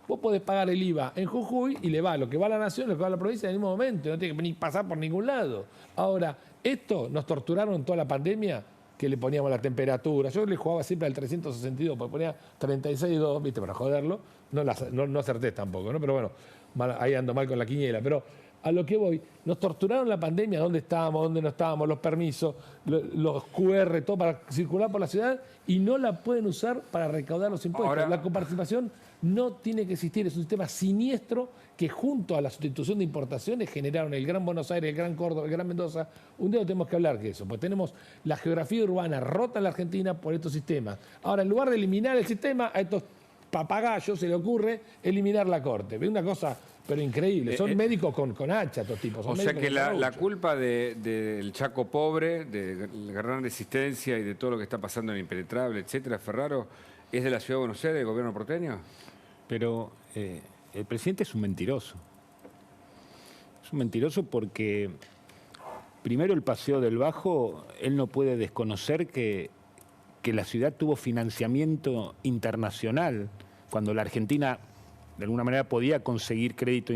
Vos podés pagar el IVA en Jujuy y le va lo que va a la nación, lo que va a la provincia en el mismo momento. No tiene que ni pasar por ningún lado. Ahora, esto nos torturaron toda la pandemia, que le poníamos la temperatura. Yo le jugaba siempre al 362, porque ponía 36,2, viste, para joderlo. No acerté tampoco, ¿no? Pero bueno, ahí ando mal con la quiniela. Pero A lo que voy, nos torturaron la pandemia, dónde estábamos, dónde no estábamos, los permisos, los QR, todo para circular por la ciudad, y no la pueden usar para recaudar los impuestos. Ahora, la coparticipación no tiene que existir, es un sistema siniestro que junto a la sustitución de importaciones generaron el Gran Buenos Aires, el Gran Córdoba, el Gran Mendoza. Un día tenemos que hablar de eso, porque tenemos la geografía urbana rota en la Argentina por estos sistemas. Ahora, en lugar de eliminar el sistema, a estos papagayos se le ocurre eliminar la corte. Ve una cosa, pero increíble. Son médicos con hacha, estos tipos. O sea que la culpa del Chaco pobre, de la gran resistencia y de todo lo que está pasando en Impenetrable, etcétera, Ferraro, ¿es de la Ciudad de Buenos Aires, del gobierno porteño? Pero el presidente es un mentiroso. Es un mentiroso porque, primero, el Paseo del Bajo, él no puede desconocer que la ciudad tuvo financiamiento internacional cuando la Argentina, de alguna manera, podía conseguir crédito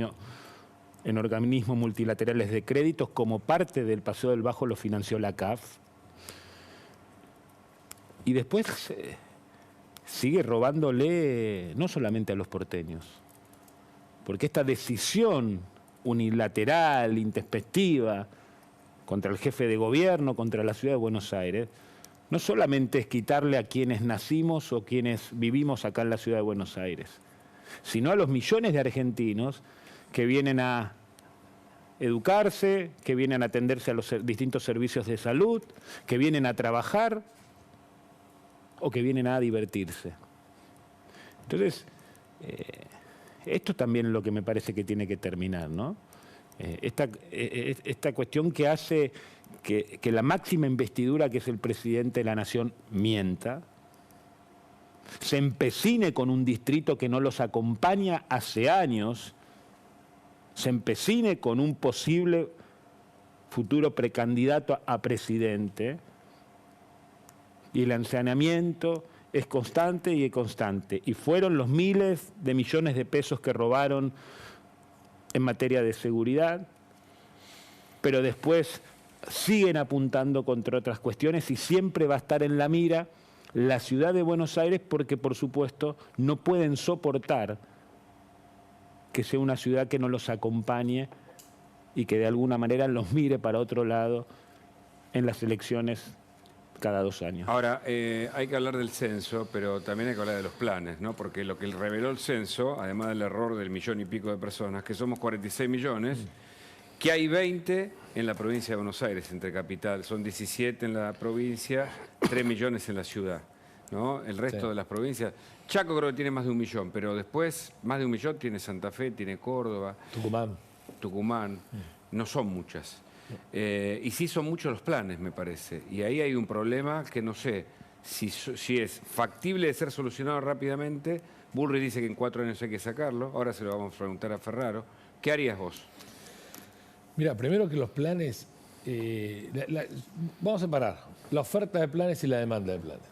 en organismos multilaterales de créditos. Como parte del Paseo del Bajo lo financió la CAF. Y después sigue robándole no solamente a los porteños, porque esta decisión unilateral, intempestiva, contra el jefe de gobierno, contra la ciudad de Buenos Aires, no solamente es quitarle a quienes nacimos o quienes vivimos acá en la ciudad de Buenos Aires, sino a los millones de argentinos que vienen a educarse, que vienen a atenderse a los distintos servicios de salud, que vienen a trabajar o que vienen a divertirse. Entonces, esto también es lo que me parece que tiene que terminar, ¿no? Esta cuestión que hace que la máxima investidura, que es el presidente de la Nación, mienta, se empecine con un distrito que no los acompaña hace años, se empecine con un posible futuro precandidato a presidente, y el ensañamiento es constante y constante. Y fueron los miles de millones de pesos que robaron en materia de seguridad, pero después siguen apuntando contra otras cuestiones y siempre va a estar en la mira la ciudad de Buenos Aires porque, por supuesto, no pueden soportar que sea una ciudad que no los acompañe y que de alguna manera los mire para otro lado en las elecciones cada 2 años. Ahora, hay que hablar del censo, pero también hay que hablar de los planes, ¿no? Porque lo que reveló el censo, además del error del 1,5 millones de personas, que somos 46 millones, que hay 20 en la provincia de Buenos Aires, entre capital. Son 17 en la provincia, 3 millones en la ciudad, ¿no? El resto de las provincias. Chaco creo que tiene más de 1 millón, pero después, más de 1 millón tiene Santa Fe, tiene Córdoba. Tucumán. No son muchas. Y sí son muchos los planes, me parece. Y ahí hay un problema que no sé si es factible de ser solucionado rápidamente. Bullrich dice que en 4 años hay que sacarlo. Ahora se lo vamos a preguntar a Ferraro. ¿Qué harías vos? Mira, primero que los planes... vamos a separar la oferta de planes y la demanda de planes.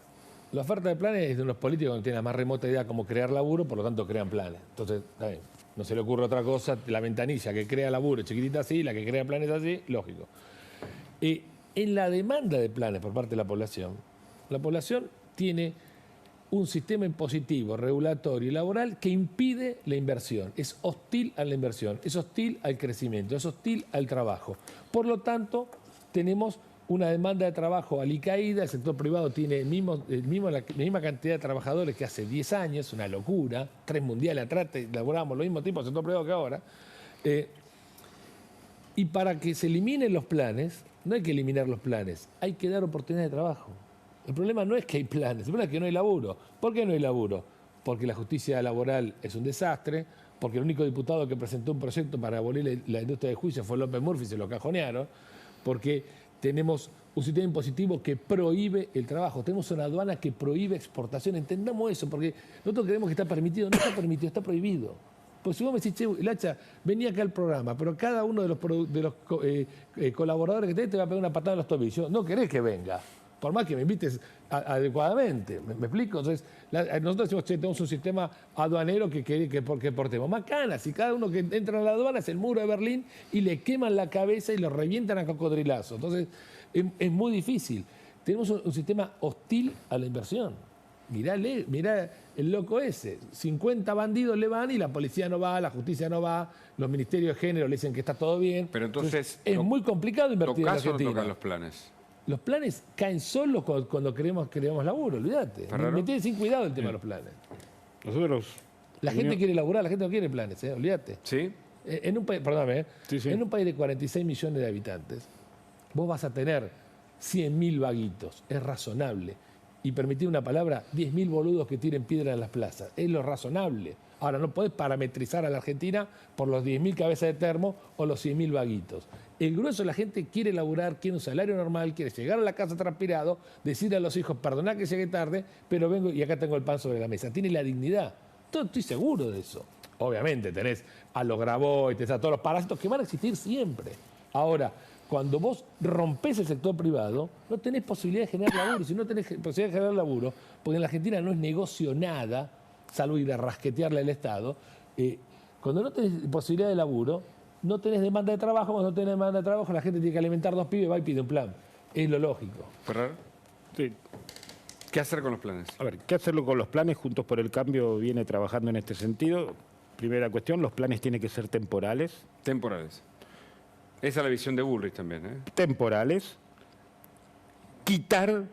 La oferta de planes es de unos políticos que no tienen la más remota idea cómo crear laburo, por lo tanto crean planes. Entonces, está bien. No se le ocurre otra cosa, la ventanilla que crea laburo chiquitita así, la que crea planes así, lógico. En la demanda de planes por parte de la población tiene un sistema impositivo, regulatorio y laboral que impide la inversión. Es hostil a la inversión, es hostil al crecimiento, es hostil al trabajo. Por lo tanto, tenemos una demanda de trabajo alicaída, el sector privado tiene la misma cantidad de trabajadores que hace 10 años, una locura, 3 mundiales atrás, laboramos lo mismo tiempo el sector privado que ahora. Y para que se eliminen los planes, no hay que eliminar los planes, hay que dar oportunidades de trabajo. El problema no es que hay planes, el problema es que no hay laburo. ¿Por qué no hay laburo? Porque la justicia laboral es un desastre, porque el único diputado que presentó un proyecto para abolir la industria de juicio fue López Murphy, se lo cajonearon, porque tenemos un sistema impositivo que prohíbe el trabajo, tenemos una aduana que prohíbe exportación, entendamos eso, porque nosotros creemos que está permitido, no está permitido, está prohibido. Pues si vos me decís, che, el Hacha, venía acá al programa, pero cada uno de los colaboradores que tenés te va a pegar una patada en los tobillos, no querés que venga, por más que me invites adecuadamente, ¿me explico? Entonces, nosotros decimos, che, tenemos un sistema aduanero que portemos macanas, y cada uno que entra a la aduana es el muro de Berlín y le queman la cabeza y lo revientan a cocodrilazo. Entonces, es muy difícil. Tenemos un sistema hostil a la inversión. Mirá el loco ese. 50 bandidos le van y la policía no va, la justicia no va, los ministerios de género le dicen que está todo bien. Pero entonces es muy complicado invertir en ¿tocás o Argentina. no tocan los planes? Los planes caen solos cuando queremos laburo, olvídate. Me tiene sin cuidado el tema de los planes. La gente quiere laburar, la gente no quiere planes, olvídate. ¿Sí? En un país, perdóname, en un país de 46 millones de habitantes, vos vas a tener 100.000 vaguitos, es razonable. Y permitir una palabra, 10.000 boludos que tiren piedra en las plazas. Es lo razonable. Ahora, no podés parametrizar a la Argentina por los 10.000 cabezas de termo o los 100.000 vaguitos. El grueso de la gente quiere laburar, quiere un salario normal, quiere llegar a la casa transpirado, decirle a los hijos, perdoná que llegué tarde, pero vengo y acá tengo el pan sobre la mesa. Tiene la dignidad. Estoy seguro de eso. Obviamente tenés a los Grabois, tenés a todos los parásitos que van a existir siempre. Ahora, cuando vos rompés el sector privado, no tenés posibilidad de generar laburo. Si no tenés posibilidad de generar laburo, porque en la Argentina no es negocio nada, salvo ir a rasquetearle al Estado, cuando no tenés posibilidad de laburo, no tenés demanda de trabajo. Cuando no tenés demanda de trabajo, la gente tiene que alimentar 2 pibes, va y pide un plan. Es lo lógico. ¿Ferrer? Sí. ¿Qué hacer con los planes? A ver, ¿qué hacerlo con los planes? Juntos por el Cambio viene trabajando en este sentido. Primera cuestión, los planes tienen que ser temporales. Temporales. Esa es la visión de Bullrich también, Temporales. Quitar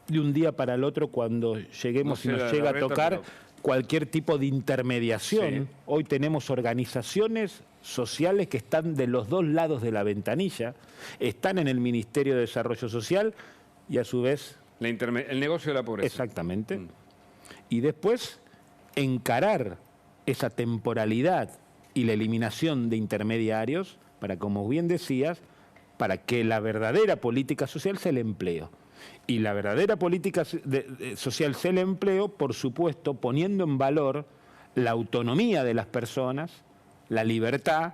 de un día para el otro cuando lleguemos y nos llega a tocar cualquier tipo de intermediación. Sí. Hoy tenemos organizaciones sociales que están de los dos lados de la ventanilla, están en el Ministerio de Desarrollo Social y a su vez... el negocio de la pobreza. Exactamente. Y después encarar esa temporalidad y la eliminación de intermediarios para, como bien decías, para que la verdadera política social sea el empleo. Y la verdadera política social sea el empleo, por supuesto, poniendo en valor la autonomía de las personas, la libertad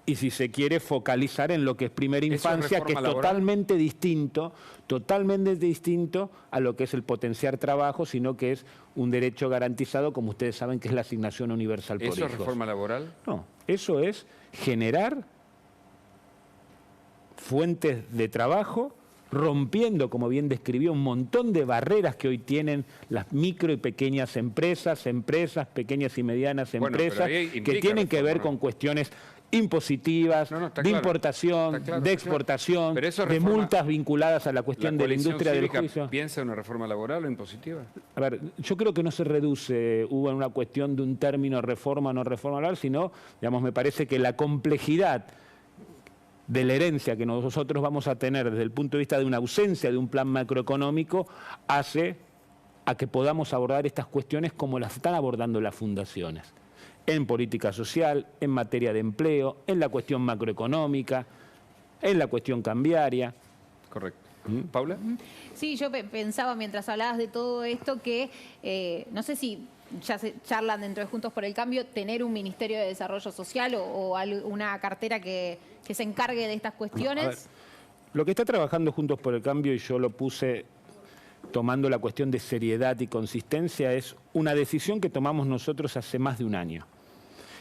y, si se quiere, focalizar en lo que es primera infancia, que es totalmente distinto a lo que es el potenciar trabajo, sino que es un derecho garantizado, como ustedes saben, que es la asignación universal por hijos. ¿Eso es reforma laboral? No, eso es generar fuentes de trabajo, rompiendo, como bien describió, un montón de barreras que hoy tienen las micro y pequeñas empresas, pequeñas y medianas empresas, que tienen que ver con cuestiones impositivas, de importación, de exportación, de multas vinculadas a la cuestión de la industria del juicio. ¿Piensa en una reforma laboral o impositiva? A ver, yo creo que no se reduce, Hugo, en una cuestión de un término reforma o no reforma laboral, sino, digamos, me parece que la complejidad de la herencia que nosotros vamos a tener desde el punto de vista de una ausencia de un plan macroeconómico hace a que podamos abordar estas cuestiones como las están abordando las fundaciones. En política social, en materia de empleo, en la cuestión macroeconómica, en la cuestión cambiaria. Correcto. ¿Paula? Sí, yo pensaba mientras hablabas de todo esto que no sé si ya se charlan dentro de Juntos por el Cambio tener un Ministerio de Desarrollo Social o una cartera que se encargue de estas cuestiones. No, a ver, lo que está trabajando Juntos por el Cambio, y yo lo puse tomando la cuestión de seriedad y consistencia, es una decisión que tomamos nosotros hace más de un año,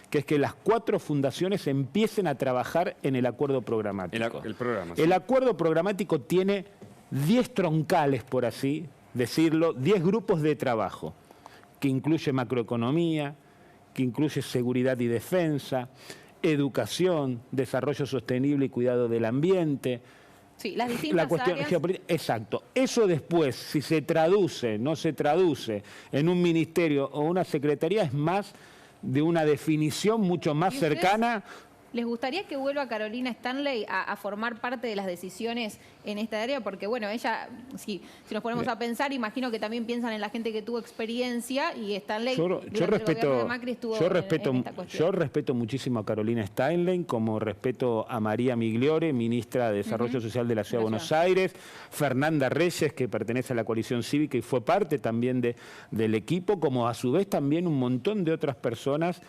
que es que las 4 fundaciones empiecen a trabajar en el acuerdo programático. El programa. El acuerdo programático tiene 10 troncales, por así decirlo, 10 grupos de trabajo, que incluye macroeconomía, que incluye seguridad y defensa, educación, desarrollo sostenible y cuidado del ambiente. Sí, las distintas áreas. Geopolítica. Exacto. Eso después, si se traduce, no se traduce en un ministerio o una secretaría, es más de una definición mucho más cercana. ¿Les gustaría que vuelva Carolina Stanley a formar parte de las decisiones en esta área? Porque, bueno, ella, si nos ponemos a pensar, imagino que también piensan en la gente que tuvo experiencia y Stanley, yo respeto muchísimo a Carolina Stanley, como respeto a María Migliore, ministra de Desarrollo Social de la Ciudad de Buenos Aires, Fernanda Reyes, que pertenece a la coalición cívica y fue parte también del equipo, como a su vez también un montón de otras personas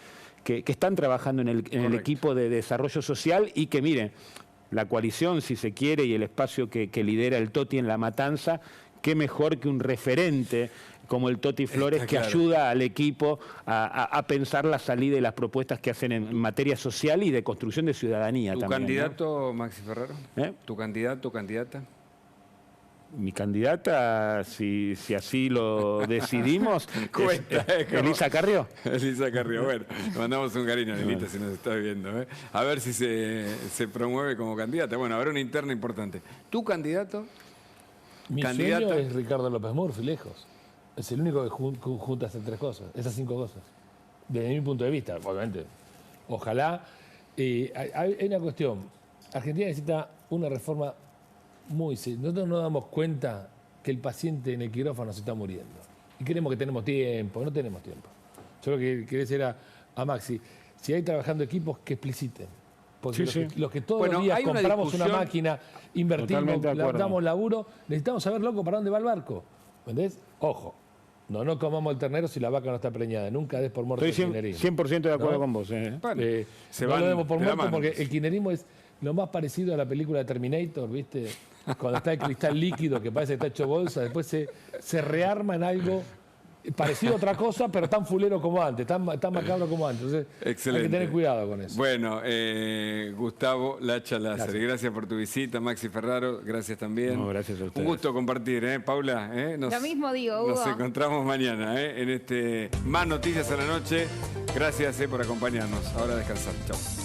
que están trabajando en el equipo de desarrollo social y que, miren, la coalición, si se quiere, y el espacio que lidera el Toti en La Matanza, qué mejor que un referente como el Toti Flores, que ayuda al equipo a pensar la salida y las propuestas que hacen en materia social y de construcción de ciudadanía. ¿Tu también, candidato, ¿no? Maxi Ferrero? ¿Eh? ¿Tu candidato o candidata? Mi candidata, si así lo decidimos, es Elisa Carrió. Elisa Carrió, bueno, le mandamos un cariño a Elita si nos está viendo. A ver si se promueve como candidata. Bueno, habrá una interna importante. ¿Tu candidato? Mi sueño es Ricardo López Murphy, lejos. Es el único que junta esas 3 cosas, esas 5 cosas. Desde mi punto de vista, obviamente. Ojalá. Hay una cuestión. Argentina necesita una reforma muy seria. Nosotros no damos cuenta que el paciente en el quirófano se está muriendo. Y creemos que tenemos tiempo. No tenemos tiempo. Yo lo que quería decir a Maxi, si hay trabajando equipos, que expliciten. Porque los que todos los días compramos una máquina, invertimos, damos laburo, necesitamos saber, loco, para dónde va el barco. ¿Entendés? Ojo. No comamos el ternero si la vaca no está preñada. Nunca des por muerto el kirchnerismo. 100% de acuerdo con vos. No lo demos por muerto porque el kirchnerismo es lo más parecido a la película de Terminator, ¿viste? Cuando está el cristal líquido que parece que está hecho bolsa, después se rearma en algo parecido a otra cosa, pero tan fulero como antes, tan macabro como antes. Entonces, excelente. Hay que tener cuidado con eso. Bueno, Gustavo Lacha Lázaro, gracias por tu visita. Maxi Ferraro, gracias también. No, gracias a ustedes. Un gusto compartir, Paula. Lo mismo digo, Hugo. Nos encontramos mañana en Más Noticias a la Noche. Gracias por acompañarnos. Ahora a descansar. Chao.